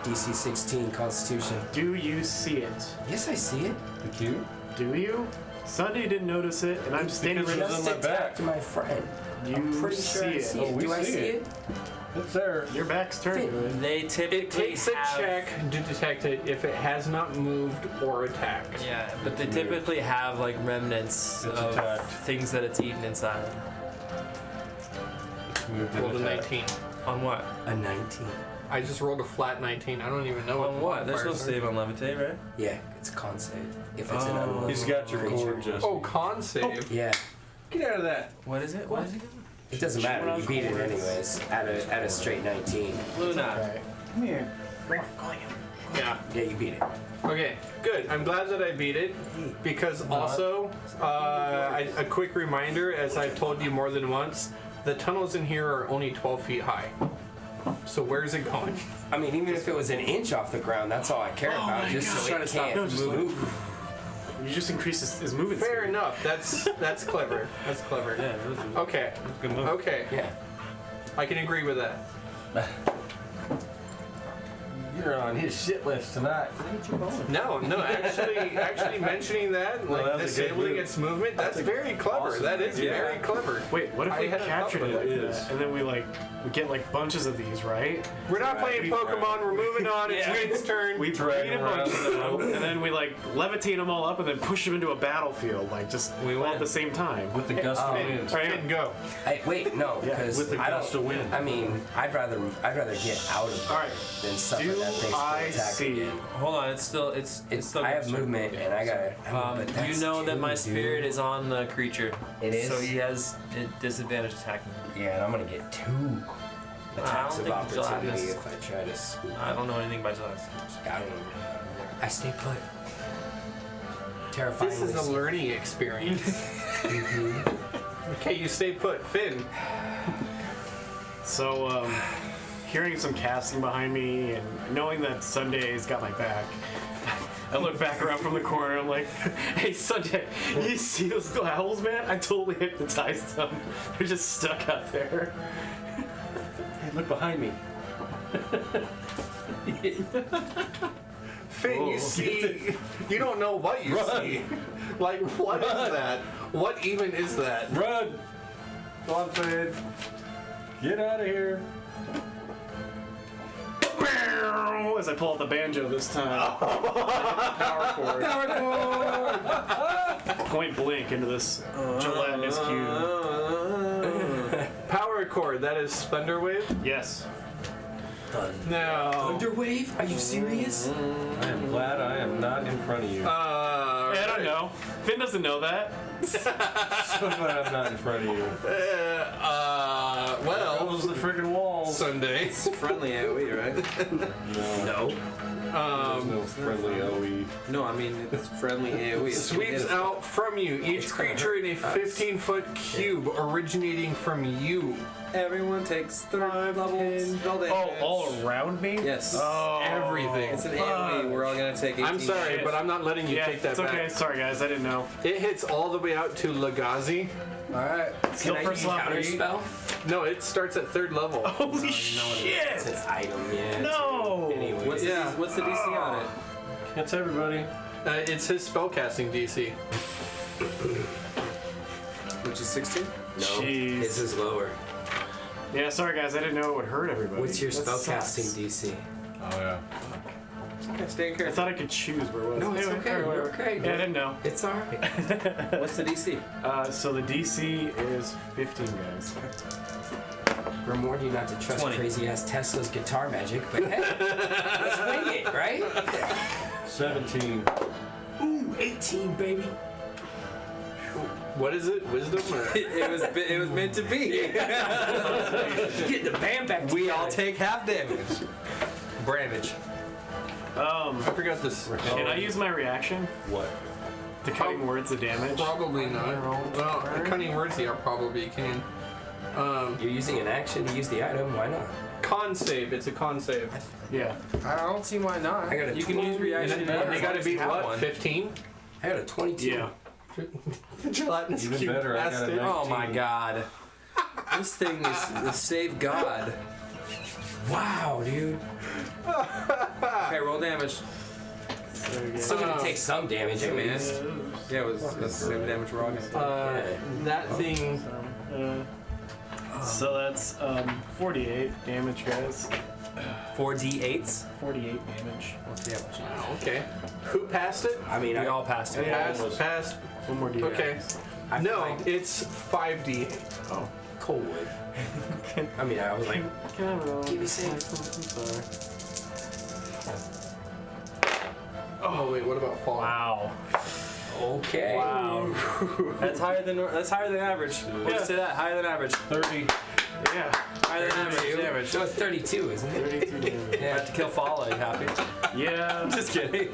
DC 16 Constitution. Do you see it? Yes, I see it. The cube? Do you? Sunday didn't notice it, and I'm standing Because right it's Just on my back. attacked my friend. I'm You pretty sure I see see it. it. Oh, we Do I see see it. it? It's there. Your back's turned to it. They typically It takes a have, check to detect it if it has not moved or attacked. Yeah, but they typically have like remnants It's of attacked. things that it's eaten inside. Moved Rolled a and attacked. 19. On what? A 19. I just rolled a flat 19. I don't even know what On the what? There's no modifiers are. save on levitate, right? Yeah, it's a con save. If it's an Oh. unwilling He's got your creature. cord, Jesse. Oh, con save. Yeah, Get out of that. What is it? What is it? it doesn't matter. You beat it anyways. At a straight 19. Luna. Okay. Come here. Yeah. Yeah, you beat it. Okay, good. I'm glad that I beat it because also, a quick reminder, as I've told you more than once, the tunnels in here are only 12 feet high. So where's it going? I mean, even if it was an inch off the ground, that's all I care about. Just so Trying it to stop can't No, just move. You just increase his movement Fair speed. enough. That's clever. That's clever. Yeah, it was a Okay. good move. Okay. Yeah. I can agree with that. You're on his shit list tonight. No, actually mentioning that, Well, like that was a good disabling move. its movement, that's very clever. awesome That is idea. very clever. Wait, what if I we hadn't captured thought it about like it. that, and then we get like bunches of these, right? We're not playing Pokemon. We're moving on. It's Finn's turn. We drag breed a bunch of them, and then we like levitate them all up, and then push them into a battlefield, like just We all win. at the same time. With the gust of Finn, wind. Finn, go. Wait, no, Yeah, because with the I gust don't. of wind. I mean, I'd rather get out of it All right. than suffer Do that thing's I attack see? again. Hold on, it's still I have movement and I gotta. but you that's know that my two, spirit dude. is on the creature. It is? So he has a disadvantage attacking. Yeah, and I'm gonna get 2 attacks of think the opportunity gelatinous- if I try to swoop. I don't know anything about gelatinous. I don't know. I stay put. Terrifying. This is a learning experience. Okay, you stay put, Finn. So, hearing some casting behind me and knowing that Sunday's got my back, I look back around from the corner. I'm like, "Hey, Sunday, you see those owls, man? I totally hypnotized them. They're just stuck out there." Hey, look behind me. Finn, Whoa. you see. You don't know what you Run. see. Like, what is that? What even is that? Run! Go on, Finn. Get out of here. As I pull out the banjo this time, power chord. Point blank into this gelatinous cube. Power chord. That is Thunderwave. Yes. No. Thunderwave? Are you serious? I am glad I am not in front of you. Hey, I don't know. Finn doesn't know that. So glad I'm not in front of you. Well, Those the freaking walls. Sunday. It's friendly AoE, right? No. There's no friendly OE. No, I mean it's friendly AoE. It's gonna Sweeps hit us. out from you. Each creature in a 15-foot cube originating from you. Everyone takes 3 levels. Spell damage. Oh, all around me? Yes. Oh. Everything. It's an AoE. We're all gonna take 18. I'm sorry, shit. but I'm not letting you Yeah, take that it's okay. back. Sorry, guys. I didn't know. It hits all the way out to Legazi. Alright. Still Can I first use level. counter spell? No, it starts at 3rd level. Holy It's shit! an item, yeah. No. Anyway. What's, Yeah. what's the DC on it? It's everybody. It's his spellcasting DC. Which is 16? No, Jeez. his is lower. Yeah, sorry, guys. I didn't know it would hurt everybody. What's your That spellcasting sucks. DC? Oh, yeah. Okay, stay in I character. thought I could choose where it was. No, it's Anyway, okay. alright, You're whatever. okay. Yeah, I dude. didn't know. It's alright. What's the DC? So the DC is 15, guys. Reward you not to trust 20. crazy ass Tesla's guitar magic, but hey, let's wing it, right? 17. Ooh, 18, baby. What is it? Wisdom or? it was meant to be. Get the band back We together. all take half damage. Bramage. I forgot this. Can I use my reaction What? to cutting words of damage? Probably not. Well, cunning words, yeah, probably can. You're using an action to use the item, why not? Con save. It's a con save. Yeah. I don't see why not. I got a You can use reaction. And they got to be what? One. 15. I got a 22. Yeah. Gelatinous Even cube better, I got a bastard. 19. Oh my god. This thing is the save god. Wow, dude. Okay, roll damage. Still gonna take some damage, at man. least. Yeah, it was the same damage we're all getting. That thing. So that's 48 damage, guys. 4d8s. 48 damage. Wow, okay. Who passed it? I mean, We I all passed it. Passed. One more D. Okay. I feel No, like it's 5d8. Oh. Coldwood. I mean, I was like, Can I roll? Give me save. I'm sorry. Oh wait, what about fall? Wow. okay. Wow. That's higher than average. We'll just say that higher than average. 30. Yeah. Higher than average damage. So it's 32, isn't it? 32 damage. You have to kill Fala. You happy? Yeah. Just kidding.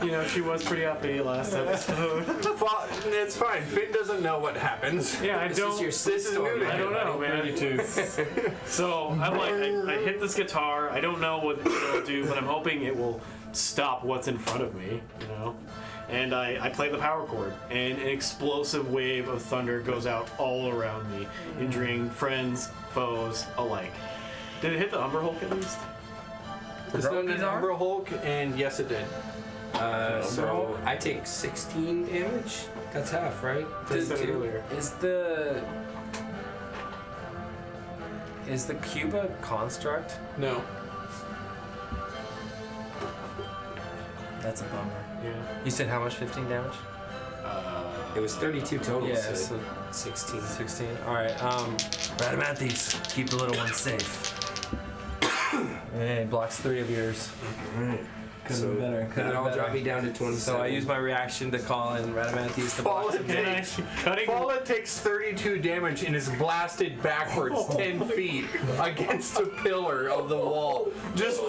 You know, she was pretty upbeat last episode. Fall, it's fine. Finn doesn't know what happens. Yeah, I This don't. is your This is new to I don't him. know, man. 32. So I'm like, I hit this guitar. I don't know what it'll do, but I'm hoping it will stop what's in front of me, you know? And I play the power chord, and an explosive wave of thunder goes out all around me, injuring friends, foes alike. Did it hit the Umber Hulk at least? It's not an Umber Hulk, and yes, it did. So I take 16 damage. That's half, right? I said it 32. earlier. Is the cube a construct? No. That's a bummer. Yeah. You said how much? 15 damage? It was 32 total. Yeah, so so 16. 16. All right. Radamanthus, keep the little one safe. Hey, blocks 3 of yours. Could've been better. That all dropped me down to 27. So I use my reaction to call in Radamanthus to block Falla some takes, Cutting. Falla takes 32 damage and is blasted backwards 10 feet against a pillar of the wall. Just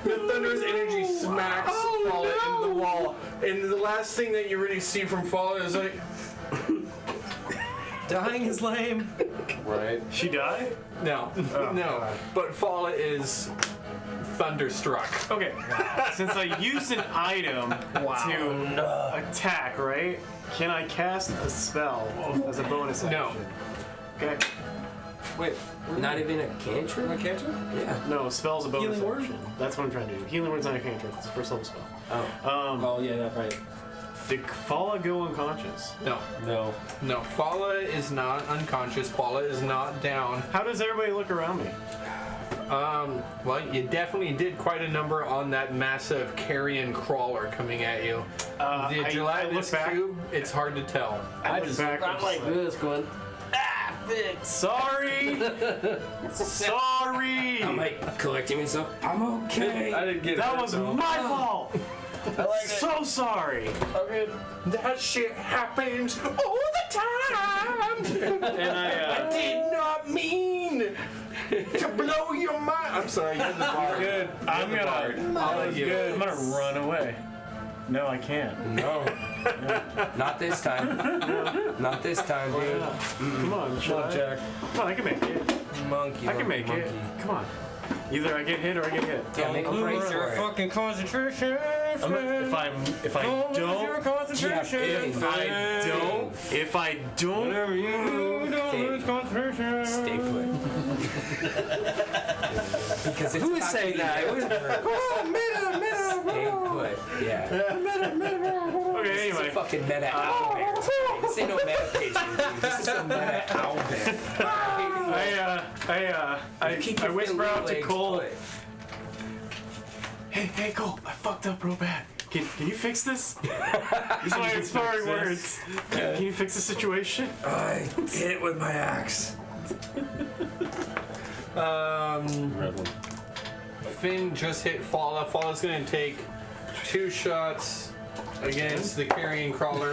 the thunder's energy smacks Falla into the wall, and the last thing that you really see from Falla is like, Dying is lame. Right? She died? no, no. But Falla is thunderstruck. Okay. Since I used an item to attack, right? Can I cast a spell as a bonus action? No. Okay. Wait, Not even a cantrip? a cantrip? Yeah. No, spell's a bonus Healing word? action. That's what I'm trying to do. Healing word's not a cantrip. It's a first level spell. Oh. Oh yeah, right. Did Falla go unconscious? No, No. no. Falla is not unconscious. Falla is not down. How does everybody look around me? Well, you definitely did quite a number on that massive carrion crawler coming at you. The I gelatinous look back. cube, it's hard to tell. I look back. I'm like, this going. sorry! Sorry! I'm like collecting myself. I'm okay. I didn't get That hurt, was though. my fault! So sorry! That shit happens all the time! And I did not mean to blow your mind. I'm sorry, you're the bard. Good. I'm gonna. I'll give it. I'm gonna run away. No, I can't. No. Not this time. Not this time, dude. Come on, Come on, Jack. Come on, I can make it. Monkey. I can make it. Come on. Either I get hit or I get hit. Yeah, make a break for it. fucking concentration. If I don't, concentration. if I don't, Whatever you don't lose concentration. Stay put. Because it's Who is not saying gonna that? be It was- Stay put. Yeah. okay. Anyway, fucking meta owlbear today. This ain't no meditation, dude. This is some meta owlbear. I whisper out to Cole. Hey, Cole, I fucked up real bad. Can you fix this? These are my inspiring words. Can you fix the situation? I hit it with my axe. Red one. Finn just hit Fala. Fala's gonna take 2 shots against the carrion crawler.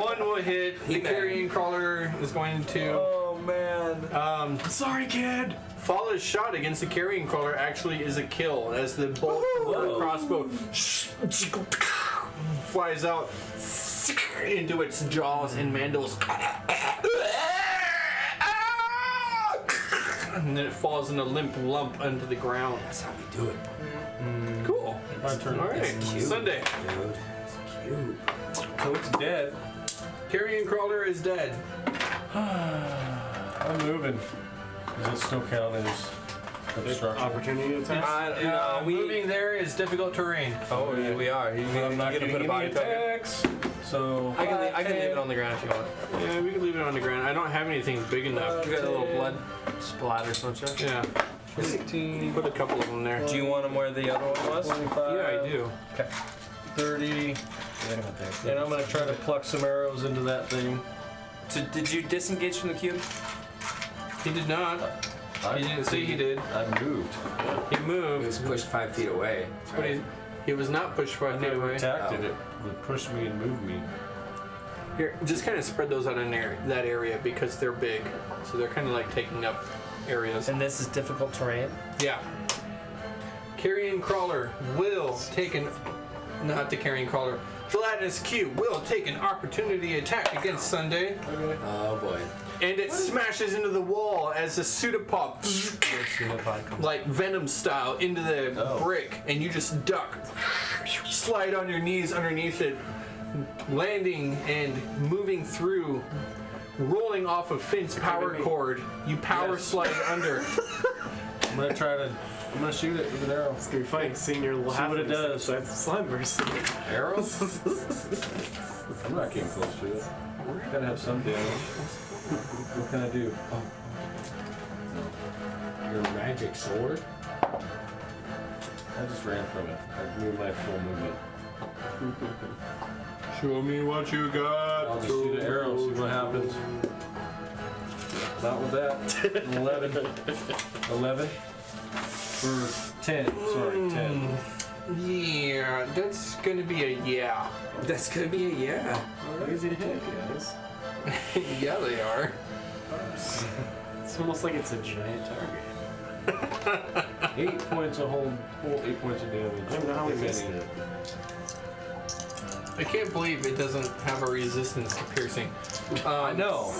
One will hit. The carrion crawler is going to. Oh man. I'm sorry, kid. Fala's shot against the carrion crawler actually is a kill as the bolt from her crossbow flies out into its jaws and mandals. And then it falls in a limp lump onto the ground. That's how we do it. Cool. My turn. All right, It's cute. Sunday. Dude, it's cute. So it's dead. Carrion crawler is dead. I'm moving. Does it still count as obstruction? Opportunity attack. Moving there is difficult terrain. Oh, yeah, we are. I'm not You're getting gonna put a any body token. attacks. So I can leave it on the ground if you want. Yeah, we can leave it on the ground. I don't have anything big enough. You got a little blood splatter, don't you? Yeah, 15, put a couple of them there. Do you want them where the other one was? 25, Yeah, I do. 30, and I'm gonna try to pluck some arrows into that thing. So did you disengage from the cube? He did not. He didn't say he did. I moved. He He moved, was pushed 5 feet away. but he was not pushed 5 feet away. Attacked it. It pushed me and moved me. Here, just kind of spread those out in that area because they're big, so they're kind of like taking up areas. And this is difficult terrain. Yeah. Carrion crawler will take not the carrion crawler. Gelatinous cube will take an opportunity attack against Sunday, Oh boy. and it smashes into the wall as a pseudopod, like Venom style, into the brick, and you just duck, slide on your knees underneath it, landing and moving through, rolling off of Finn's power cord. You power slide under. I'm gonna shoot it with an arrow. It's gonna be funny seeing your little See half what it does. slime burst. Arrows? I'm not getting close to it. Gotta have some damage. What can I do? Oh. Your magic sword? I just ran from it. I moved my full movement. Show me what you got. I'll just shoot an arrow, see what happens. Not with that. 11. 11. For 10. Sorry, 10. Yeah, that's gonna be a yeah. That's gonna be a yeah. Easy to hit, guys. Yeah, they are. It's almost like it's a giant target. 8 points of whole 8 points of damage. I don't know how we if missed any. it. I can't believe it doesn't have a resistance to piercing. I know.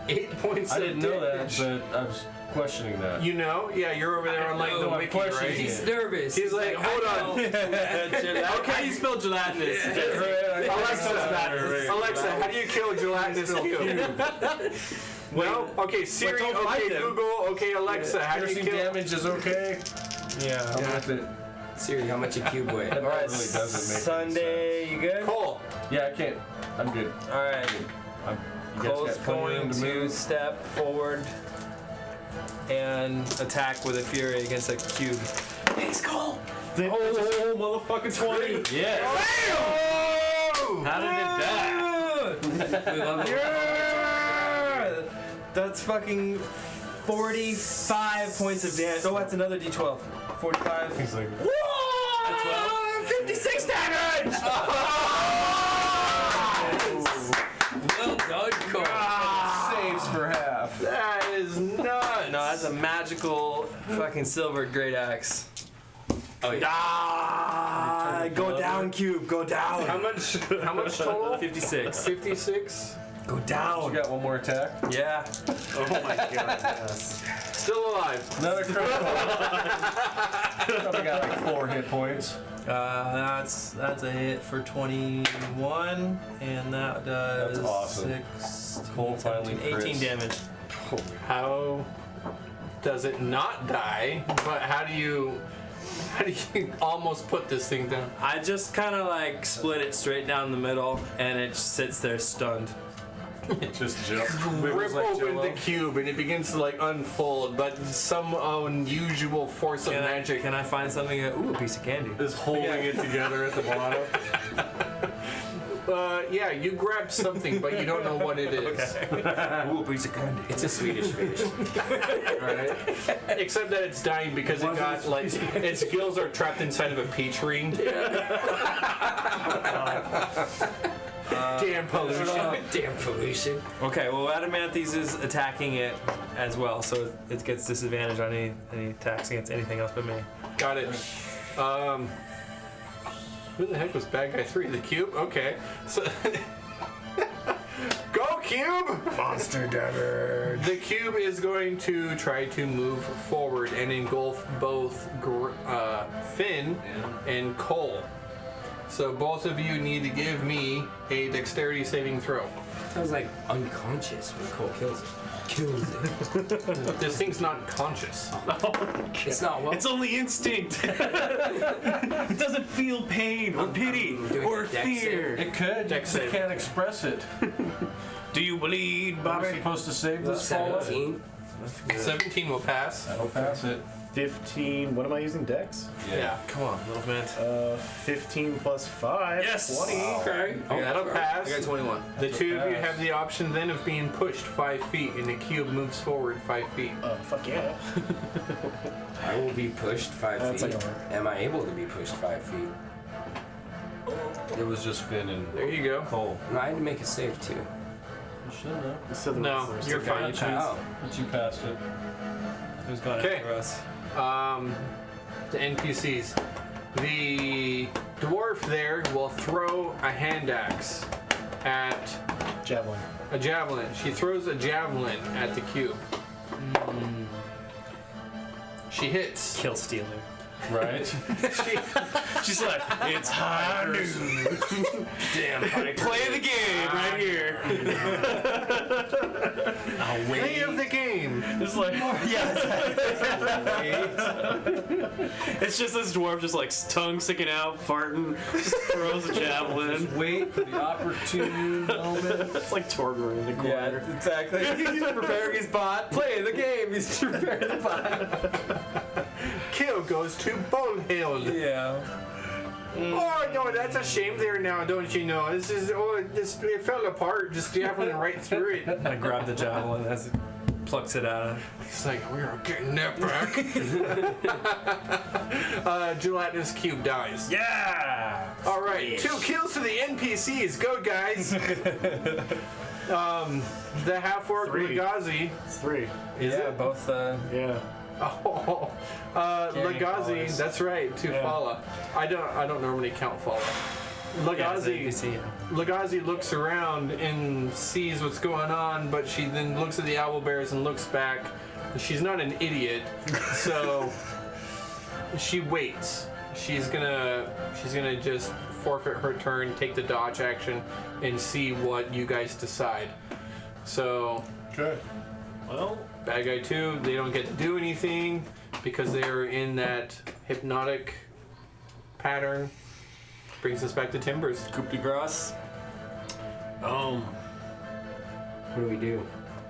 8 points. I of didn't know that, damage. but I was questioning that. You know? Yeah, you're over there on like the know, I'm wiki, questioning right? it. He's nervous. He's like, hold on. How do you spell gelatinous? Alexa, how do you kill gelatinous cube? Well, okay, Siri, don't fight okay, them. Google, okay, Alexa, how do you Piercing kill? damage is okay. Yeah. I'm with it. Siri, how much a cube weigh? All right, really doesn't make any Sunday, you good? Cole, Yeah, I can't. I'm good. All right. You guys Cole's got plenty of going room to to move? step forward and attack with a fury against a cube. Thanks, Cole. Oh, motherfucking 20. Yeah. How did it die? We love it. That's fucking 45 points of damage. Oh, that's another d12. 45. He's like, 56 damage! Well done, Cole. saves for half. that is nuts. No, that's a magical fucking silver great axe. Oh, yeah. Ah, go down, cube, go down. How much total? 56. 56? Go You down. got one more attack? Yeah. Oh my god, yes. Still alive. Another critical. Probably got like 4 hit points. That's a hit for 21, and that does That's awesome. 6, Cole finally 18 crits. damage. How does it not die? But how do you How do you almost put this thing down? I just kind of like split it straight down the middle, and it just sits there stunned. Just jump. Rip open the cube and it begins to like unfold, but some unusual force of magic. Can I find something? Ooh, a piece of candy. Is holding it together at the bottom. Yeah, you grab something, but you don't know what it is. Ooh, a piece of candy. It's a Swedish fish. Right? Except that it's dying because it got like its gills are trapped inside of a peach ring. Damn pollution. Damn pollution. Okay, well, Adamanthes is attacking it as well, so it gets disadvantage on any attacks against anything else but me. Got it. Who the heck was bad guy 3? The cube? Okay. So go cube! Monster dagger. The cube is going to try to move forward and engulf both Finn and Cole. So both of you need to give me a dexterity saving throw. Sounds like unconscious when Cole kills it. Kills it. This thing's not conscious. It's not what? It's only instinct. It doesn't feel pain or pity doing or a dex fear. It could. Dex You save. can't express it. Do you bleed, Are we Bobby? supposed to save this fall? 17. 17 will pass. That'll pass it. 15. What am I using? Dex? Yeah. Come on, little man. 15 plus 5. Yes! 20. Okay. That'll pass. I got 21. The two of you pass. have the option then of being pushed 5 feet, and the cube moves forward 5 feet. Fuck yeah. I will be pushed 5 That's feet. like Am I able to be pushed 5 feet? It was just Finn and There you go. Cole. No, I had to make a save too. You should have. So the No, rest of us you're took fine. a chance. Oh. But you passed it. Who's going Okay. after us? The NPCs. The dwarf there will throw a hand axe at Javelin. a javelin. She throws a javelin at the cube. She hits. Kill stealer. Right? She, She's like, it's high noon. Damn, Play the game right here. play of the game. It's like, it's just this dwarf just like tongue sticking out, farting, just throws a javelin. Wait for the opportune moment. It's like Torgor in the corner. exactly. He's preparing his bot. Play the game. He's preparing the bot. Kill goes to Bullhill. Yeah. Oh no, that's a shame there now, don't you know? This is it fell apart, just javelin right through it. I grab the javelin as it plucks it out. It's like we're getting that back. Gelatinous cube dies. Yeah! All right, 2 kills to the NPCs. Go guys. The half orc 3. Lagazi. It's 3. Is it? Both. Yeah. Oh, Lagazi. follows. That's right. To Yeah. Fala. I don't normally count Fala. Lagazi looks around and sees what's going on, but she then looks at the owlbears and looks back. She's not an idiot, so she waits. She's gonna just forfeit her turn, take the dodge action, and see what you guys decide. So, Okay. Well, bad guy 2, they don't get to do anything because they are in that hypnotic pattern. Brings us back to Timbers. Coup de grace. What do we do?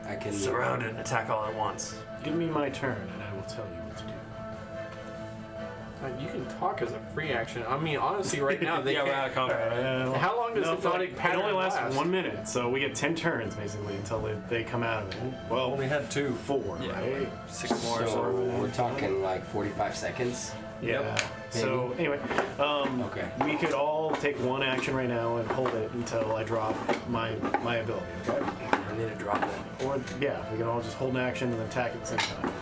I can Surround it and attack all at once. give me my turn and I will tell you what to do. You can talk as a free action. I mean, honestly, right now they Yeah, we're out can't. of combat. Right? How long does hypnotic it pattern only lasts last? 1 minute, so we get 10 turns basically until they come out of it. Well, Only had 2. 4, Yeah. right? 6 more. So we're talking like 45 seconds. Yeah. So anyway, Okay. we could all take one action right now and hold it until I drop my ability. Okay? I need to drop it. Or yeah, we can all just hold an action and then attack at the same time.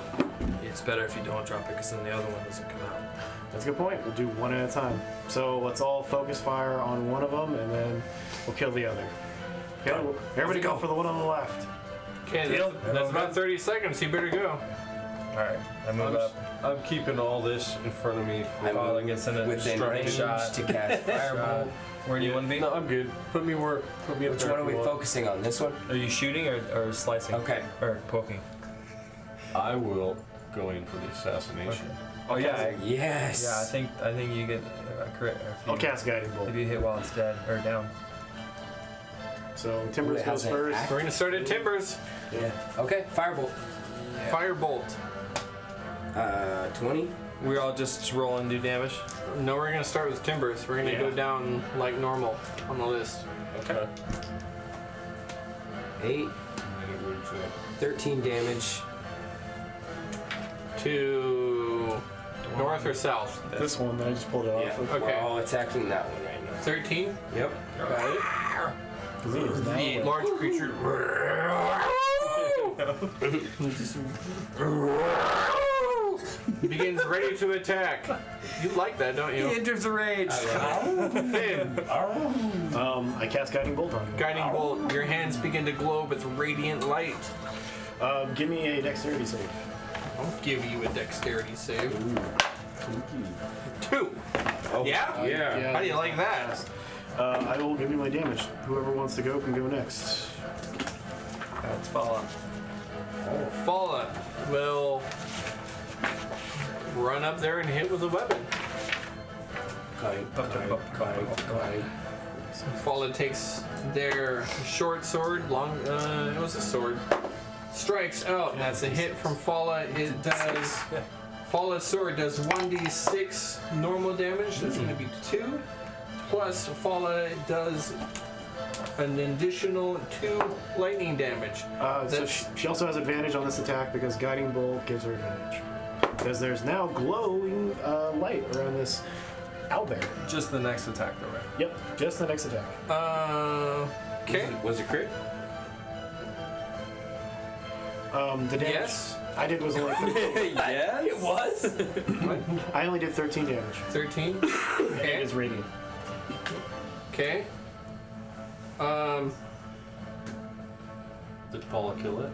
It's better if you don't drop it because then the other one doesn't come out. That's a good point. We'll do one at a time. So let's all focus fire on one of them and then we'll kill the other. Okay. Everybody go for the one on the left. Okay, Deal. that's about 30 seconds. You better go. Alright, I move up. I'm keeping all this in front of me. I'm Falling gets in a within strike range shot. to cast Firebolt. Where do you want to be? No, I'm good. Put me up Which there one are if we you want. focusing on? This one? Are you shooting or slicing? Okay. Or poking? I will go in for the assassination. Oh yeah. Yes. Yeah, I think you get a crit. I'll cast Guiding Bolt. If you hit while it's dead or down. So Timbers Wait, goes how's that first. act? We're gonna start at Timbers. Yeah. Okay. Firebolt. Firebolt. 20. We're all just rolling and do damage. No, we're gonna start with Timbers. We're gonna go down like normal on the list. Okay. 8. 13 damage. To north or south? This one that I just pulled it Yeah. off of. Okay. We're all attacking that one right now. 13. Yep. Got it. The large creature begins ready to attack. You like that, don't He you? enters a rage. Finn, I cast Guiding Bolt on him. guiding bolt. Your hands begin to glow with radiant light. Give me a Dexterity save. I'll give you a dexterity save. 2. Yeah? Yeah. How do you like that? I will give you my damage. Whoever wants to go can go next. That's follow. Falla will run up there and hit with a weapon. Falla takes their short sword, it was a sword, strikes out. That's a hit from Falla. It does, Falla's sword does 1d6 normal damage. That's going to be 2. Plus, Falla does an additional 2 lightning damage. So she also has advantage on this attack because Guiding Bolt gives her advantage. Because there's now glowing light around this owlbear. Just the next attack, though, right? Yep, just the next attack. Okay. Was it crit? The damage Yes. I did was only 13. Yes. It was. I only did 13 damage. 13. It Okay. is radiant. Okay. Did Paula kill it?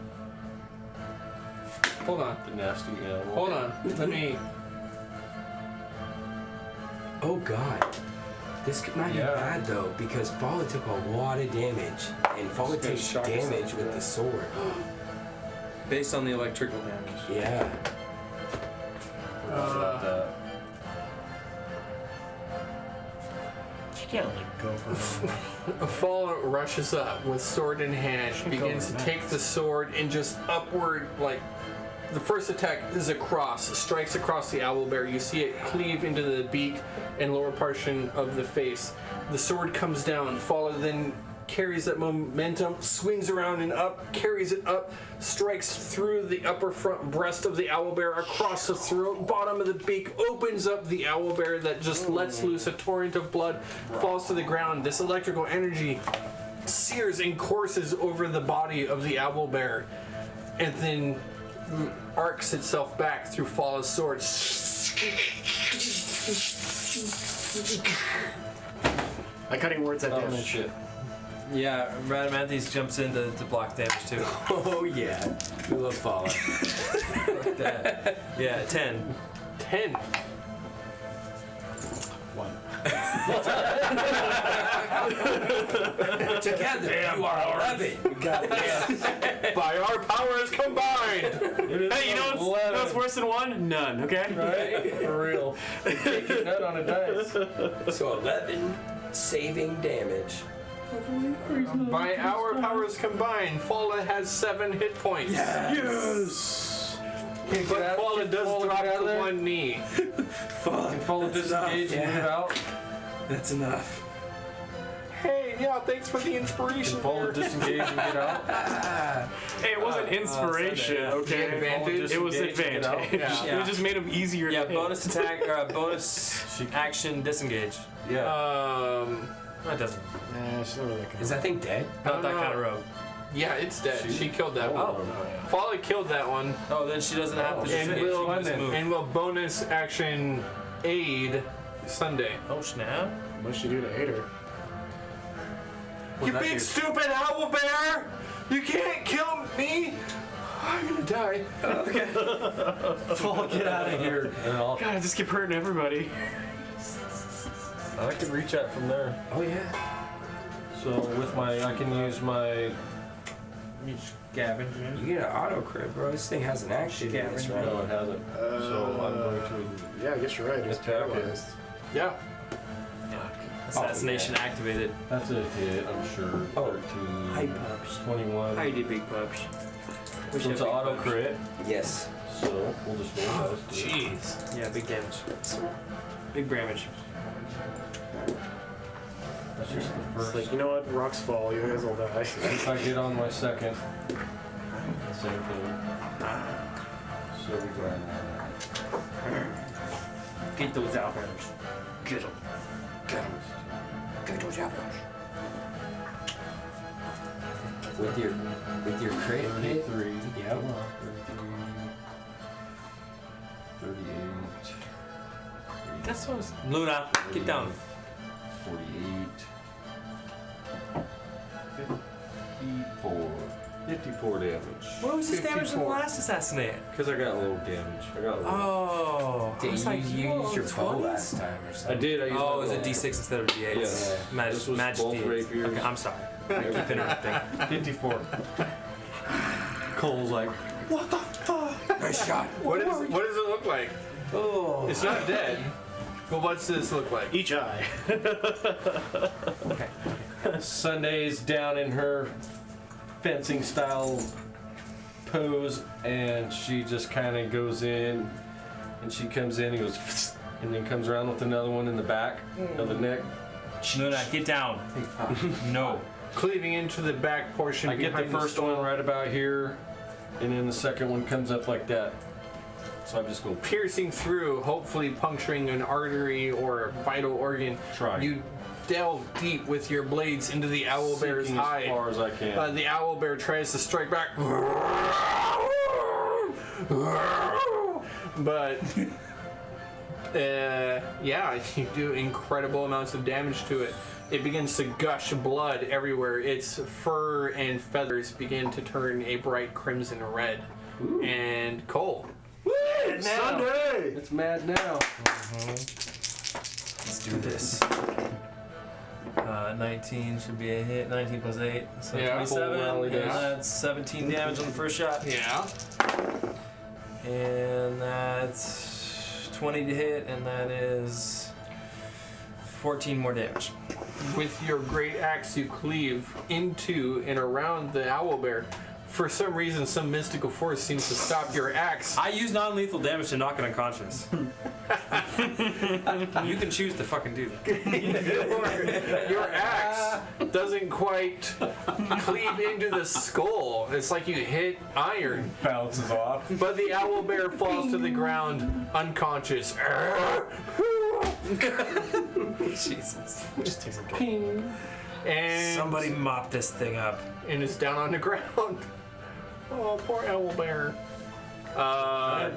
Hold on. The nasty animal. Hold on. Let me. Oh god. This might be Yeah. bad though, because Falla took a lot of damage, and Falla Just gonna takes shock us damage up, with yeah. the sword. Based on the electrical damage. Yeah. Forgot about that. She can't like go for her. Falla rushes up with sword in hand, begins to nice. take the sword and just upward, like the first attack is across, strikes across the owlbear. You see it cleave into the beak and lower portion of the face. The sword comes down. Falla then carries that momentum, swings around and up, carries it up, strikes through the upper front breast of the owlbear, across the throat, bottom of the beak, opens up the owlbear that just lets loose a torrent of blood, falls to the ground. This electrical energy sears and courses over the body of the owlbear, and then arcs itself back through Falla's sword. My cutting words that Oh damage. shit. Yeah, Radamanthus jumps in to block damage too. Oh yeah. We love Falla. Yeah, 10. 10. 1. Together, you are 11. By our powers combined. Hey, you know what's worse than 1? None, okay? Right? For real. Take your nut on a dice. So 11 saving damage. By our powers combined, Falla has 7 hit points. Yes! But Falla does drop out of to there? one knee. Can Paula disengage and move out? That's enough. Hey, yeah, thanks for the inspiration. Can Paula there. disengage and get out? Hey, it wasn't inspiration, Sunday. okay? Advantage. It was Disengage and get out? advantage. Yeah. It just made him easier Yeah, to hit. bonus attack or bonus action disengage. Yeah. That doesn't. Nah, she's not really that Is that thing dead? Not that kind of rogue. Yeah, it's dead. She killed that one. Oh. Falla killed that one. Oh, then she doesn't have to And disengage. will, She can just move. and will bonus action aid Sunday. Oh snap! What'd she do to hate her? You that big do? stupid owl bear! You can't kill me! I'm gonna die. Paul, get out of here. And God, I just keep hurting everybody. I can reach out from there. Oh yeah. So with my, I can use my Gavin, man. You get an auto crit, bro. This thing hasn't acted in this round. No, it hasn't. So I'm going to Yeah, I guess you're right. It's attack it. paralyzed. Yeah. Assassination activated. That's a hit, I'm sure. Oh. 13, Hi, pups. 21. Hi, you big pups. So it's an auto crit. Yes. So we'll just roll those. Jeez. Yeah, big damage. Big damage. That's just the It's first. like, you know what? Rocks fall. You guys will die. If I get on my second, same thing. So we grind that. Get those outriders. Get them. Get those apples. With your crit hit. 33. Yep. 38. That's what I was. Luna, get down. 48. 54. 54 damage. What was his damage in the 54. last assassinate? Because I got low damage. I got low. Oh. Did I was you, like, you used your bow 20s? last time or I something? did. I used Oh, it my was a bow. D6 instead of D8. Yes. Magic, This was magic both D8s. rapiers. Okay, I'm sorry. I keep interrupting. 54. Cole's like, Nice shot. What does it look like? Oh. It's not dead. But what's this look like? Each eye. Okay. Sunday's down in her fencing style pose, and she just kind of goes in, and she comes in and goes, and then comes around with another one in the back of the neck. Luna, get down. No. Cleaving into the back portion. I get the behind first one right about here, and then the second one comes up like that. So I'm just going piercing through, hopefully puncturing an artery or a vital organ. try. You delve deep with your blades into the owlbear's Seeking hide. as far as I can. The owlbear tries to strike back, but yeah, you do incredible amounts of damage to it. It begins to gush blood everywhere. Its fur and feathers begin to turn a bright crimson red. Ooh. And Cole. Sunday! It's mad now. Let's do this. 19 should be a hit. 19 plus 8. So Yeah, 27. full rally And dice. that's 17 damage on the first shot. Yeah. And that's 20 to hit, and that is 14 more damage. With your great axe, you cleave into and around the owlbear. For some reason, some mystical force seems to stop your axe. I use non-lethal damage to knock it unconscious. You can choose to fucking do that. Your axe doesn't quite cleave into the skull. It's like you hit iron. Bounces off. But the owlbear falls to the ground unconscious. Jesus. Just takes a drink. And Somebody mop this thing up. and it's down on the ground. Oh, poor owlbear.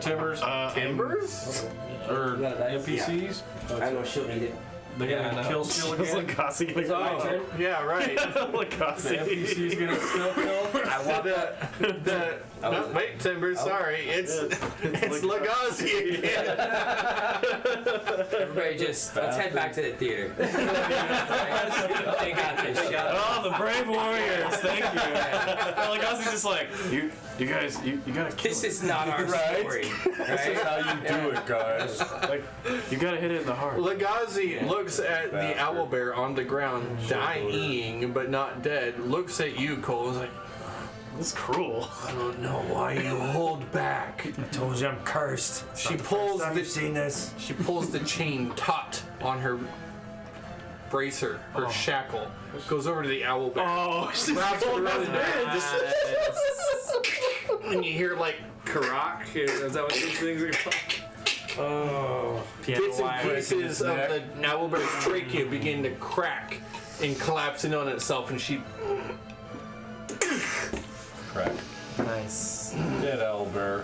Timbers. Timbers? Or No, that's- NPCs. I know she'll eat it. They're Yeah, I gonna know. kill Steel It's again. like Gossi It's getting my turn. Yeah, right. The NPC's gonna still kill. I walk up. No, wait, Timbers, sorry. It's Legazi again. Everybody just, let's head back to the theater. They got this shit. Oh, the brave warriors! Thank you. Like Gossi's just like, you guys, you gotta kill This it. is not our Right. story. This is how you do it, guys. Like, you gotta hit it in the heart. Legazi looks at the Bastard. owlbear on the ground, dying but not dead. Looks at you, Cole. Is like, This is cruel. I don't know why you hold back. I told you I'm cursed. She pulls Have the you seen this? She pulls the chain taut on her bracer, her shackle. Goes over to the owlbear. Oh, she's Wraps it holding around his his hand. and you hear like Karak? Is that what these things are called? Oh. Piano bits and wire. pieces of the owlbear's trachea begin to crack and collapse in on itself, and she Crack. Nice. Dead owlbear.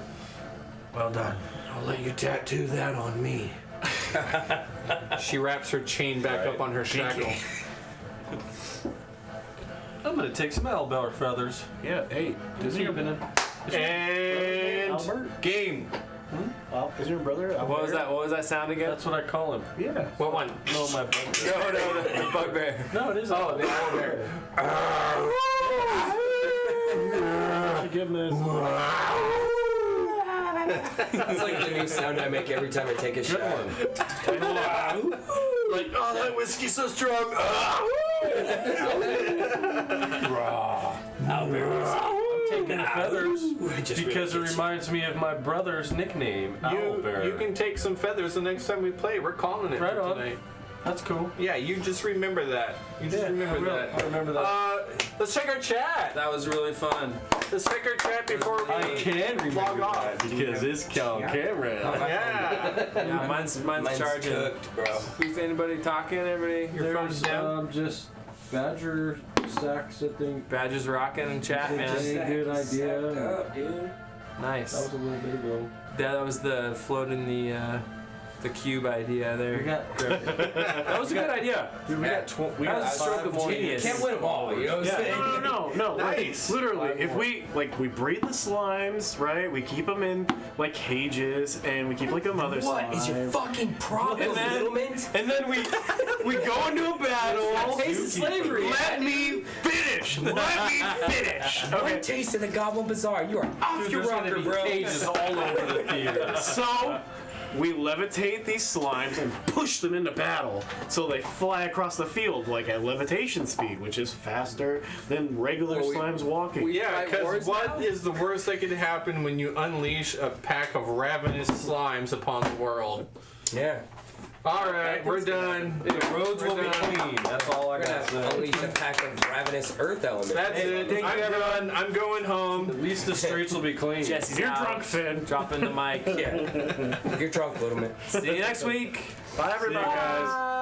Well done. I'll let you tattoo that on me. She wraps her chain back up on her shackle. I'm gonna take some owlbear feathers. Yeah, hey, Is he been in? And Albert? game. Is your brother? What was that? What was that sound again? That's what I call him. Yeah. What one? No, my bugbear. No, the bugbear. No, it is. Oh, the owlbear. goodness. That's like the new sound I make every time I take a shot. Like, oh, that whiskey's so strong. I'm taking the feathers Just because it really reminds me of my brother's nickname, Owlbear. You can take some feathers the next time we play. We're calling it Right for on. tonight. That's cool. Yeah, you just remember that. You just remember that. I remember that. Let's check our chat. That was really fun. Let's check our chat before we I can log remember off. that because it's on camera. Yeah. Yeah, mine's charging. cooked, bro. Who's anybody talking? Everybody? Your phone's There's down? just Badger Sacks, I think. Badger's rocking and chat, Any man. good idea? Up, dude. That Nice. was a little bit ago. That was the floating the cube idea there. We got, That was a good idea. dude, we got That was a stroke of genius. Can't win them all, you know what I'm saying? No. Nice. Like, literally, if we breed the slimes, right? We keep them in like cages, and we keep like a mother slime. What is your fucking problem, And then- little mint? And then we go into a battle. Taste of slavery. Let me finish. Let me finish. One taste of the Goblin Bazaar, you are off your rocker, bro. cages all over the theater. So we levitate these slimes and push them into battle, so they fly across the field like at levitation speed, which is faster than regular slimes walking. Yeah, Fight because wars what now? is the worst that could happen when you unleash a pack of ravenous slimes upon the world? Yeah. All right, we're done. The roads will be done. clean. That's all I We're got to gonna say. unleash a pack of ravenous earth elements. That's it. thank you, I'm done. I'm going home. At least the streets will be clean. Jesse's You're out. drunk, Finn. Dropping the mic. Yeah. You're drunk, little mint. See you next week. Bye, everybody, guys.